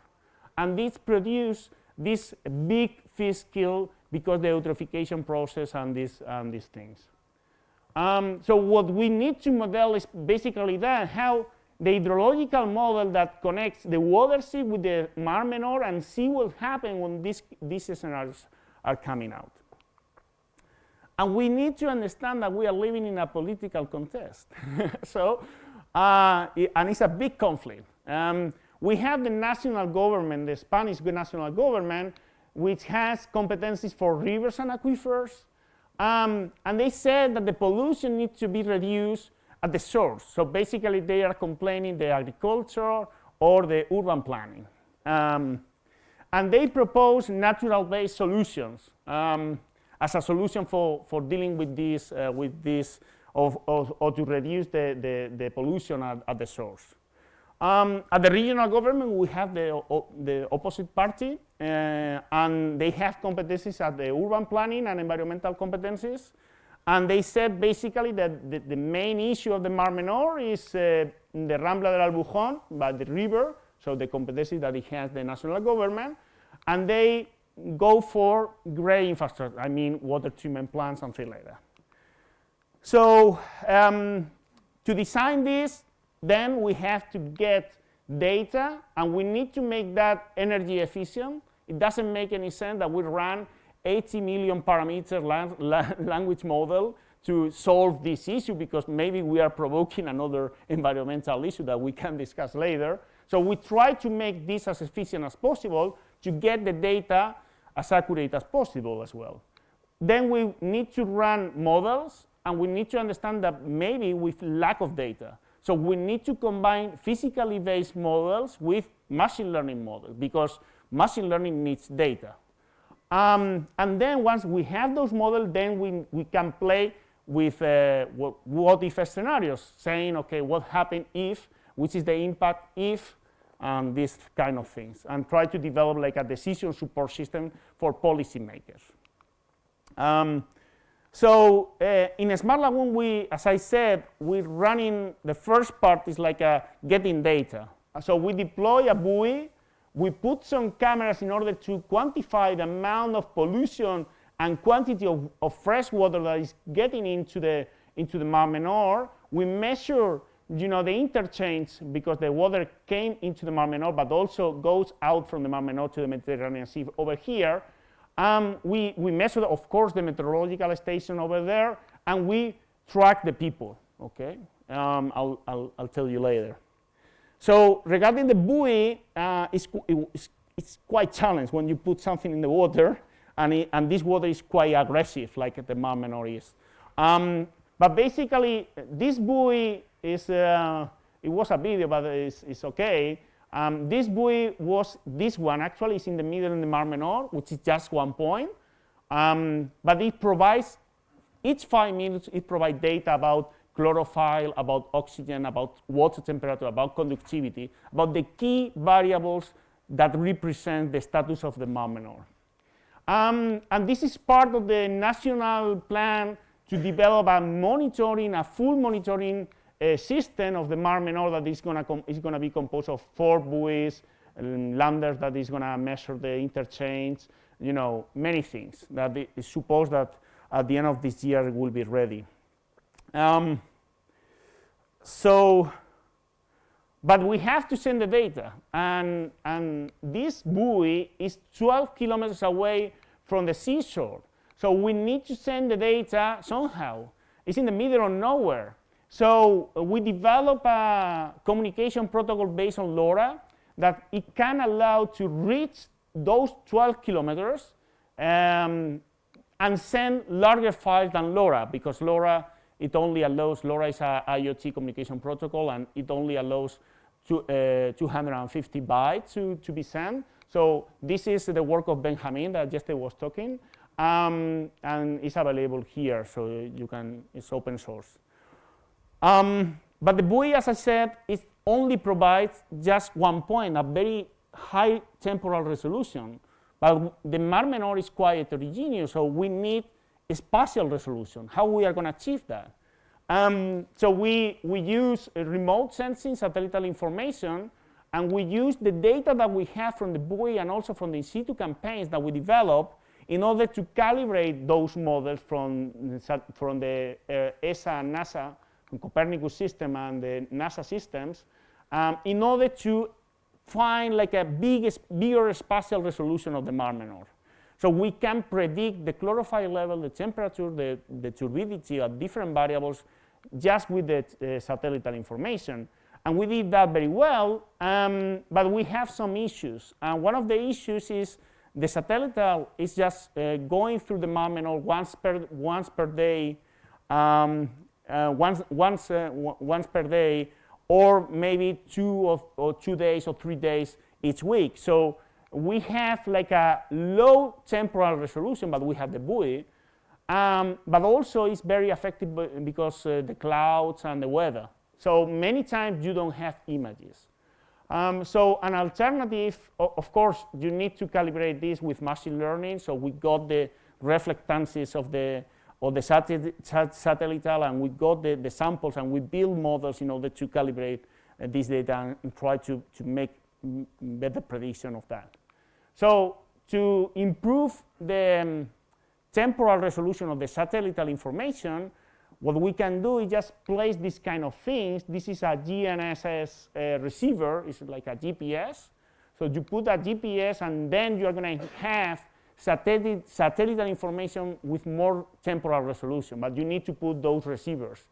And this produces this big fish kill because the eutrophication process and these things. So what we need to model is basically that, how the hydrological model that connects the watershed with the Mar Menor and see what happens when these scenarios are coming out. And we need to understand that we are living in a political contest. So, and it's a big conflict. We have the national government, the Spanish national government, which has competencies for rivers and aquifers. And they said that the pollution needs to be reduced at the source. So basically they are complaining the agriculture or the urban planning. And they propose natural-based solutions as a solution for dealing with this, or to reduce the pollution at the source. At the regional government, we have the opposite party, and they have competencies at the urban planning and environmental competencies. And they said basically that the main issue of the Mar Menor is the Rambla del Albujón, by the river, so the competency that it has the national government. And they go for gray infrastructure, I mean water treatment plants, something like that. So to design this, then we have to get data, and we need to make that energy efficient. It doesn't make any sense that we run 80 million parameter language model to solve this issue, because maybe we are provoking another environmental issue that we can discuss later. So we try to make this as efficient as possible to get the data as accurate as possible as well. Then we need to run models, and we need to understand that maybe with lack of data. So we need to combine physically based models with machine learning models, because machine learning needs data. And then once we have those models, then we can play with what if scenarios, saying, okay, what happened if, which is the impact if, these kind of things, and try to develop like a decision support system for policymakers. So in Smart Lagoon, as I said, we're running, the first part is like getting data. So we deploy a buoy, we put some cameras in order to quantify the amount of pollution and quantity of fresh water that is getting into the Mar Menor. We measure, the interchange, because the water came into the Mar Menor, but also goes out from the Mar Menor to the Mediterranean Sea over here. We measure, of course, the meteorological station over there, and we track the people. Okay, I'll tell you later. So regarding the buoy, it's quite challenged when you put something in the water, and this water is quite aggressive, like the Mar Menor is. But basically, this buoy is, it was a video, but it's okay. This buoy was, this one actually is in the middle of the Mar Menor, which is just 1 point. But it provides, each 5 minutes, it provides data about chlorophyll, about oxygen, about water temperature, about conductivity, about the key variables that represent the status of the Mar Menor. And this is part of the national plan to develop a full monitoring system of the Mar Menor that is going to be composed of 4 buoys, landers that is going to measure the interchange, many things that is supposed that at the end of this year it will be ready. But we have to send the data, and this buoy is 12 kilometers away from the seashore. So we need to send the data somehow. It's in the middle of nowhere. So we develop a communication protocol based on LoRa that it can allow to reach those 12 kilometers and send larger files than LoRa, because LoRa LoRa is a IoT communication protocol, and it only allows 250 bytes to be sent. So this is the work of Benjamin that José was talking, and it's available here, so it's open source. But the buoy, as I said, it only provides just 1 point, a very high temporal resolution. But the Mar Menor is quite heterogeneous, so we need a spatial resolution. How we are going to achieve that? So we use remote sensing satellite information, and we use the data that we have from the buoy and also from the in situ campaigns that we develop in order to calibrate those models from the ESA and NASA, from Copernicus system and the NASA systems, in order to find like a bigger spatial resolution of the Mar Menor. So we can predict the chlorophyll level, the temperature, the turbidity at different variables just with the satellite information. And we did that very well, but we have some issues. And one of the issues is the satellite is just going through the Mar Menor once per day, once per day, or maybe 2 days or 3 days each week. So we have like a low temporal resolution, but we have the buoy. But also it's very affected because the clouds and the weather. So many times you don't have images. So an alternative, of course, you need to calibrate this with machine learning. So we got the reflectances of the satellite, and we got the samples, and we build models in order to calibrate this data and try to make better prediction of that. So to improve the temporal resolution of the satellite information, what we can do is just place this kind of things. This is a GNSS receiver. It's like a GPS. So you put a GPS, and then you're going to have satellite information with more temporal resolution, but you need to put those receivers.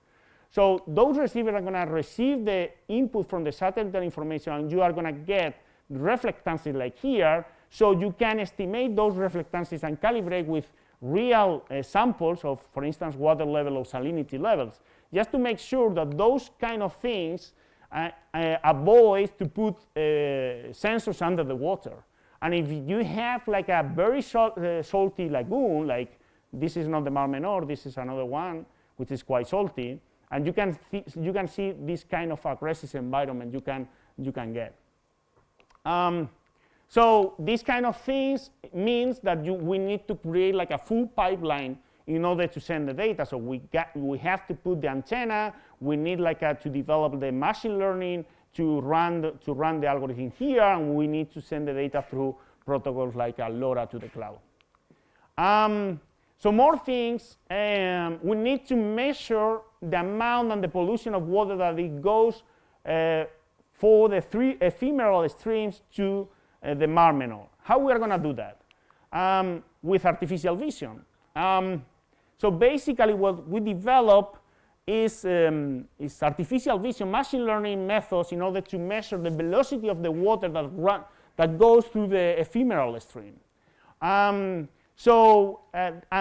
So those receivers are going to receive the input from the satellite information, and you are going to get reflectances like here, so you can estimate those reflectances and calibrate with real samples of, for instance, water level or salinity levels, just to make sure that those kind of things avoid to put sensors under the water. And if you have like a very salty lagoon, like this is not the Mar Menor, this is another one, which is quite salty, and you can see this kind of aggressive environment you can get. So these kind of things means that we need to create like a full pipeline in order to send the data. So we have to put the antenna. We need like to develop the machine learning to run the algorithm here, and we need to send the data through protocols like LoRa to the cloud. So more things. We need to measure the amount and the pollution of water that it goes for the 3 ephemeral streams to the Mar Menor. How we are going to do that? With artificial vision. So basically what we develop is artificial vision, machine learning methods in order to measure the velocity of the water that goes through the ephemeral stream. And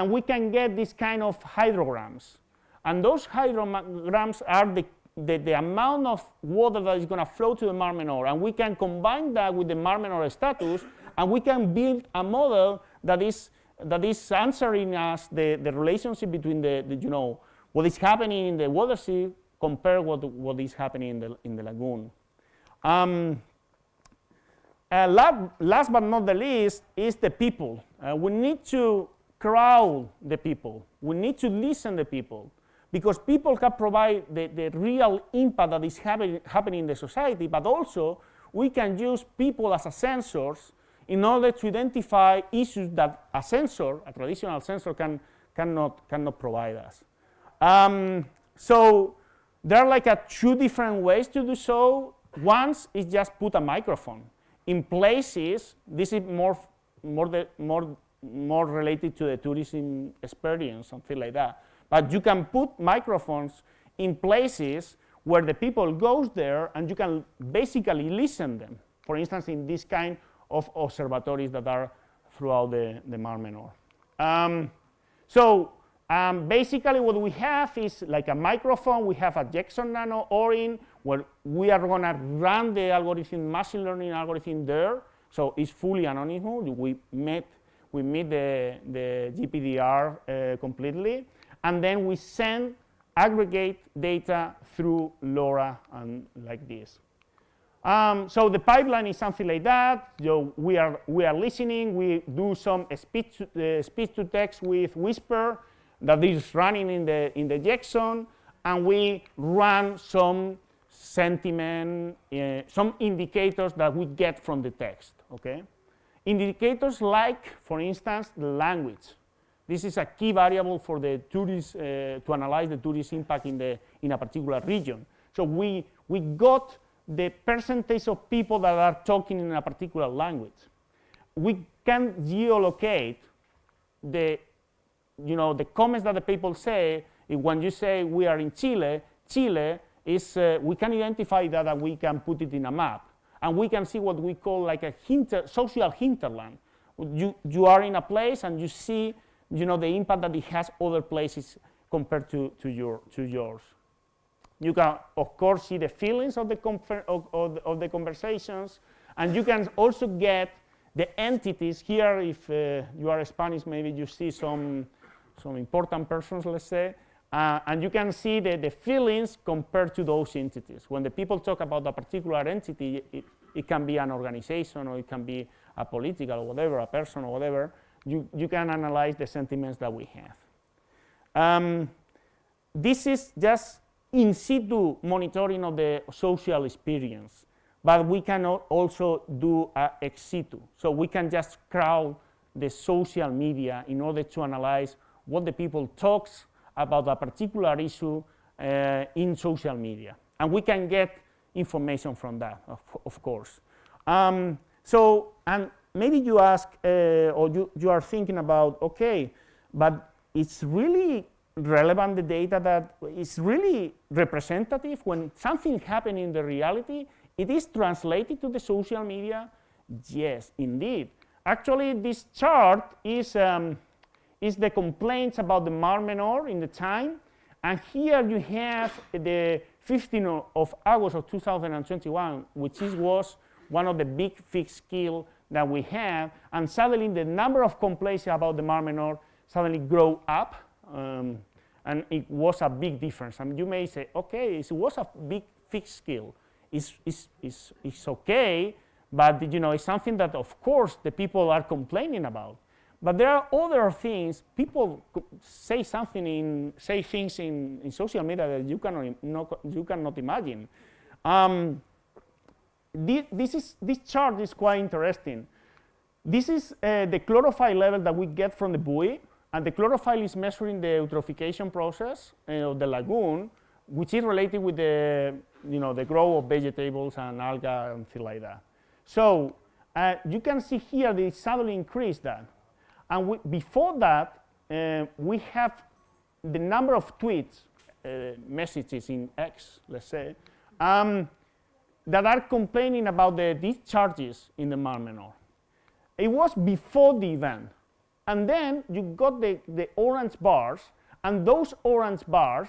we can get this kind of hydrograms. And those hydrograms are the amount of water that is going to flow to the Mar Menor, and we can combine that with the Mar Menor status, and we can build a model that is answering us the relationship between the what is happening in the water sea compared with what is happening in the lagoon. Last but not the least is the people. We need to crowd the people. We need to listen to people, because people can provide the real impact that is happening in the society, but also we can use people as sensors in order to identify issues that a traditional sensor cannot provide us. So there are like 2 different ways to do so. One is just put a microphone. In places, this is more related to the tourism experience, something like that. But you can put microphones in places where the people goes there, and you can basically listen them. For instance, in this kind of observatories that are throughout the Mar Menor. Basically what we have is like a microphone. We have a Jackson Nano Orin, where we are going to run the algorithm, machine learning algorithm there. So it's fully anonymous. We meet the GPDR completely. And then we aggregate data through LoRa and like this. So the pipeline is something like that. We are listening. We do some speech to text with Whisper that is running in the Jackson, and we run some sentiment, some indicators that we get from the text. Okay, indicators like, for instance, the language. This is a key variable for the tourist to analyze the tourist impact in a particular region. So we got the percentage of people that are talking in a particular language. We can geolocate the comments that the people say. When you say we are in Chile, Chile is, we can identify that and we can put it in a map. And we can see what we call like a social hinterland. You are in a place and you see the impact that it has other places compared to yours. You can, of course, see the feelings of the conversations, and you can also get the entities here. If you are Spanish, maybe you see some important persons, let's say, and you can see the feelings compared to those entities. When the people talk about a particular entity, it can be an organization, or it can be a political or whatever, a person or whatever. You can analyze the sentiments that we have. This is just in situ monitoring of the social experience, but we can also do ex situ. So we can just crowd the social media in order to analyze what the people talks about a particular issue in social media. And we can get information from that, of course. And maybe you ask, or you are thinking about, okay, but it's really relevant the data that is really representative when something happens in the reality? It is translated to the social media? Yes, indeed. Actually, this chart is the complaints about the Mar Menor in the time. And here you have the 15th of August of 2021, which was one of the big fixed skill that we have. And suddenly the number of complaints about the Mar Menor suddenly grow up. And it was a big difference. And you may say, okay, it was a big fixed skill. It's okay, but it's something that, of course, the people are complaining about. But there are other things. People say things in social media that you cannot imagine. This chart is quite interesting. This is the chlorophyll level that we get from the buoy, and the chlorophyll is measuring the eutrophication process of the lagoon, which is related with the the growth of vegetables and algae and things like that. So you can see here they suddenly increased that. And before that, we have the number of tweets, messages in X, let's say, that are complaining about the discharges in the Mar Menor. It was before the event. And then you got the orange bars, and those orange bars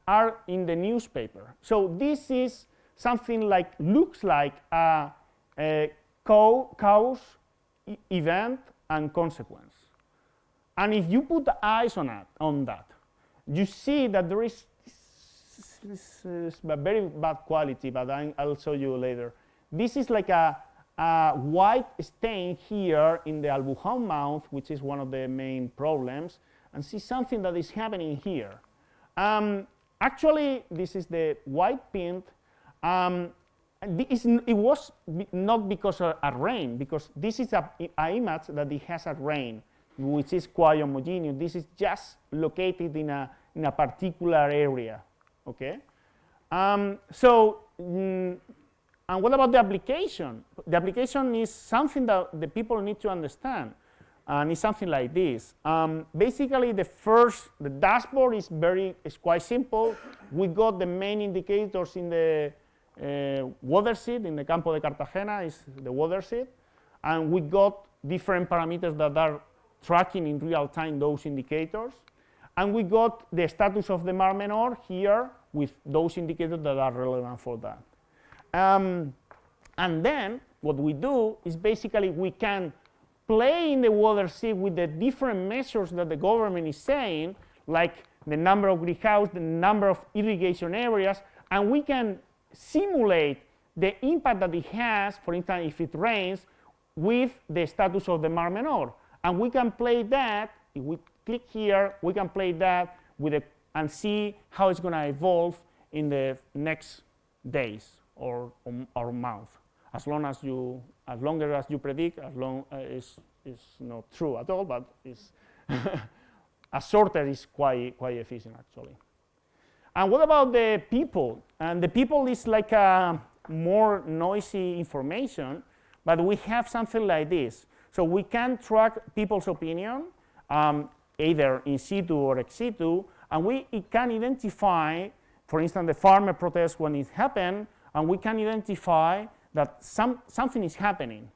are in the newspaper. So this is something looks like a cause, event, and consequence. And if you put the eyes on that, you see that there is this a very bad quality, but I'll show you later. This is like a white stain here in the Albujon mouth, which is one of the main problems, and see something that is happening here. Actually, this is the white paint. It was not because of a rain, because this is an image that it has a rain, which is quite homogeneous. This is just located in a particular area, okay? And what about the application? The application is something that the people need to understand, and it's something like this. Basically, the dashboard is quite simple. We got the main indicators in the watershed, in the Campo de Cartagena is the watershed, and we got different parameters that are tracking in real time those indicators. And we got the status of the Mar Menor here with those indicators that are relevant for that. And then what we do is basically we can play in the watershed with the different measures that the government is saying, like the number of greenhouse, the number of irrigation areas, and we can simulate the impact that it has, for instance, if it rains, with the status of the Mar Menor. And we can play that, if we click here, we can play that with and see how it's going to evolve in the next days or month. As long as you predict, is not true at all, but it's a sorter is quite efficient actually. And what about the people? And the people is like a more noisy information, but we have something like this. So we can track people's opinion, either in situ or ex situ, and we can identify, for instance, the farmer protest when it happened, and we can identify that something is happening.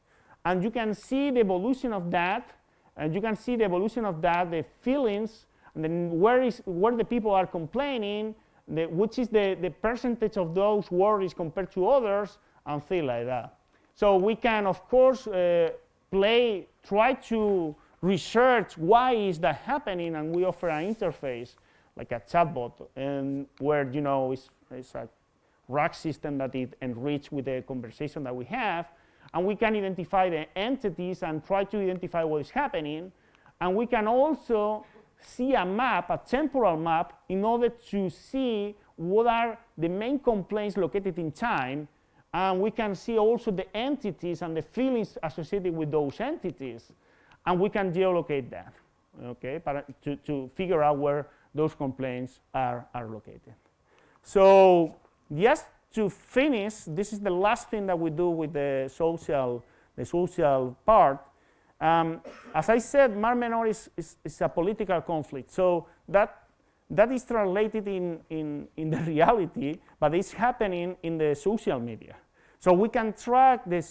And you can see the evolution of that, and you can see the evolution of that, the feelings, and then where the people are complaining, which is the percentage of those worries compared to others, and things like that. So we can, of course, try to research why is that happening, and we offer an interface, like a chatbot, and where it's a rack system that it enriched with the conversation that we have, and we can identify the entities and try to identify what is happening, and we can also see a map, a temporal map, in order to see what are the main complaints located in time, and we can see also the entities and the feelings associated with those entities, and we can geolocate that, okay, to figure out where those complaints are located. So just to finish, this is the last thing that we do with the social part. As I said, Mar Menor is a political conflict, so that that is translated in the reality, but it's happening in the social media. So we can track the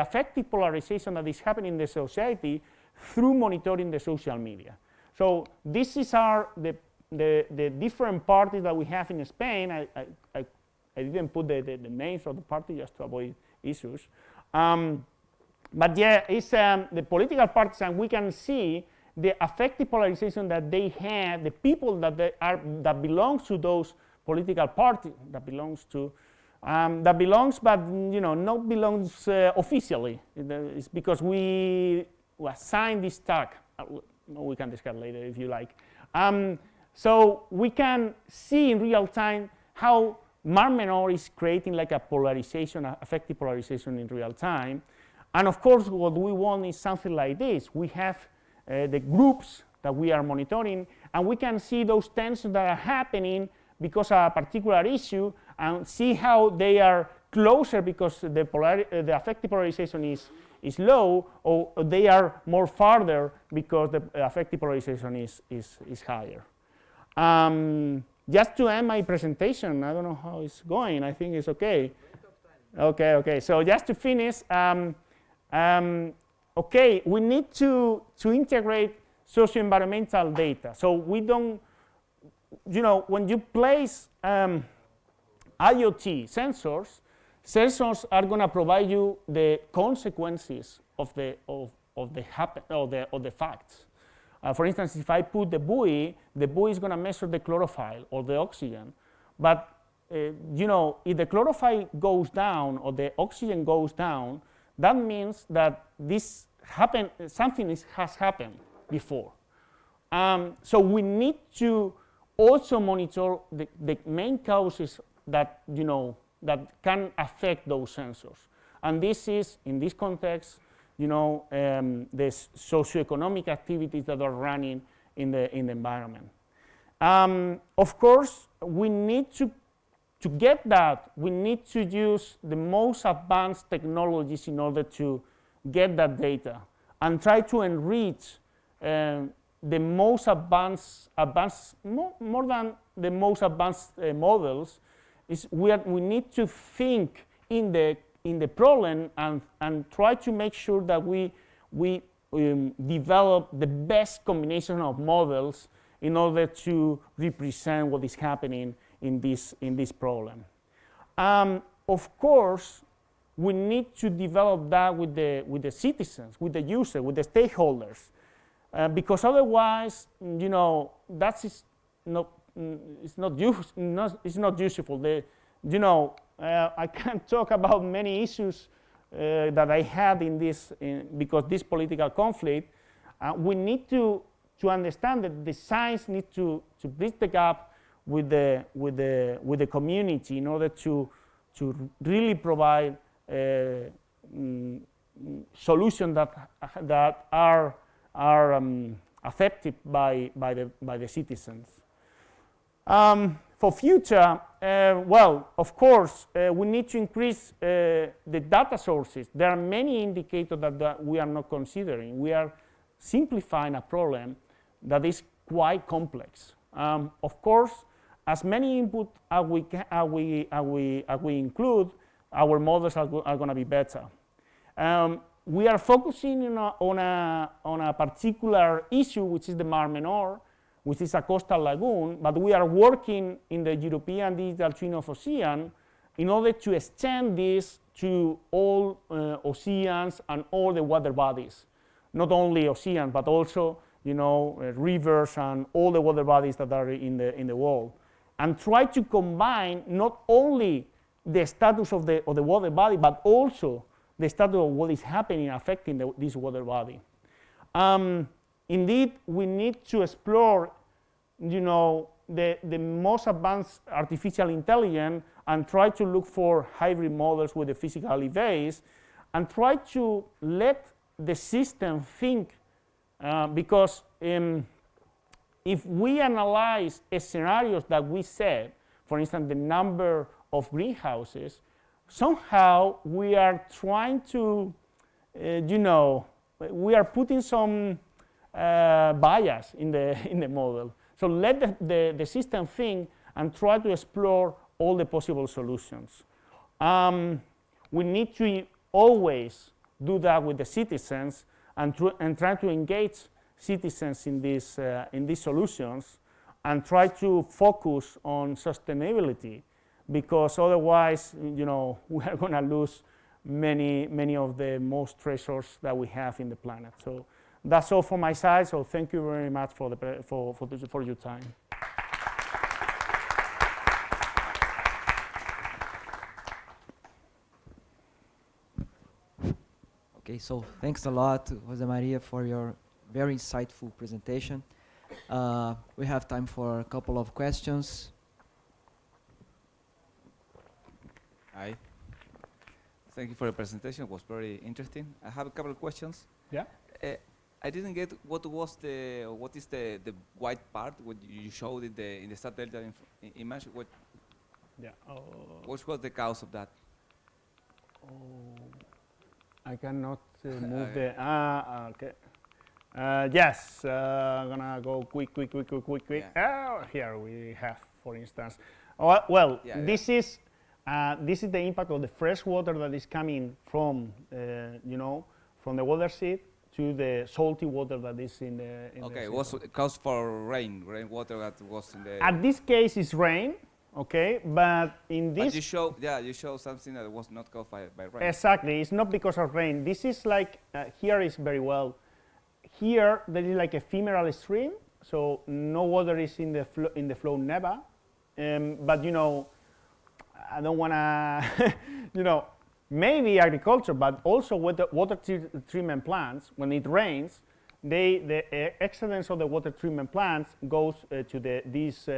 affective polarization that is happening in the society through monitoring the social media. So this is the different parties that we have in Spain. I didn't put the names of the party just to avoid issues. But yeah, it's the political parties, and we can see the affective polarization that they have, the people that belongs to those political parties, that belongs, but not belongs officially. It's because we assign this tag. We can discuss later if you like. So we can see in real time how Marmenor is creating like a polarization, affective polarization in real time. And of course, what we want is something like this. We have the groups that we are monitoring, and we can see those tensions that are happening because of a particular issue, and see how they are closer because the affective polarization is low, or they are more farther because the affective polarization is higher. Just to end my presentation, I don't know how it's going. I think it's okay. Okay. So just to finish, okay, we need to integrate socio-environmental data. So we don't, when you place IoT sensors are going to provide you the consequences of the facts. For instance, if I put the buoy is going to measure the chlorophyll or the oxygen. But if the chlorophyll goes down or the oxygen goes down, that means that something has happened before. So we need to also monitor the main causes that that can affect those sensors. And this is, in this context, the socioeconomic activities that are running in the environment. Of course, we need to get that, we need to use the most advanced technologies in order to get that data and try to enrich the most advanced more than the most advanced models. We need to think in the problem and try to make sure that we develop the best combination of models in order to represent what is happening in this problem. Of course, we need to develop that with the citizens, with the user, with the stakeholders, because otherwise, that is not it's not useful. I can't talk about many issues that I had because this political conflict. We need to understand that the science needs to bridge the gap with the community in order to really provide solutions that are accepted by the citizens. For future, well, of course, we need to increase the data sources. There are many indicators that we are not considering. We are simplifying a problem that is quite complex. Of course, as many input as we include, our models are going to be better. We are focusing on a particular issue, which is the Mar Menor, which is a coastal lagoon, but we are working in the European Digital Twin of Ocean in order to extend this to all oceans and all the water bodies. Not only oceans, but also rivers and all the water bodies that are in the world. And try to combine not only the status of the water body, but also the status of what is happening affecting this water body. Indeed, we need to explore, the most advanced artificial intelligence and try to look for hybrid models with the physically based, and try to let the system think, because if we analyze scenarios that we set, for instance, the number of greenhouses, somehow we are trying to, we are putting some bias in the model. So let the system think and try to explore all the possible solutions. We need to always do that with the citizens and try to engage citizens in these solutions and try to focus on sustainability, because otherwise, we are going to lose many of the most treasures that we have in the planet. So that's all from my side. So thank you very much for your time. Okay, so thanks a lot, José María, for your very insightful presentation. We have time for a couple of questions. Hi. Thank you for the presentation. It was very interesting. I have a couple of questions. Yeah. I didn't get what is the white part what you showed in the satellite image. What? Yeah. What was the cause of that? I cannot move the. Okay. Yes. I'm gonna go quick. Yeah. Here we have, for instance. Well, this is the impact of the fresh water that is coming from, from the water sheet to the salty water that is in the. Okay, was caused for rainwater that was in the. At this case, it's rain. Okay, but in this. But you show something that was not caused by rain. Exactly, it's not because of rain. This is like here is very well. Here there is like ephemeral stream, so no water is in the flow never. But I don't wanna, maybe agriculture, but also with the water treatment plants. When it rains, the excellence of the water treatment plants goes to this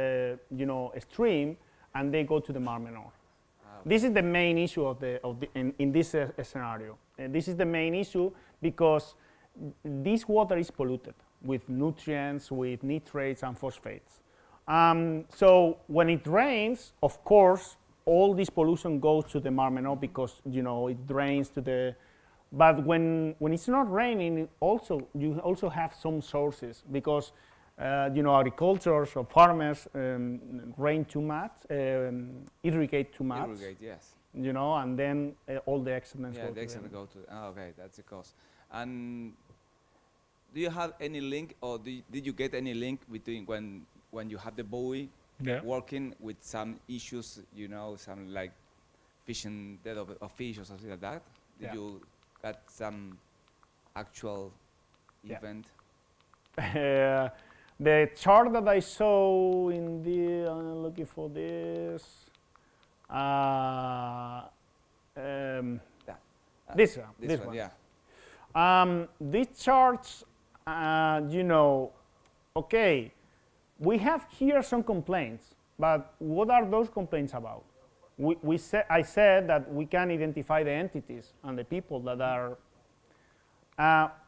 stream, and they go to the Mar Menor. This is the main issue in this scenario. This is the main issue because this water is polluted with nutrients, with nitrates and phosphates. So when it rains, of course, all this pollution goes to the Mar Menor because it drains to the. But when it's not raining, you also have some sources because agriculture, so farmers rain too much, irrigate too much. Irrigate, yes. And then all the excellence. Yeah, the excellence go to. Okay, that's the cause. And do you have any link, or did you get any link between when you have the buoy working with some issues, some like fishing death of fish or something like that? Did you got some actual event? The chart that I saw in the, I'm looking for this. This one. Yeah. These charts, okay, we have here some complaints, but what are those complaints about? I said that we can identify the entities and the people that are.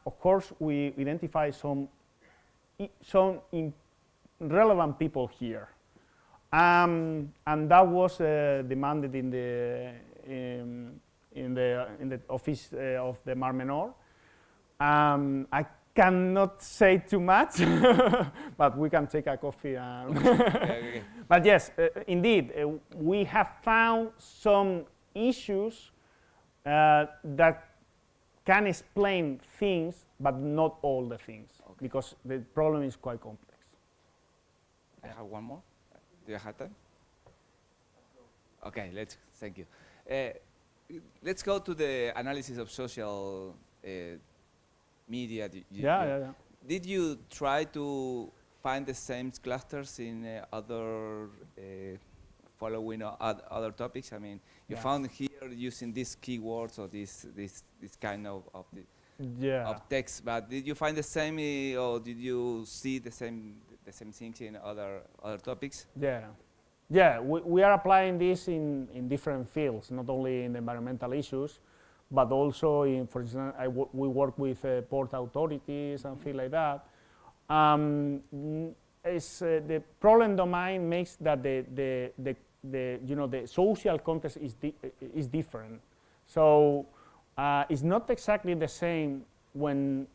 Of course, we identify some relevant people here, and that was demanded in the office of the Mar Menor. I cannot say too much, but we can take a coffee. Okay. But yes, indeed, we have found some issues that can explain things, but not all the things, because the problem is quite complex. I have one more. Do you have time? Okay, thank you. Let's go to the analysis of social media. Did you try to find the same clusters in other following other topics? I mean, you found here using these keywords or this kind of text, but did you find the same, or did you see the same things in other topics? Yeah. We are applying this in different fields, not only in environmental issues, but also in, for example, we work with port authorities and things like that. The problem domain makes that the social context is different. So it's not exactly the same when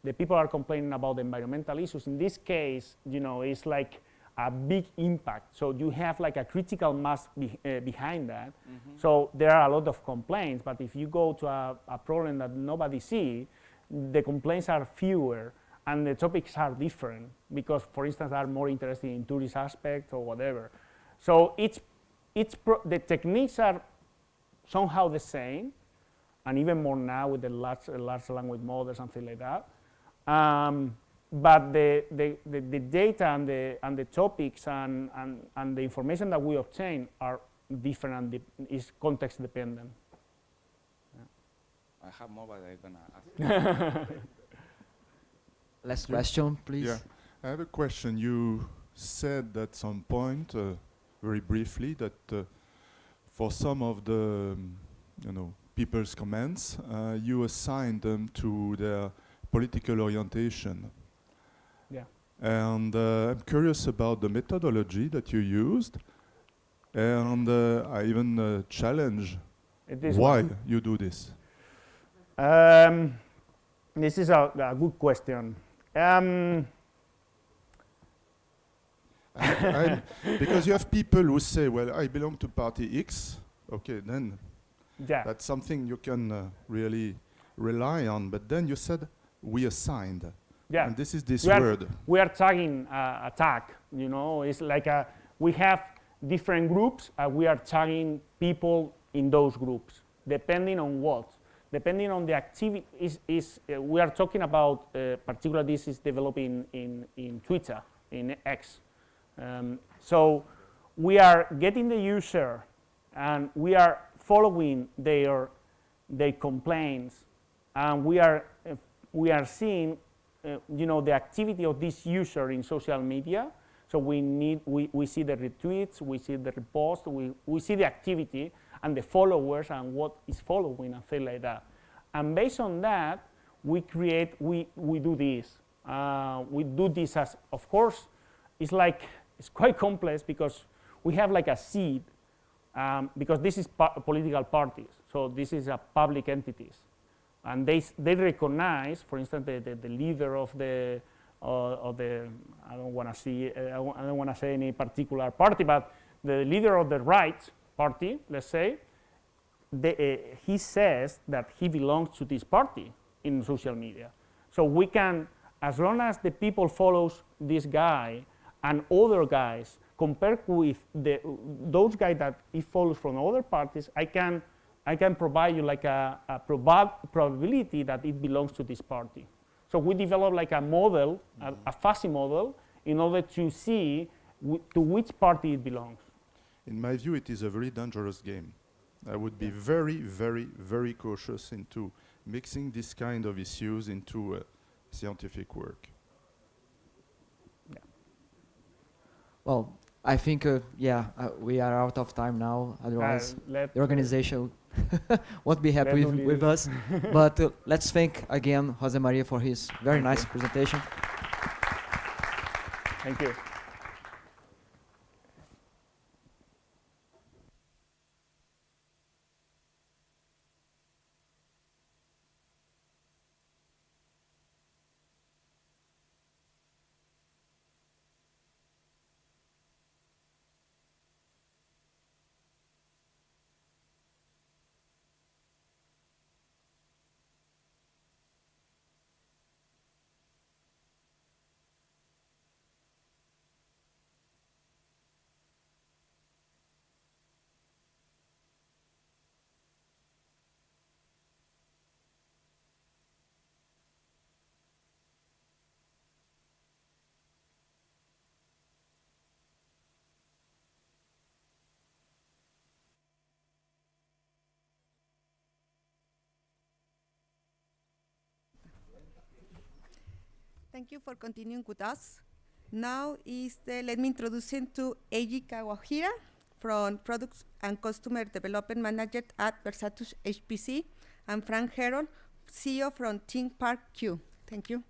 the people are complaining about the environmental issues. In this case, it's like a big impact. So you have like a critical mass behind that. So there are a lot of complaints, but if you go to a problem that nobody sees, the complaints are fewer and the topics are different because, for instance, are more interested in tourist aspects or whatever. So the techniques are somehow the same, and even more now with the large language models, something like that. But the data and the topics and the information that we obtain are different and is context dependent. I have more, but I'm gonna ask. Last question, please. Yeah, I have a question. You said at some point, very briefly, that for some of the, people's comments, you assigned them to their political orientation. Yeah. And I'm curious about the methodology that you used, and I even challenge why you do this. This is a good question. Because you have people who say, well, I belong to party X, okay, then that's something you can really rely on. But then you said, we assigned. Yeah. And this is this we word. We are tagging a tag, it's like we have different groups, we are tagging people in those groups, depending on what? Depending on the activity, we are talking about, particularly this is developing in Twitter, in X. So we are getting the user and we are following their complaints, and we are seeing the activity of this user in social media. So we see the retweets, we see the repost, we see the activity and the followers and what is following and things like that. And based on that, we do this. We do this as, of course, it's quite complex because we have like a seed, because this is political parties. So this is a public entities. And they recognize, for instance, the leader of the I don't want to say any particular party, but the leader of the right party, let's say, he says that he belongs to this party in social media. So we can, as long as the people follows this guy and other guys, compared with those guys that he follows from other parties, I can provide you like a probability that it belongs to this party. So we develop like a model, a fuzzy model, in order to see to which party it belongs. In my view, it is a very dangerous game. I would be very, very, very cautious into mixing this kind of issues into scientific work. Yeah. Well, I think, we are out of time now. Otherwise, the organization won't be happy with us. But let's thank again José María for his very nice presentation. Thank you. Thank you for continuing with us. Now let me introduce him to Eiji Kawahira from Products and Customer Development Manager at VersatusHPC, and Frank Herold, CEO from Think Park Q. Thank you.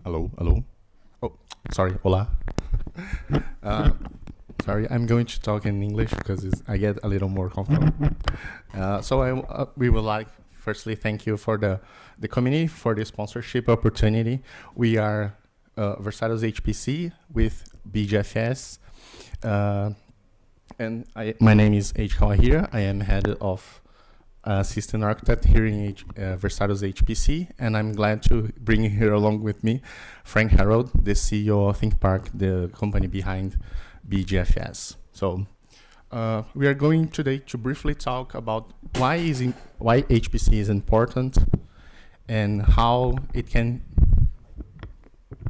Hello. Oh, sorry. Hola. Sorry, I'm going to talk in English because I get a little more comfortable. We would like, firstly, thank you for the community for the sponsorship opportunity. We are VersatusHPC with BeeGFS. And my name is Carla here. I am head of System Architect here in VersatusHPC, and I'm glad to bring here along with me Frank Harold, the CEO of ThinkPark, the company behind BeeGFS. So we are going today to briefly talk about why HPC is important and how it can.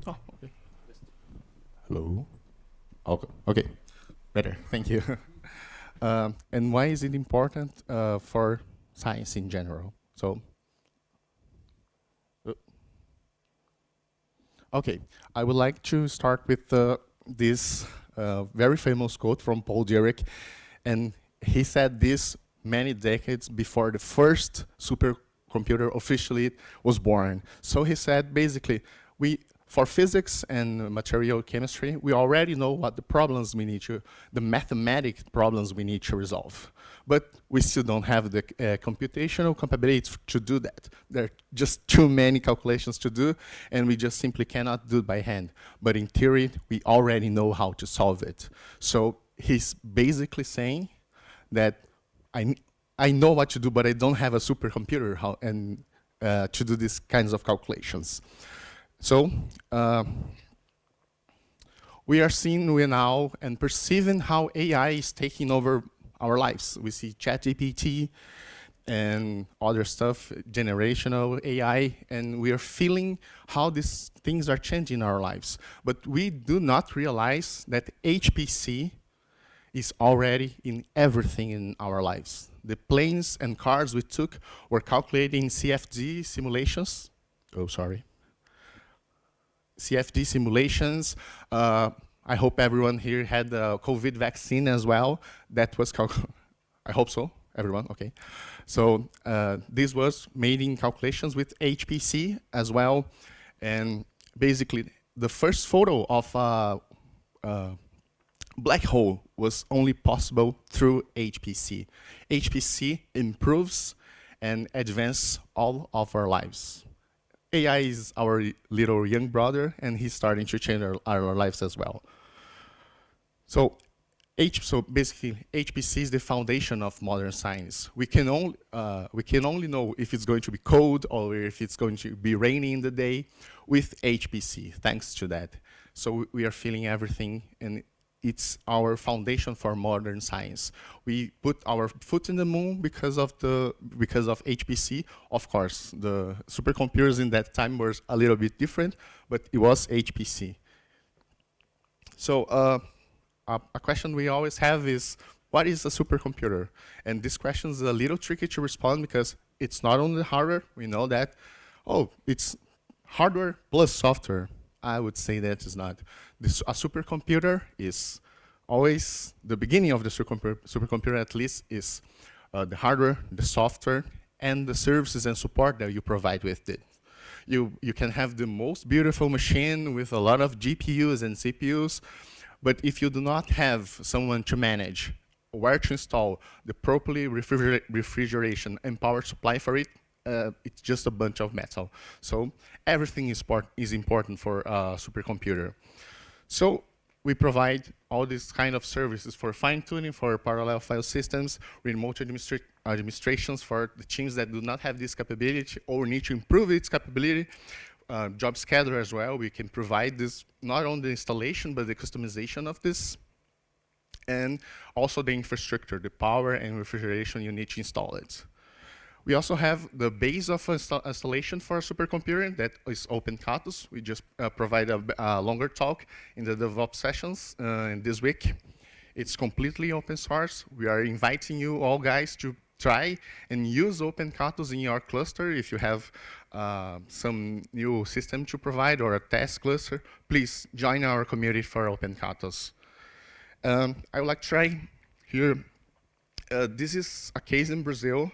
Oh, okay. Hello. Okay. Better. Thank you. And why is it important for science in general? So, okay, I would like to start with this very famous quote from Paul Dirac, and he said this many decades before the first supercomputer officially was born. So he said, basically, for physics and material chemistry, we already know what the mathematical problems we need to resolve. But we still don't have the computational capabilities to do that. There are just too many calculations to do, and we just simply cannot do it by hand. But in theory, we already know how to solve it. So he's basically saying that I know what to do, but I don't have a supercomputer to do these kinds of calculations. So we are seeing now and perceiving how AI is taking over our lives. We see ChatGPT and other stuff, generational AI, and we are feeling how these things are changing our lives. But we do not realize that HPC is already in everything in our lives. The planes and cars we took were calculated in CFD simulations. Oh, sorry. CFD simulations. I hope everyone here had the COVID vaccine as well. That was, I hope so, everyone, okay. So this was made in calculations with HPC as well. And basically, the first photo of a black hole was only possible through HPC. HPC improves and advances all of our lives. AI is our little young brother, and he's starting to change our lives as well. So basically, HPC is the foundation of modern science. We can only know if it's going to be cold or if it's going to be rainy in the day with HPC, thanks to that. So we are feeling everything, and it's our foundation for modern science. We put our foot in the moon because of HPC. Of course, the supercomputers in that time were a little bit different, but it was HPC. So a question we always have is, what is a supercomputer? And this question is a little tricky to respond because it's not only hardware. We know that. Oh, it's hardware plus software. I would say that is not. A supercomputer is always the beginning of the supercomputer, at least, is the hardware, the software, and the services and support that you provide with it. You can have the most beautiful machine with a lot of GPUs and CPUs, but if you do not have someone to manage where to install the properly refrigeration and power supply for it, it's just a bunch of metal. So everything is important for a supercomputer. So we provide all these kind of services for fine-tuning, for parallel file systems, remote administrations for the teams that do not have this capability or need to improve its capability, job scheduler as well. We can provide this, not only the installation, but the customization of this, and also the infrastructure, the power and refrigeration you need to install it. We also have the base of installation for a supercomputer that is OpenCatus. We just provide a longer talk in the DevOps sessions in this week. It's completely open source. We are inviting you all guys to try and use OpenCatus in your cluster. If you have some new system to provide or a test cluster, please join our community for OpenCatus. I would like to try here. This is a case in Brazil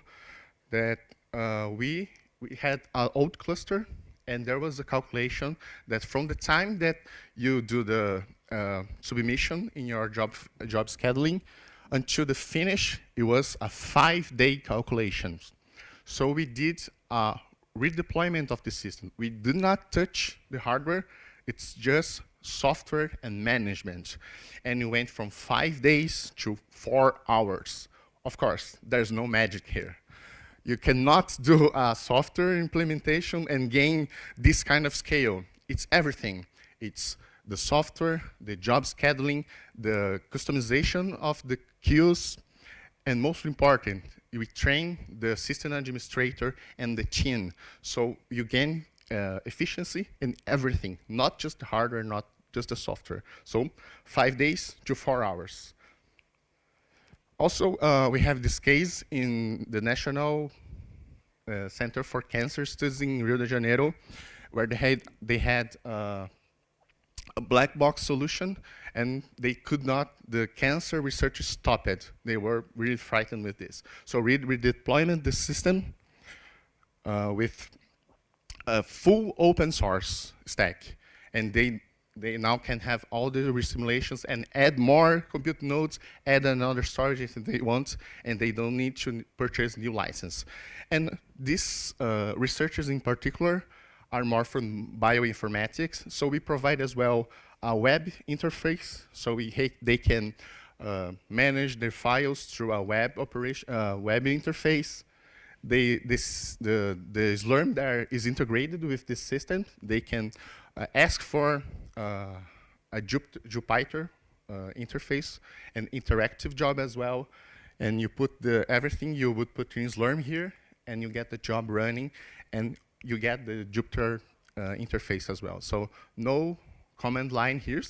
that we had an old cluster, and there was a calculation that from the time that you do the submission in your job scheduling. Until the finish, it was a 5-day calculation. So we did a redeployment of the system. We did not touch the hardware. It's just software and management. And we went from 5 days to 4 hours. Of course, there's no magic here. You cannot do a software implementation and gain this kind of scale. It's everything. It's the software, the job scheduling, the customization of the queues, and most important, we train the system administrator and the team. So you gain efficiency in everything, not just the hardware, not just the software. So 5 days to 4 hours. Also, we have this case in the National Center for Cancer Studies in Rio de Janeiro, where they had a black box solution, and they could not, the cancer research stopped it. They were really frightened with this. So we deployed the system with a full open source stack, and they now can have all the resimulations and add more compute nodes, add another storage if they want, and they don't need to purchase new license. And these researchers in particular are more from bioinformatics, so we provide as well a web interface, so they can manage their files through a web interface. The Slurm there is integrated with this system. They can ask for a Jupyter interface, an interactive job as well, and you put everything you would put in Slurm here, and you get the job running, and you get the Jupyter interface as well. So no command line here.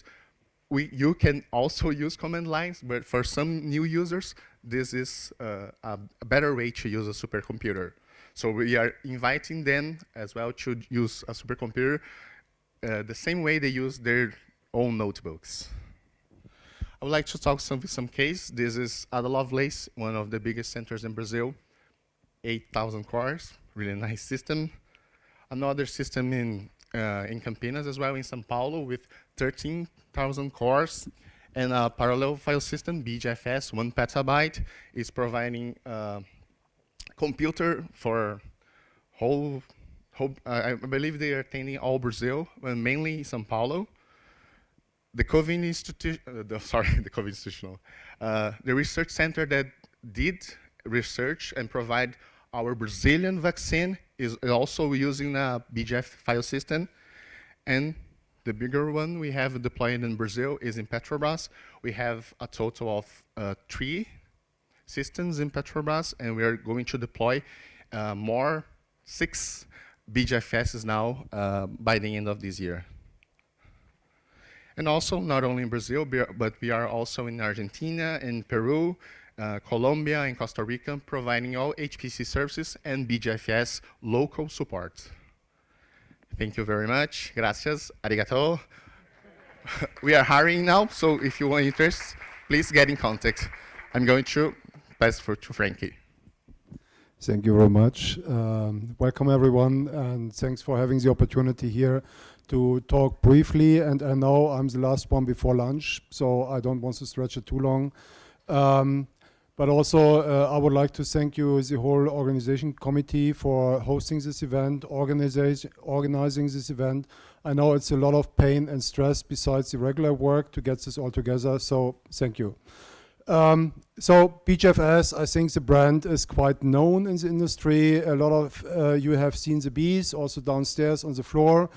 You can also use command lines, but for some new users, this is a better way to use a supercomputer. So we are inviting them as well to use a supercomputer the same way they use their own notebooks. I would like to talk some case. This is Ada Lovelace, one of the biggest centers in Brazil, 8,000 cores, really nice system. Another system in Campinas as well, in São Paulo, with 13,000 cores, and a parallel file system, BeeGFS, 1 petabyte, is providing computer for I believe they are attending all Brazil, but mainly São Paulo. The COVID institution, the research center that did research and provide our Brazilian vaccine is also using a BeeGF file system. And the bigger one we have deployed in Brazil is in Petrobras. We have a total of 3 systems in Petrobras, and we are going to deploy 6 BeeGFSs now by the end of this year. And also, not only in Brazil, but we are also in Argentina, in Peru, Colombia, and Costa Rica, providing all HPC services and BeeGFS local support. Thank you very much. Gracias. Arigato. We are hiring now, so if you want interest, please get in contact. I'm going to pass to Frankie. Thank you very much. Welcome everyone, and thanks for having the opportunity here to talk briefly. And I know I'm the last one before lunch, so I don't want to stretch it too long. But also, I would like to thank you, the whole organization committee, for hosting this event, organizing this event. I know it's a lot of pain and stress besides the regular work to get this all together, so thank you. So BeeGFS, I think the brand is quite known in the industry. A lot of you have seen the bees also downstairs on the floor.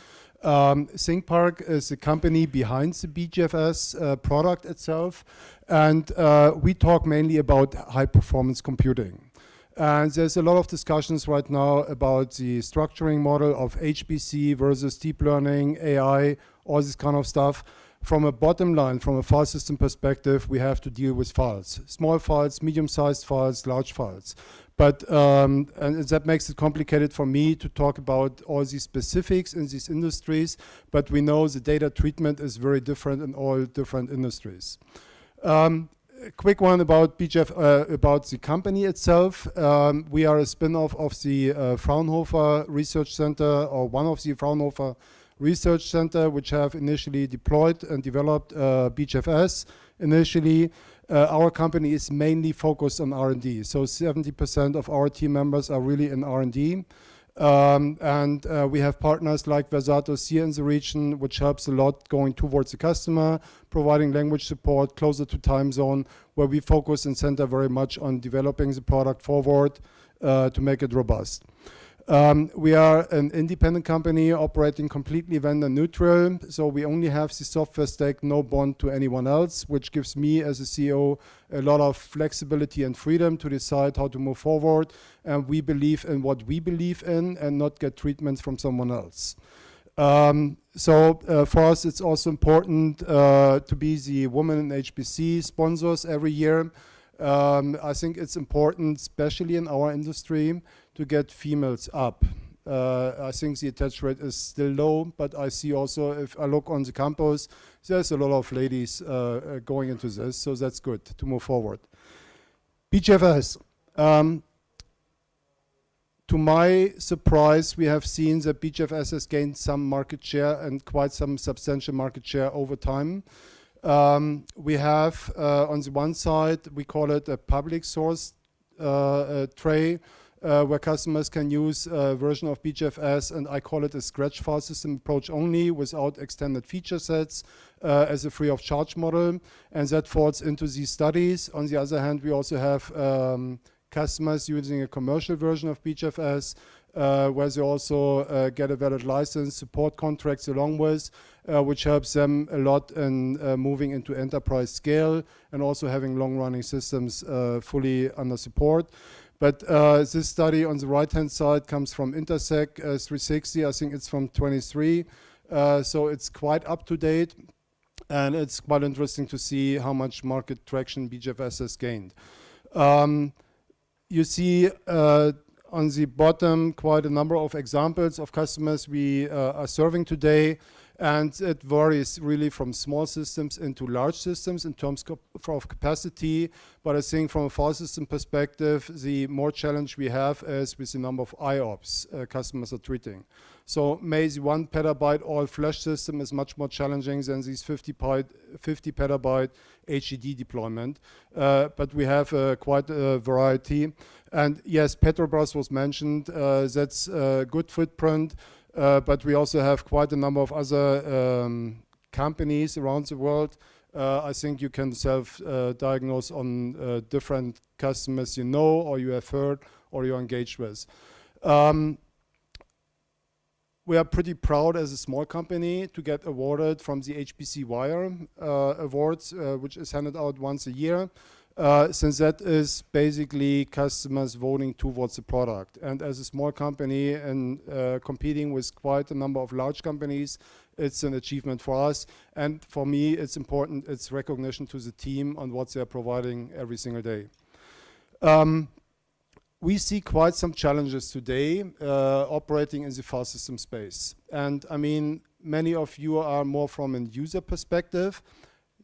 ThinkPark is the company behind the BeeGFS product itself, and we talk mainly about high-performance computing. And there's a lot of discussions right now about the structuring model of HPC versus deep learning, AI, all this kind of stuff. From a bottom line, from a file system perspective, we have to deal with files. Small files, medium-sized files, large files. But and that makes it complicated for me to talk about all these specifics in these industries, but we know the data treatment is very different in all different industries. A quick one about BeeGF, about the company itself. We are a spin-off of the Fraunhofer Research Center, or one of the Fraunhofer research center which have initially deployed and developed BeeGFS initially. Our company is mainly focused on R&D. So 70% of our team members are really in R&D. And we have partners like Versatus here in the region, which helps a lot going towards the customer, providing language support closer to time zone, where we focus and center very much on developing the product forward to make it robust. We are an independent company operating completely vendor neutral. So we only have the software stack, no bond to anyone else, which gives me as a CEO a lot of flexibility and freedom to decide how to move forward. And we believe in what we believe in and not get treatments from someone else. For us, it's also important to be the Women in HPC sponsors every year. I think it's important, especially in our industry, to get females up. I think the attach rate is still low, but I see also, if I look on the campus, there's a lot of ladies going into this, so that's good to move forward. BeeGFS. To my surprise, we have seen that BeeGFS has gained some market share and quite some substantial market share over time. We have, on the one side, we call it a public source tray, where customers can use a version of BeeGFS, and I call it a scratch file system approach only without extended feature sets as a free of charge model, and that falls into these studies. On the other hand, we also have customers using a commercial version of BeeGFS, where they also get a valid license, support contracts along with, which helps them a lot in moving into enterprise scale and also having long-running systems fully under support. But this study on the right-hand side comes from Intersec 360. I think it's from 23. So it's quite up to date. And it's quite interesting to see how much market traction BeeGFS has gained. You see on the bottom quite a number of examples of customers we are serving today. And it varies really from small systems into large systems in terms of capacity. But I think from a file system perspective, the more challenge we have is with the number of IOPS customers are treating. So maybe 1 petabyte all flash system is much more challenging than these 50 petabyte HDD deployment. But we have quite a variety. And yes, Petrobras was mentioned. That's a good footprint. But we also have quite a number of other companies around the world. I think you can self-diagnose on different customers you know, or you have heard, or you're engaged with. We are pretty proud as a small company to get awarded from the HPC Wire Awards, which is handed out once a year. Since that is basically customers voting towards the product. And as a small company and competing with quite a number of large companies, it's an achievement for us. And for me, it's important, it's recognition to the team on what they're providing every single day. We see quite some challenges today operating in the file system space. And I mean, many of you are more from a user perspective.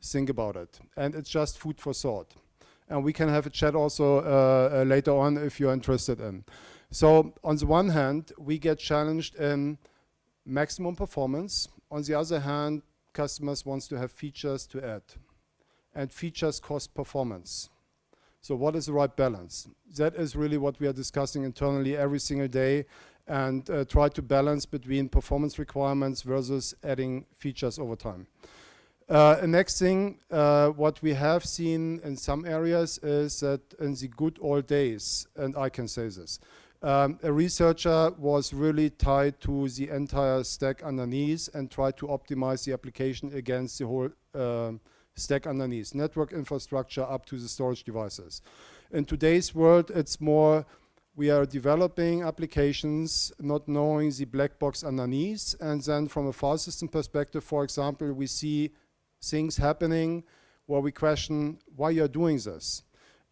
Think about it. And it's just food for thought. And we can have a chat also later on if you're interested in. So on the one hand, we get challenged in maximum performance. On the other hand, customers want to have features to add. And features cost performance. So what is the right balance? That is really what we are discussing internally every single day, and try to balance between performance requirements versus adding features over time. Next thing, what we have seen in some areas is that in the good old days, and I can say this, a researcher was really tied to the entire stack underneath and tried to optimize the application against the whole stack underneath, network infrastructure up to the storage devices. In today's world, it's more we are developing applications not knowing the black box underneath, and then from a file system perspective, for example, we see things happening where we question why you're doing this.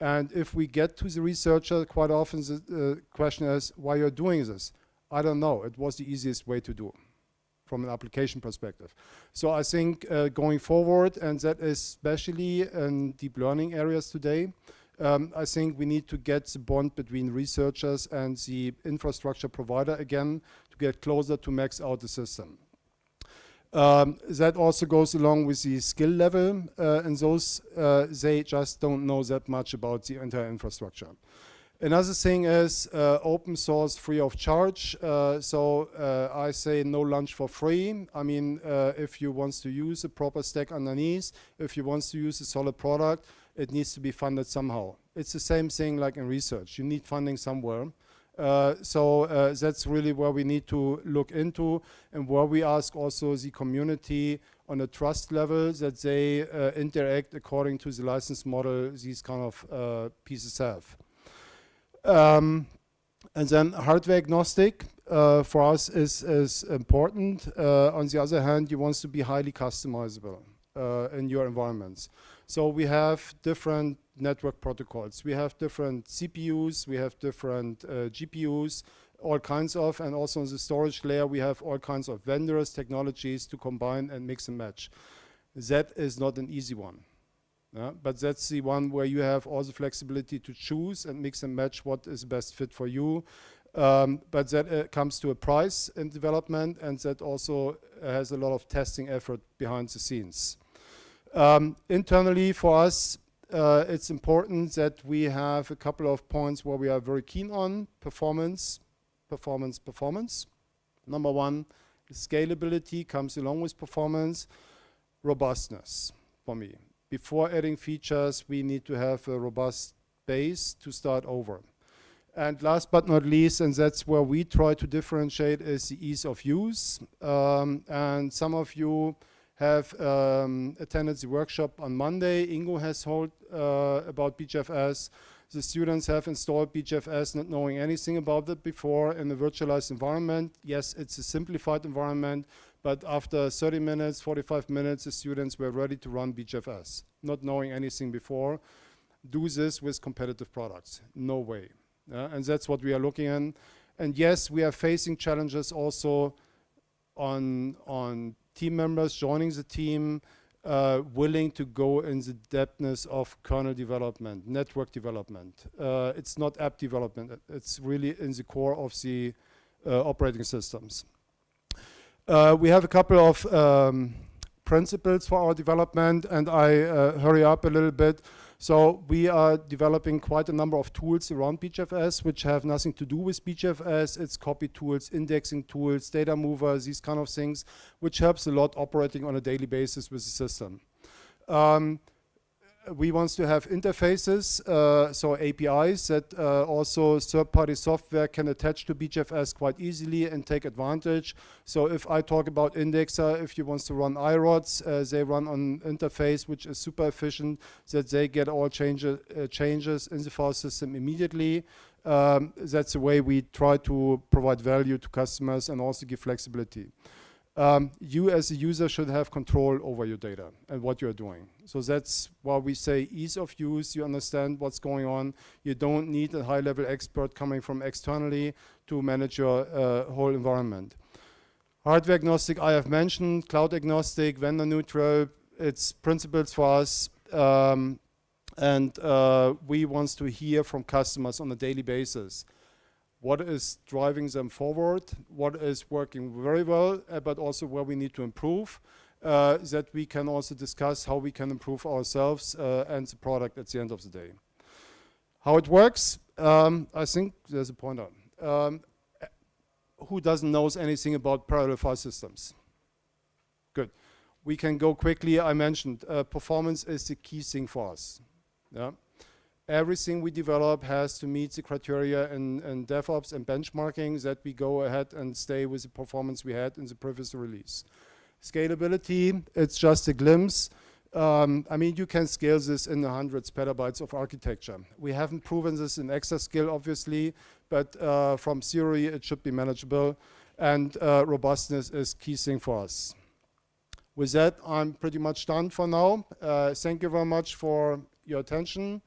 And if we get to the researcher, quite often the question is why you're doing this. I don't know. It was the easiest way to do from an application perspective. So I think going forward, and that is especially in deep learning areas today, I think we need to get the bond between researchers and the infrastructure provider again to get closer to max out the system. That also goes along with the skill level, and those, they just don't know that much about the entire infrastructure. Another thing is open source free of charge. I say no lunch for free. I mean, if you want to use a proper stack underneath, if you want to use a solid product, it needs to be funded somehow. It's the same thing like in research. You need funding somewhere. That's really where we need to look into, and where we ask also the community on a trust level that they interact according to the license model these kind of pieces have. And then hardware agnostic for us is important. On the other hand, you want to be highly customizable in your environments. So we have different network protocols. We have different CPUs, we have different GPUs, all kinds of, and also on the storage layer, we have all kinds of vendors, technologies to combine and mix and match. That is not an easy one. But that's the one where you have all the flexibility to choose and mix and match what is best fit for you. But that comes to a price in development, and that also has a lot of testing effort behind the scenes. Internally for us, it's important that we have a couple of points where we are very keen on: performance, performance, performance. Number one, scalability comes along with performance. Robustness for me. Before adding features, we need to have a robust base to start over. And last but not least, and that's where we try to differentiate, is the ease of use. And some of you have attended the workshop on Monday. Ingo has told about BeeGFS. The students have installed BeeGFS not knowing anything about it before in a virtualized environment. Yes, it's a simplified environment, but after 30 minutes, 45 minutes, the students were ready to run BeeGFS, not knowing anything before. Do this with competitive products? No way. And that's what we are looking at. And yes, we are facing challenges also on team members joining the team, willing to go in the depthness of kernel development, network development. It's not app development. It's really in the core of the operating systems. We have a couple of principles for our development, and I hurry up a little bit. So we are developing quite a number of tools around BeeGFS, which have nothing to do with BeeGFS. It's copy tools, indexing tools, data movers, these kind of things, which helps a lot operating on a daily basis with the system. We want to have interfaces, so APIs that also third-party software can attach to BeeGFS quite easily and take advantage. So if I talk about Indexer, if you want to run iRods, they run on interface which is super efficient, that they get all changes in the file system immediately. That's the way we try to provide value to customers and also give flexibility. You as a user should have control over your data and what you're doing. So that's why we say ease of use. You understand what's going on. You don't need a high-level expert coming from externally to manage your whole environment. Hardware agnostic, I have mentioned. Cloud agnostic, vendor neutral. It's principles for us. And we want to hear from customers on a daily basis. What is driving them forward, what is working very well, but also where we need to improve, that we can also discuss how we can improve ourselves and the product at the end of the day. How it works, I think there's a pointer. Who doesn't know anything about parallel file systems? Good. We can go quickly. I mentioned performance is the key thing for us. Yeah. Everything we develop has to meet the criteria in DevOps and benchmarking that we go ahead and stay with the performance we had in the previous release. Scalability, it's just a glimpse. I mean, you can scale this in the hundreds petabytes of architecture. We haven't proven this in exascale, obviously, but from theory, it should be manageable. And robustness is key thing for us. With that, I'm pretty much done for now. Thank you very much for your attention.